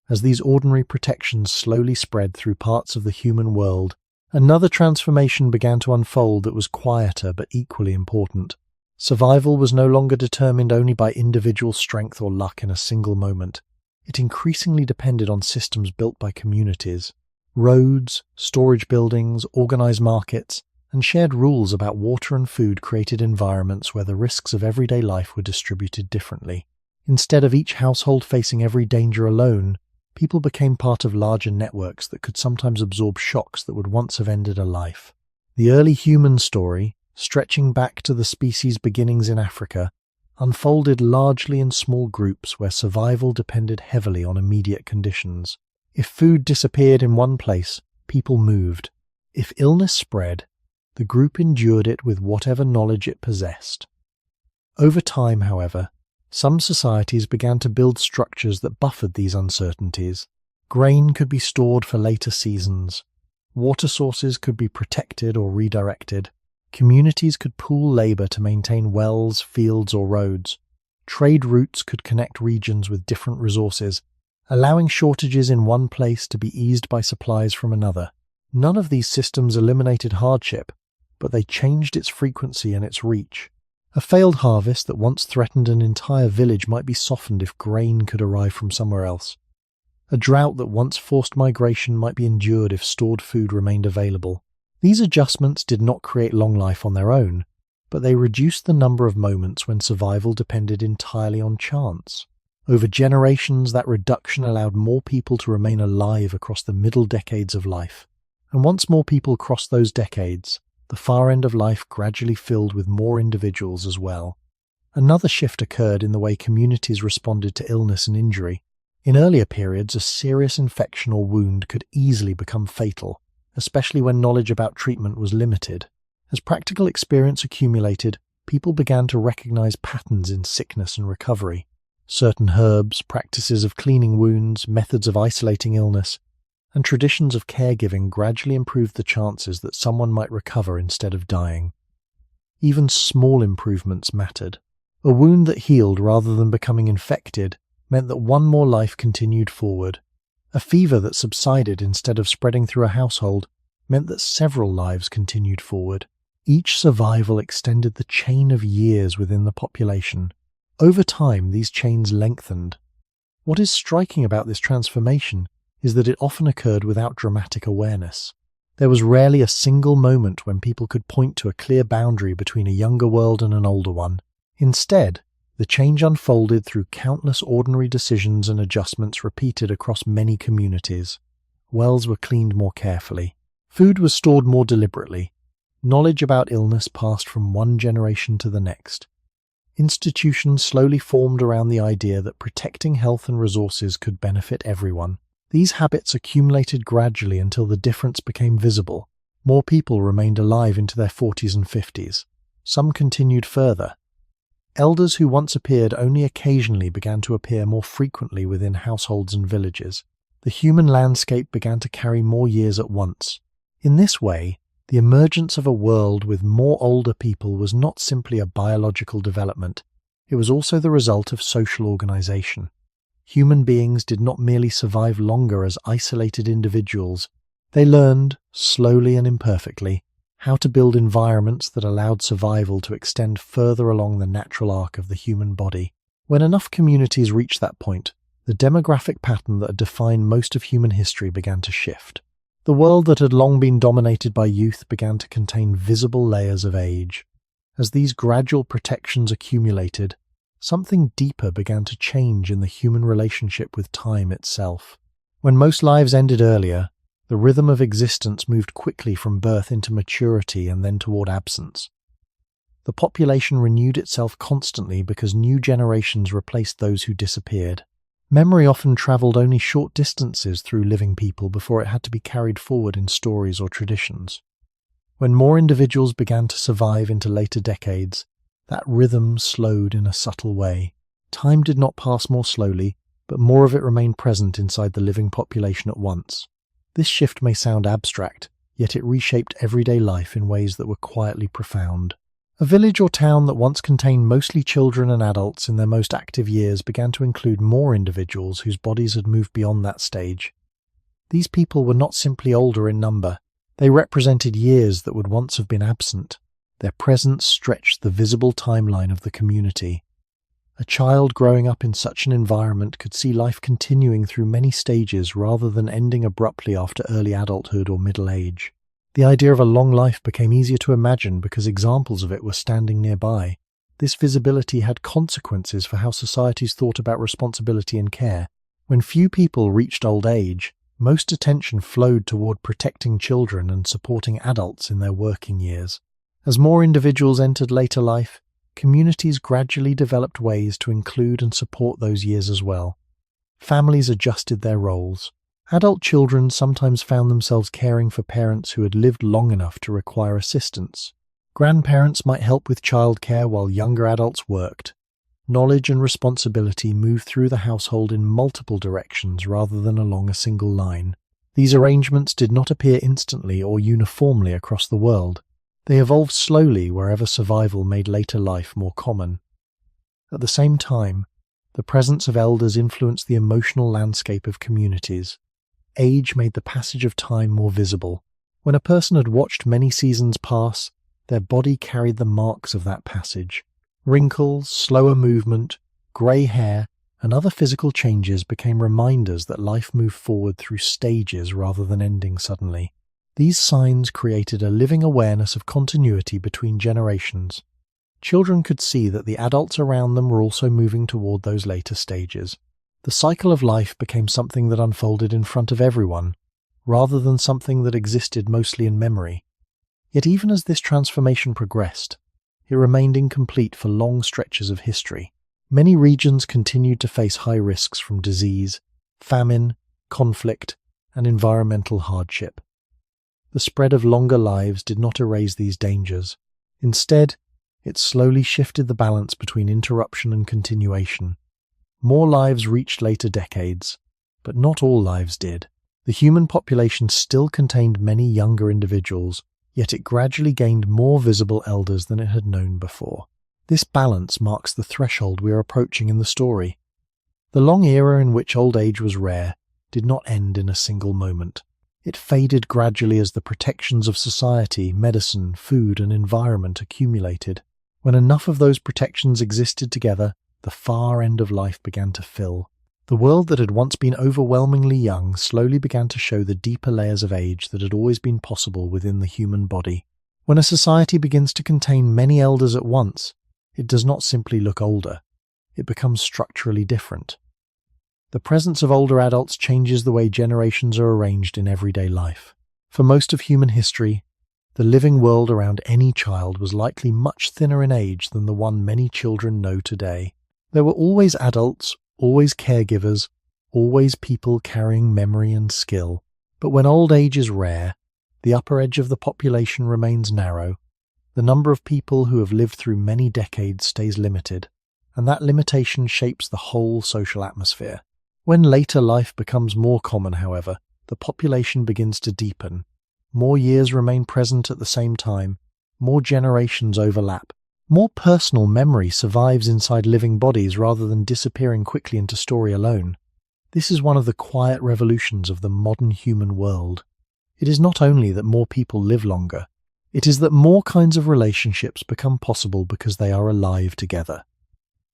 As these ordinary protections slowly spread through parts of the human world, another transformation began to unfold that was quieter but equally important. Survival was no longer determined only by individual strength or luck in a single moment. It increasingly depended on systems built by communities. Roads, storage buildings, organized markets, and shared rules about water and food created environments where the risks of everyday life were distributed differently. Instead of each household facing every danger alone, people became part of larger networks that could sometimes absorb shocks that would once have ended a life. The early human story, stretching back to the species' beginnings in Africa, unfolded largely in small groups where survival depended heavily on immediate conditions. If food disappeared in one place, people moved. If illness spread, the group endured it with whatever knowledge it possessed. Over time, however, some societies began to build structures that buffered these uncertainties. Grain could be stored for later seasons. Water sources could be protected or redirected. Communities could pool labor to maintain wells, fields, or roads. Trade routes could connect regions with different resources, allowing shortages in one place to be eased by supplies from another. None of these systems eliminated hardship, but they changed its frequency and its reach. A failed harvest that once threatened an entire village might be softened if grain could arrive from somewhere else. A drought that once forced migration might be endured if stored food remained available. These adjustments did not create long life on their own, but they reduced the number of moments when survival depended entirely on chance. Over generations, that reduction allowed more people to remain alive across the middle decades of life. And once more people crossed those decades, the far end of life gradually filled with more individuals as well. Another shift occurred in the way communities responded to illness and injury. In earlier periods, a serious infection or wound could easily become fatal, especially when knowledge about treatment was limited. As practical experience accumulated, people began to recognize patterns in sickness and recovery. Certain herbs, practices of cleaning wounds, methods of isolating illness, and traditions of caregiving gradually improved the chances that someone might recover instead of dying. Even small improvements mattered. A wound that healed rather than becoming infected meant that one more life continued forward. A fever that subsided instead of spreading through a household meant that several lives continued forward. Each survival extended the chain of years within the population. Over time, these chains lengthened. What is striking about this transformation is that it often occurred without dramatic awareness. There was rarely a single moment when people could point to a clear boundary between a younger world and an older one. Instead, the change unfolded through countless ordinary decisions and adjustments repeated across many communities. Wells were cleaned more carefully. Food was stored more deliberately. Knowledge about illness passed from one generation to the next. Institutions slowly formed around the idea that protecting health and resources could benefit everyone. These habits accumulated gradually until the difference became visible. More people remained alive into their 40s and 50s. Some continued further. Elders who once appeared only occasionally began to appear more frequently within households and villages. The human landscape began to carry more years at once. In this way, the emergence of a world with more older people was not simply a biological development. It was also the result of social organization. Human beings did not merely survive longer as isolated individuals. They learned, slowly and imperfectly, how to build environments that allowed survival to extend further along the natural arc of the human body. When enough communities reached that point, the demographic pattern that had defined most of human history began to shift. The world that had long been dominated by youth began to contain visible layers of age. As these gradual protections accumulated, something deeper began to change in the human relationship with time itself. When most lives ended earlier, the rhythm of existence moved quickly from birth into maturity and then toward absence. The population renewed itself constantly because new generations replaced those who disappeared. Memory often traveled only short distances through living people before it had to be carried forward in stories or traditions. When more individuals began to survive into later decades, that rhythm slowed in a subtle way. Time did not pass more slowly, but more of it remained present inside the living population at once. This shift may sound abstract, yet it reshaped everyday life in ways that were quietly profound. A village or town that once contained mostly children and adults in their most active years began to include more individuals whose bodies had moved beyond that stage. These people were not simply older in number, they represented years that would once have been absent. Their presence stretched the visible timeline of the community. A child growing up in such an environment could see life continuing through many stages rather than ending abruptly after early adulthood or middle age. The idea of a long life became easier to imagine because examples of it were standing nearby. This visibility had consequences for how societies thought about responsibility and care. When few people reached old age, most attention flowed toward protecting children and supporting adults in their working years. As more individuals entered later life, communities gradually developed ways to include and support those years as well. Families adjusted their roles. Adult children sometimes found themselves caring for parents who had lived long enough to require assistance. Grandparents might help with childcare while younger adults worked. Knowledge and responsibility moved through the household in multiple directions rather than along a single line. These arrangements did not appear instantly or uniformly across the world. They evolved slowly wherever survival made later life more common. At the same time, the presence of elders influenced the emotional landscape of communities. Age made the passage of time more visible. When a person had watched many seasons pass, their body carried the marks of that passage. Wrinkles, slower movement, grey hair, and other physical changes became reminders that life moved forward through stages rather than ending suddenly. These signs created a living awareness of continuity between generations. Children could see that the adults around them were also moving toward those later stages. The cycle of life became something that unfolded in front of everyone, rather than something that existed mostly in memory. Yet even as this transformation progressed, it remained incomplete for long stretches of history. Many regions continued to face high risks from disease, famine, conflict, and environmental hardship. The spread of longer lives did not erase these dangers. Instead, it slowly shifted the balance between interruption and continuation. More lives reached later decades, but not all lives did. The human population still contained many younger individuals, yet it gradually gained more visible elders than it had known before. This balance marks the threshold we are approaching in the story. The long era in which old age was rare did not end in a single moment. It faded gradually as the protections of society, medicine, food, and environment accumulated. When enough of those protections existed together, the far end of life began to fill. The world that had once been overwhelmingly young slowly began to show the deeper layers of age that had always been possible within the human body. When a society begins to contain many elders at once, it does not simply look older, it becomes structurally different. The presence of older adults changes the way generations are arranged in everyday life. For most of human history, the living world around any child was likely much thinner in age than the one many children know today. There were always adults, always caregivers, always people carrying memory and skill. But when old age is rare, the upper edge of the population remains narrow. The number of people who have lived through many decades stays limited, and that limitation shapes the whole social atmosphere. When later life becomes more common, however, the population begins to deepen. More years remain present at the same time, more generations overlap. More personal memory survives inside living bodies rather than disappearing quickly into story alone. This is one of the quiet revolutions of the modern human world. It is not only that more people live longer, it is that more kinds of relationships become possible because they are alive together.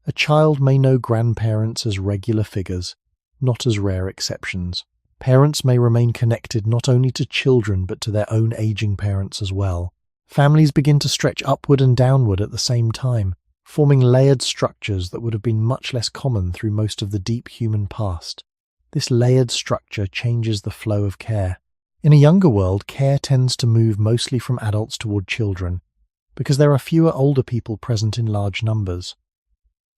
A child may know grandparents as regular figures, not as rare exceptions. Parents may remain connected not only to children but to their own aging parents as well. Families begin to stretch upward and downward at the same time, forming layered structures that would have been much less common through most of the deep human past. This layered structure changes the flow of care. In a younger world, care tends to move mostly from adults toward children. because there are fewer older people present in large numbers.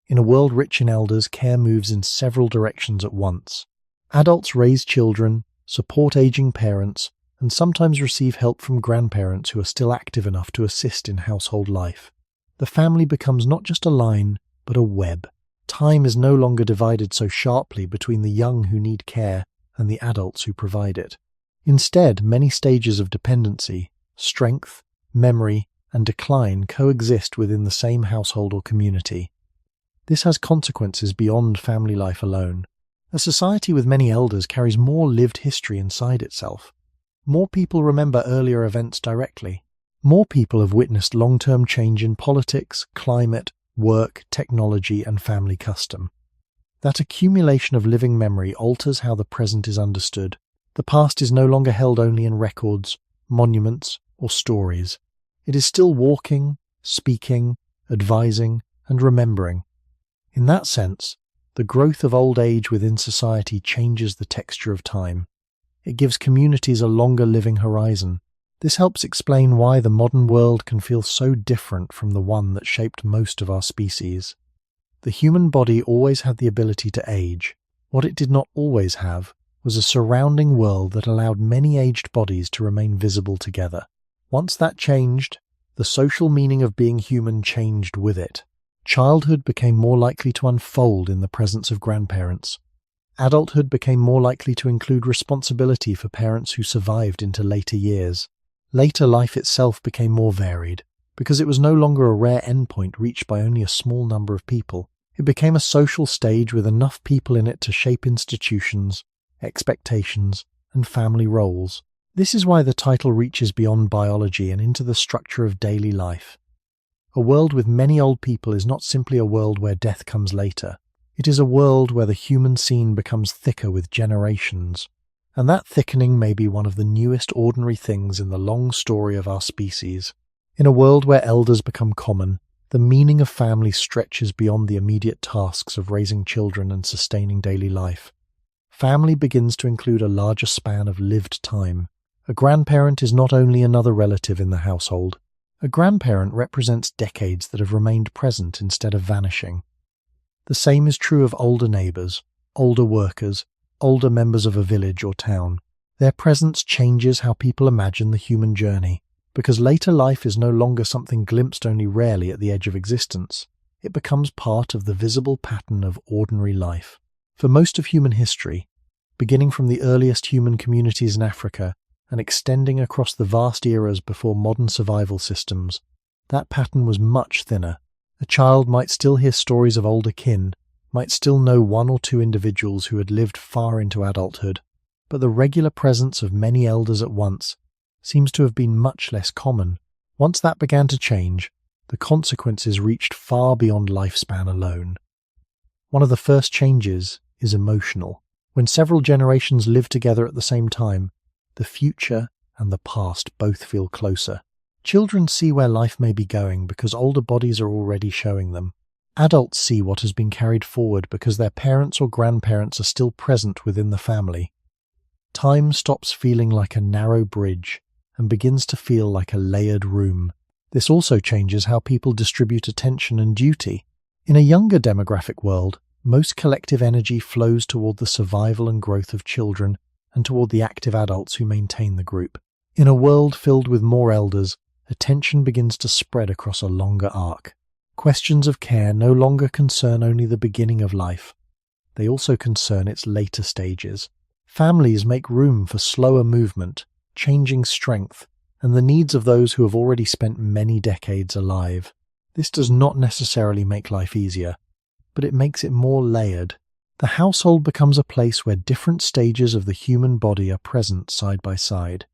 In a world rich in elders, care moves in several directions at once. Adults raise children, support aging parents, and sometimes receive help from grandparents who are still active enough to assist in household life. The family becomes not just a line, but a web. Time is no longer divided so sharply between the young who need care and the adults who provide it. Instead, many stages of dependency, strength, memory, and decline coexist within the same household or community. This has consequences beyond family life alone. A society with many elders carries more lived history inside itself. More people remember earlier events directly. More people have witnessed long-term change in politics, climate, work, technology, and family custom. That accumulation of living memory alters how the present is understood. The past is no longer held only in records, monuments, or stories. It is still walking, speaking, advising, and remembering. In that sense, the growth of old age within society changes the texture of time. It gives communities a longer living horizon. This helps explain why the modern world can feel so different from the one that shaped most of our species. The human body always had the ability to age. What it did not always have was a surrounding world that allowed many aged bodies to remain visible together. Once that changed, the social meaning of being human changed with it. Childhood became more likely to unfold in the presence of grandparents. Adulthood became more likely to include responsibility for parents who survived into later years. Later life itself became more varied, because it was no longer a rare endpoint reached by only a small number of people. It became a social stage with enough people in it to shape institutions, expectations, and family roles. This is why the title reaches beyond biology and into the structure of daily life. A world with many old people is not simply a world where death comes later. It is a world where the human scene becomes thicker with generations. And that thickening may be one of the newest ordinary things in the long story of our species. In a world where elders become common, the meaning of family stretches beyond the immediate tasks of raising children and sustaining daily life. Family begins to include a larger span of lived time. A grandparent is not only another relative in the household. A grandparent represents decades that have remained present instead of vanishing. The same is true of older neighbors, older workers, older members of a village or town. Their presence changes how people imagine the human journey, because later life is no longer something glimpsed only rarely at the edge of existence. It becomes part of the visible pattern of ordinary life. For most of human history, beginning from the earliest human communities in Africa and extending across the vast eras before modern survival systems, that pattern was much thinner. A child might still hear stories of older kin, might still know one or two individuals who had lived far into adulthood, but the regular presence of many elders at once seems to have been much less common. Once that began to change, the consequences reached far beyond lifespan alone. One of the first changes is emotional. When several generations live together at the same time, the future and the past both feel closer. Children see where life may be going because older bodies are already showing them. Adults see what has been carried forward because their parents or grandparents are still present within the family. Time stops feeling like a narrow bridge and begins to feel like a layered room. This also changes how people distribute attention and duty. In a younger demographic world, most collective energy flows toward the survival and growth of children and toward the active adults who maintain the group. In a world filled with more elders, attention begins to spread across a longer arc. Questions of care no longer concern only the beginning of life. They also concern its later stages. Families make room for slower movement, changing strength, and the needs of those who have already spent many decades alive. This does not necessarily make life easier, but it makes it more layered. The household becomes a place where different stages of the human body are present side by side.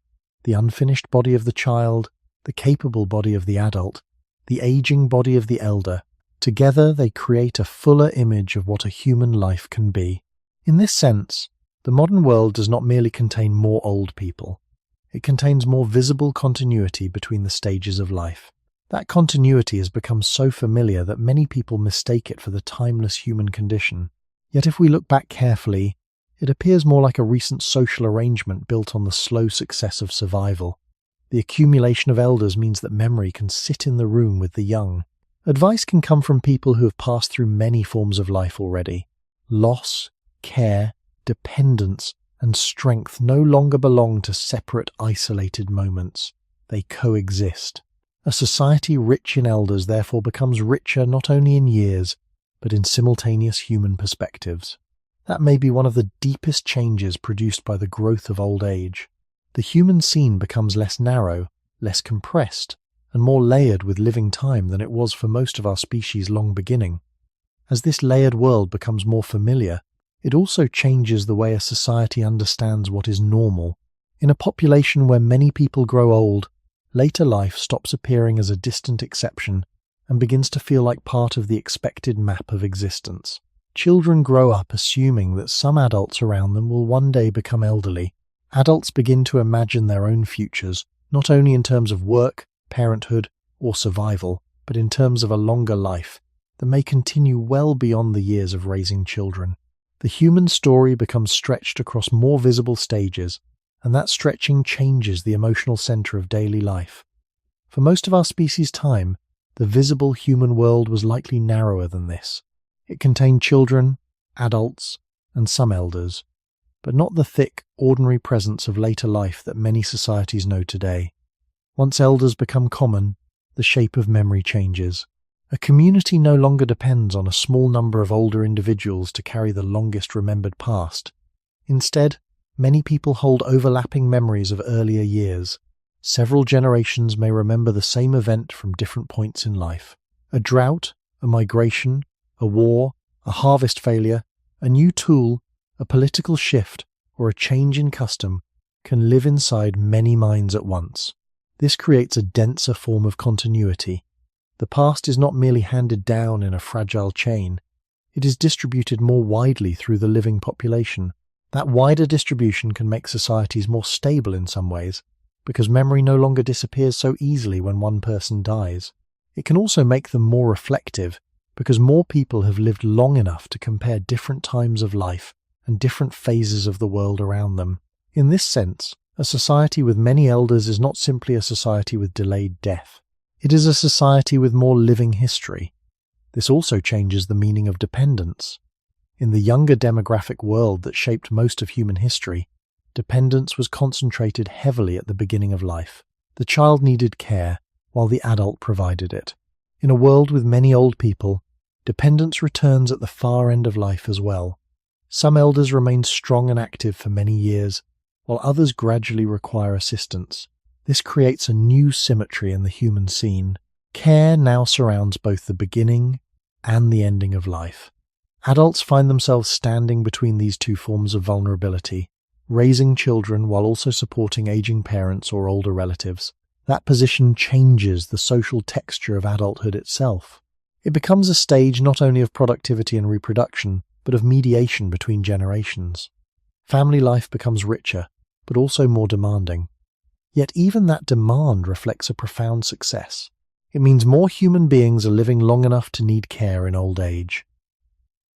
The unfinished body of the child, the capable body of the adult, the aging body of the elder. Together they create a fuller image of what a human life can be. In this sense, the modern world does not merely contain more old people. It contains more visible continuity between the stages of life. That continuity has become so familiar that many people mistake it for the timeless human condition. Yet if we look back carefully, it appears more like a recent social arrangement built on the slow success of survival. The accumulation of elders means that memory can sit in the room with the young. Advice can come from people who have passed through many forms of life already. Loss, care, dependence, and strength no longer belong to separate, isolated moments. They coexist. A society rich in elders therefore becomes richer not only in years, but in simultaneous human perspectives. That may be one of the deepest changes produced by the growth of old age. The human scene becomes less narrow, less compressed, and more layered with living time than it was for most of our species' long beginning. As this layered world becomes more familiar, it also changes the way a society understands what is normal. In a population where many people grow old, later life stops appearing as a distant exception and begins to feel like part of the expected map of existence. Children grow up assuming that some adults around them will one day become elderly. Adults begin to imagine their own futures, not only in terms of work, parenthood, or survival, but in terms of a longer life that may continue well beyond the years of raising children. The human story becomes stretched across more visible stages, and that stretching changes the emotional center of daily life. For most of our species' time, the visible human world was likely narrower than this. It contained children, adults, and some elders, but not the thick, ordinary presence of later life that many societies know today. Once elders become common, the shape of memory changes. A community no longer depends on a small number of older individuals to carry the longest remembered past. Instead, many people hold overlapping memories of earlier years. Several generations may remember the same event from different points in life. A drought, a migration, a war, a harvest failure, a new tool, a political shift, or a change in custom can live inside many minds at once. This creates a denser form of continuity. The past is not merely handed down in a fragile chain. It is distributed more widely through the living population. That wider distribution can make societies more stable in some ways, because memory no longer disappears so easily when one person dies. It can also make them more reflective, because more people have lived long enough to compare different times of life and different phases of the world around them. In this sense, a society with many elders is not simply a society with delayed death. It is a society with more living history. This also changes the meaning of dependence. In the younger demographic world that shaped most of human history, dependence was concentrated heavily at the beginning of life. The child needed care, while the adult provided it. In a world with many old people, dependence returns at the far end of life as well. Some elders remain strong and active for many years, while others gradually require assistance. This creates a new symmetry in the human scene. Care now surrounds both the beginning and the ending of life. Adults find themselves standing between these two forms of vulnerability, raising children while also supporting aging parents or older relatives. That position changes the social texture of adulthood itself. It becomes a stage not only of productivity and reproduction, but of mediation between generations. Family life becomes richer, but also more demanding. Yet even that demand reflects a profound success. It means more human beings are living long enough to need care in old age.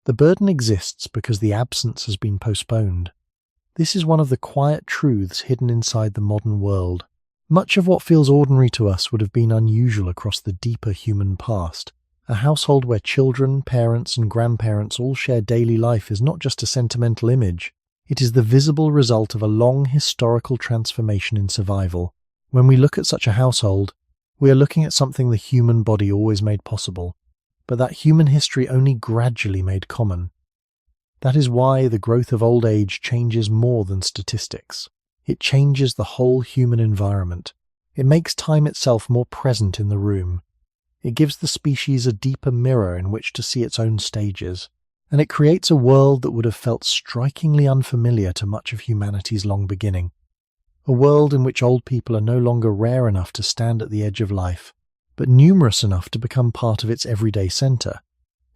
The burden exists because the absence has been postponed. This is one of the quiet truths hidden inside the modern world. Much of what feels ordinary to us would have been unusual across the deeper human past. A household where children, parents, and grandparents all share daily life is not just a sentimental image. It is the visible result of a long historical transformation in survival. When we look at such a household, we are looking at something the human body always made possible, but that human history only gradually made common. That is why the growth of old age changes more than statistics. It changes the whole human environment. It makes time itself more present in the room. It gives the species a deeper mirror in which to see its own stages. And it creates a world that would have felt strikingly unfamiliar to much of humanity's long beginning. A world in which old people are no longer rare enough to stand at the edge of life, but numerous enough to become part of its everyday center.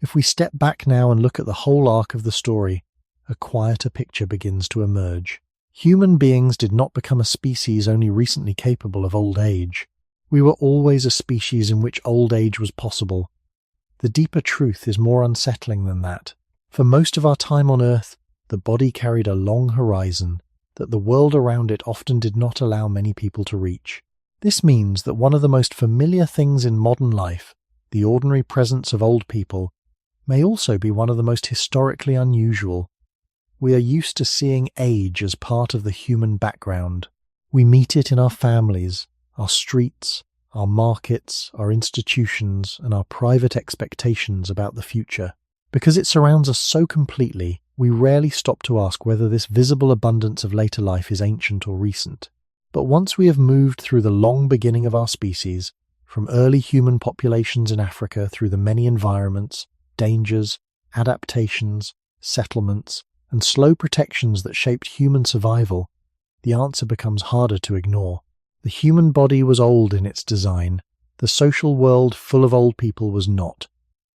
If we step back now and look at the whole arc of the story, a quieter picture begins to emerge. Human beings did not become a species only recently capable of old age. We were always a species in which old age was possible. The deeper truth is more unsettling than that. For most of our time on Earth, the body carried a long horizon that the world around it often did not allow many people to reach. This means that one of the most familiar things in modern life, the ordinary presence of old people, may also be one of the most historically unusual. We are used to seeing age as part of the human background. We meet it in our families, our streets, our markets, our institutions, and our private expectations about the future. Because it surrounds us so completely, we rarely stop to ask whether this visible abundance of later life is ancient or recent. But once we have moved through the long beginning of our species, from early human populations in Africa through the many environments, dangers, adaptations, settlements, and slow protections that shaped human survival, the answer becomes harder to ignore. The human body was old in its design. The social world full of old people was not.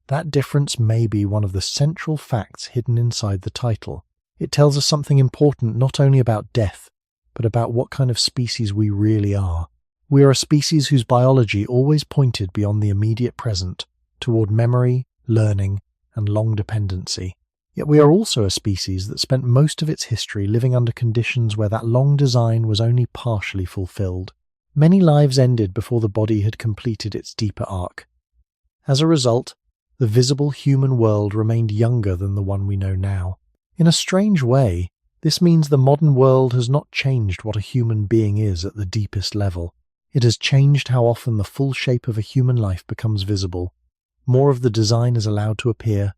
That difference may be one of the central facts hidden inside the title. It tells us something important not only about death, but about what kind of species we really are. We are a species whose biology always pointed beyond the immediate present, toward memory, learning, and long dependency. Yet we are also a species that spent most of its history living under conditions where that long design was only partially fulfilled. Many lives ended before the body had completed its deeper arc. As a result, the visible human world remained younger than the one we know now. In a strange way, this means the modern world has not changed what a human being is at the deepest level. It has changed how often the full shape of a human life becomes visible. More of the design is allowed to appear.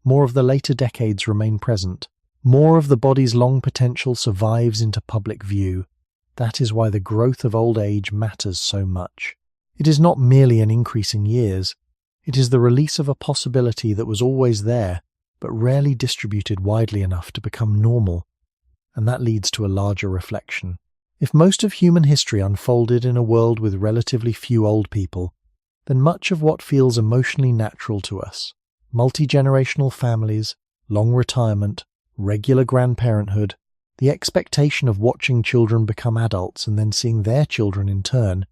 More of the later decades remain present. More of the body's long potential survives into public view. That is why the growth of old age matters so much. It is not merely an increase in years. It is the release of a possibility that was always there, but rarely distributed widely enough to become normal. And that leads to a larger reflection. If most of human history unfolded in a world with relatively few old people, then much of what feels emotionally natural to us, multi-generational families, long retirement, regular grandparenthood, the expectation of watching children become adults and then seeing their children in turn,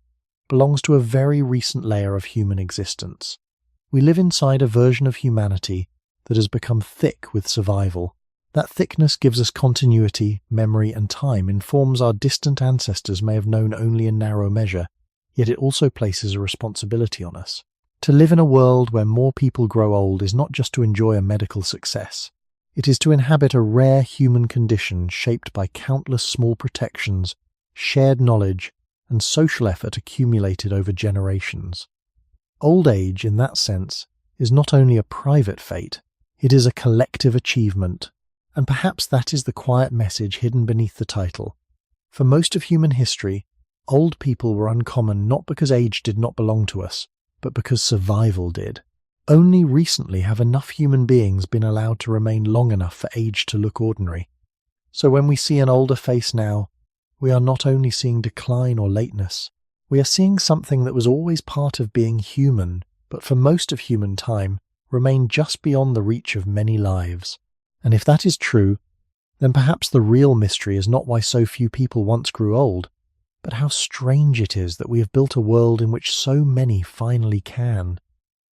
belongs to a very recent layer of human existence. We live inside a version of humanity that has become thick with survival. That thickness gives us continuity, memory, and time in forms our distant ancestors may have known only in narrow measure, yet it also places a responsibility on us. To live in a world where more people grow old is not just to enjoy a medical success. It is to inhabit a rare human condition shaped by countless small protections, shared knowledge, and social effort accumulated over generations. Old age, in that sense, is not only a private fate, it is a collective achievement. And perhaps that is the quiet message hidden beneath the title. For most of human history, old people were uncommon not because age did not belong to us, but because survival did. Only recently have enough human beings been allowed to remain long enough for age to look ordinary. So when we see an older face now, we are not only seeing decline or lateness, we are seeing something that was always part of being human, but for most of human time, remained just beyond the reach of many lives. And if that is true, then perhaps the real mystery is not why so few people once grew old, but how strange it is that we have built a world in which so many finally can.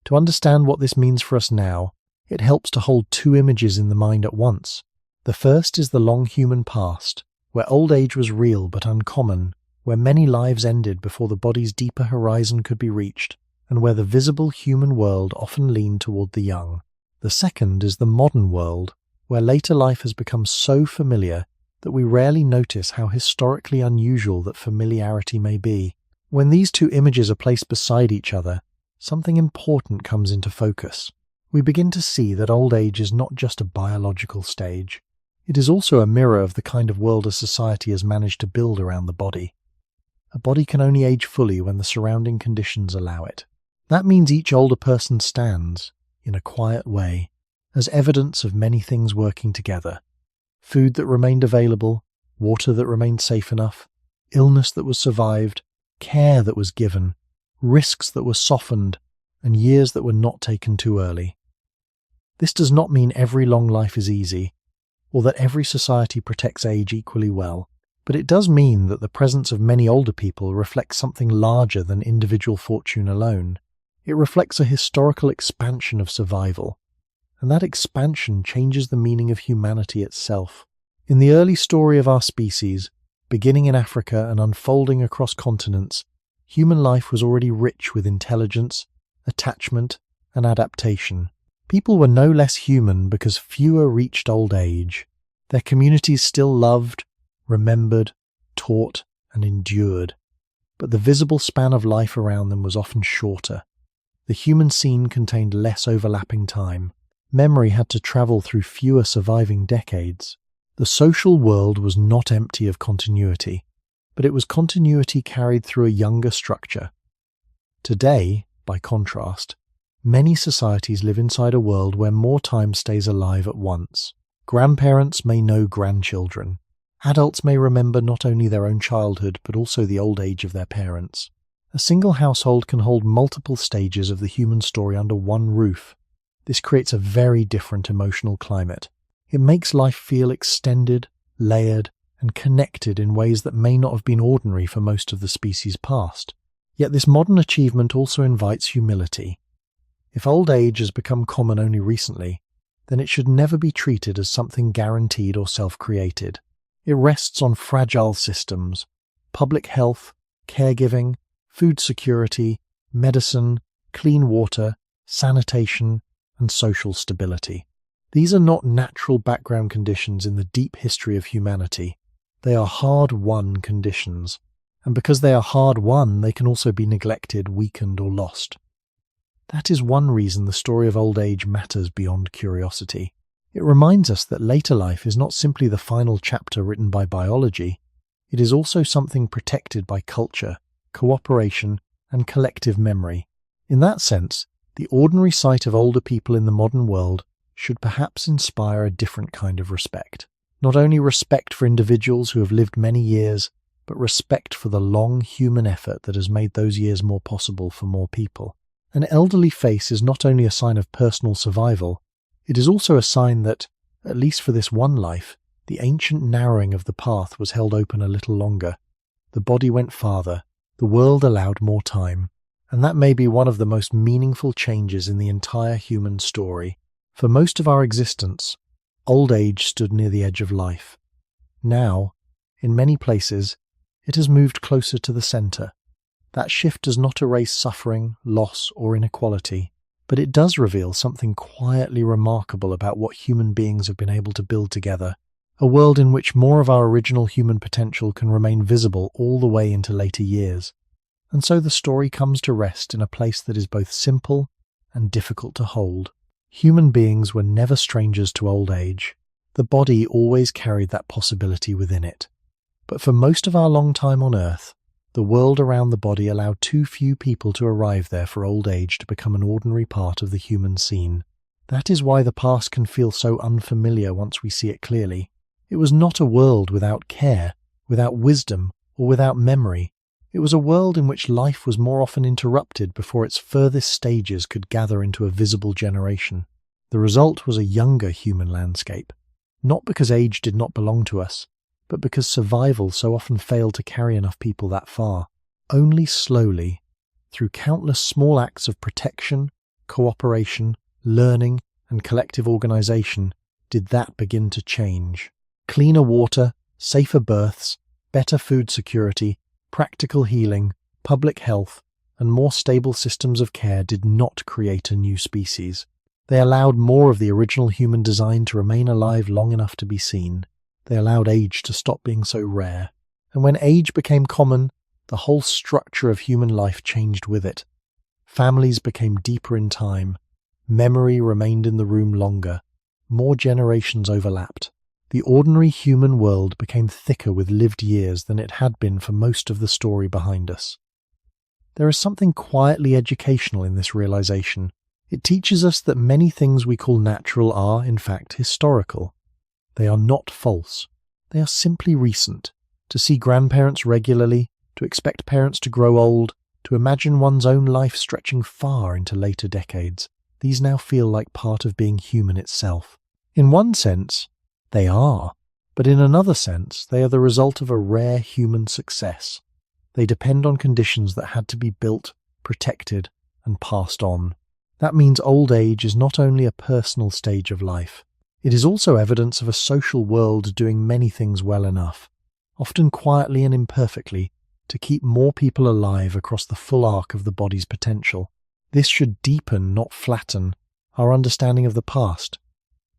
To understand what this means for us now, it helps to hold two images in the mind at once. The first is the long human past, where old age was real but uncommon, where many lives ended before the body's deeper horizon could be reached, and where the visible human world often leaned toward the young. The second is the modern world, where later life has become so familiar that we rarely notice how historically unusual that familiarity may be. When these two images are placed beside each other, something important comes into focus. We begin to see that old age is not just a biological stage. It is also a mirror of the kind of world a society has managed to build around the body. A body can only age fully when the surrounding conditions allow it. That means each older person stands, in a quiet way, as evidence of many things working together. Food that remained available, water that remained safe enough, illness that was survived, care that was given, risks that were softened, and years that were not taken too early. This does not mean every long life is easy, or that every society protects age equally well, but it does mean that the presence of many older people reflects something larger than individual fortune alone. It reflects a historical expansion of survival, and that expansion changes the meaning of humanity itself. In the early story of our species, beginning in Africa and unfolding across continents, human life was already rich with intelligence, attachment, and adaptation. People were no less human because fewer reached old age. Their communities still loved, remembered, taught, and endured. But the visible span of life around them was often shorter. The human scene contained less overlapping time. Memory had to travel through fewer surviving decades. The social world was not empty of continuity, but it was continuity carried through a younger structure. Today, by contrast, many societies live inside a world where more time stays alive at once. Grandparents may know grandchildren. Adults may remember not only their own childhood, but also the old age of their parents. A single household can hold multiple stages of the human story under one roof. This creates a very different emotional climate. It makes life feel extended, layered, and connected in ways that may not have been ordinary for most of the species past. Yet this modern achievement also invites humility. If old age has become common only recently, then it should never be treated as something guaranteed or self-created. It rests on fragile systems: public health, caregiving, food security, medicine, clean water, sanitation, and social stability. These are not natural background conditions in the deep history of humanity. They are hard-won conditions, and because they are hard-won, they can also be neglected, weakened, or lost. That is one reason the story of old age matters beyond curiosity. It reminds us that later life is not simply the final chapter written by biology. It is also something protected by culture, cooperation, and collective memory. In that sense, the ordinary sight of older people in the modern world should perhaps inspire a different kind of respect. Not only respect for individuals who have lived many years, but respect for the long human effort that has made those years more possible for more people. An elderly face is not only a sign of personal survival, it is also a sign that, at least for this one life, the ancient narrowing of the path was held open a little longer. The body went farther, the world allowed more time, and that may be one of the most meaningful changes in the entire human story. For most of our existence, old age stood near the edge of life. Now, in many places, it has moved closer to the center. That shift does not erase suffering, loss, or inequality, but it does reveal something quietly remarkable about what human beings have been able to build together, a world in which more of our original human potential can remain visible all the way into later years. And so the story comes to rest in a place that is both simple and difficult to hold. Human beings were never strangers to old age. The body always carried that possibility within it. But for most of our long time on Earth, the world around the body allowed too few people to arrive there for old age to become an ordinary part of the human scene. That is why the past can feel so unfamiliar once we see it clearly. It was not a world without care, without wisdom, or without memory. It was a world in which life was more often interrupted before its furthest stages could gather into a visible generation. The result was a younger human landscape, not because age did not belong to us, but because survival so often failed to carry enough people that far. Only slowly, through countless small acts of protection, cooperation, learning, and collective organization, did that begin to change. Cleaner water, safer births, better food security, practical healing, public health, and more stable systems of care did not create a new species. They allowed more of the original human design to remain alive long enough to be seen. They allowed age to stop being so rare. And when age became common, the whole structure of human life changed with it. Families became deeper in time. Memory remained in the room longer. More generations overlapped. The ordinary human world became thicker with lived years than it had been for most of the story behind us. There is something quietly educational in this realization. It teaches us that many things we call natural are, in fact, historical. They are not false. They are simply recent. To see grandparents regularly, to expect parents to grow old, to imagine one's own life stretching far into later decades, these now feel like part of being human itself. In one sense, they are, but in another sense, they are the result of a rare human success. They depend on conditions that had to be built, protected, and passed on. That means old age is not only a personal stage of life, it is also evidence of a social world doing many things well enough, often quietly and imperfectly, to keep more people alive across the full arc of the body's potential. This should deepen, not flatten, our understanding of the past.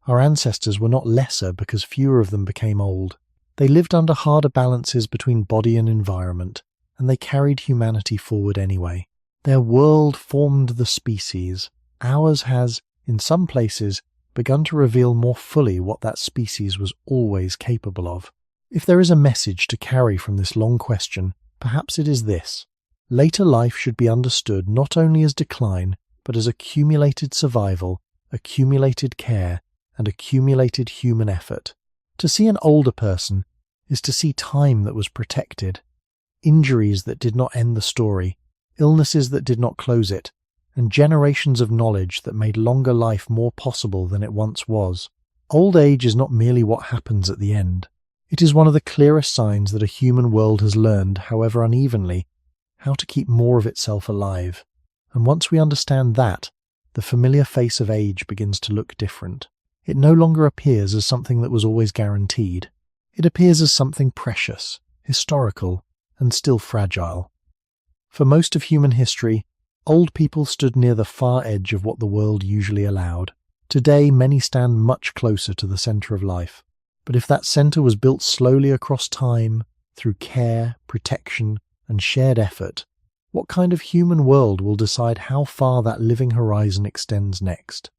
Our ancestors were not lesser because fewer of them became old. They lived under harder balances between body and environment, and they carried humanity forward anyway. Their world formed the species. Ours has, in some places, begun to reveal more fully what that species was always capable of. If there is a message to carry from this long question, perhaps it is this. Later life should be understood not only as decline, but as accumulated survival, accumulated care, and accumulated human effort. To see an older person is to see time that was protected, injuries that did not end the story, illnesses that did not close it, and generations of knowledge that made longer life more possible than it once was. Old age is not merely what happens at the end. It is one of the clearest signs that a human world has learned, however unevenly, how to keep more of itself alive. And once we understand that, the familiar face of age begins to look different. It no longer appears as something that was always guaranteed. It appears as something precious, historical, and still fragile. For most of human history, old people stood near the far edge of what the world usually allowed. Today, many stand much closer to the center of life. But if that center was built slowly across time, through care, protection, and shared effort, what kind of human world will decide how far that living horizon extends next?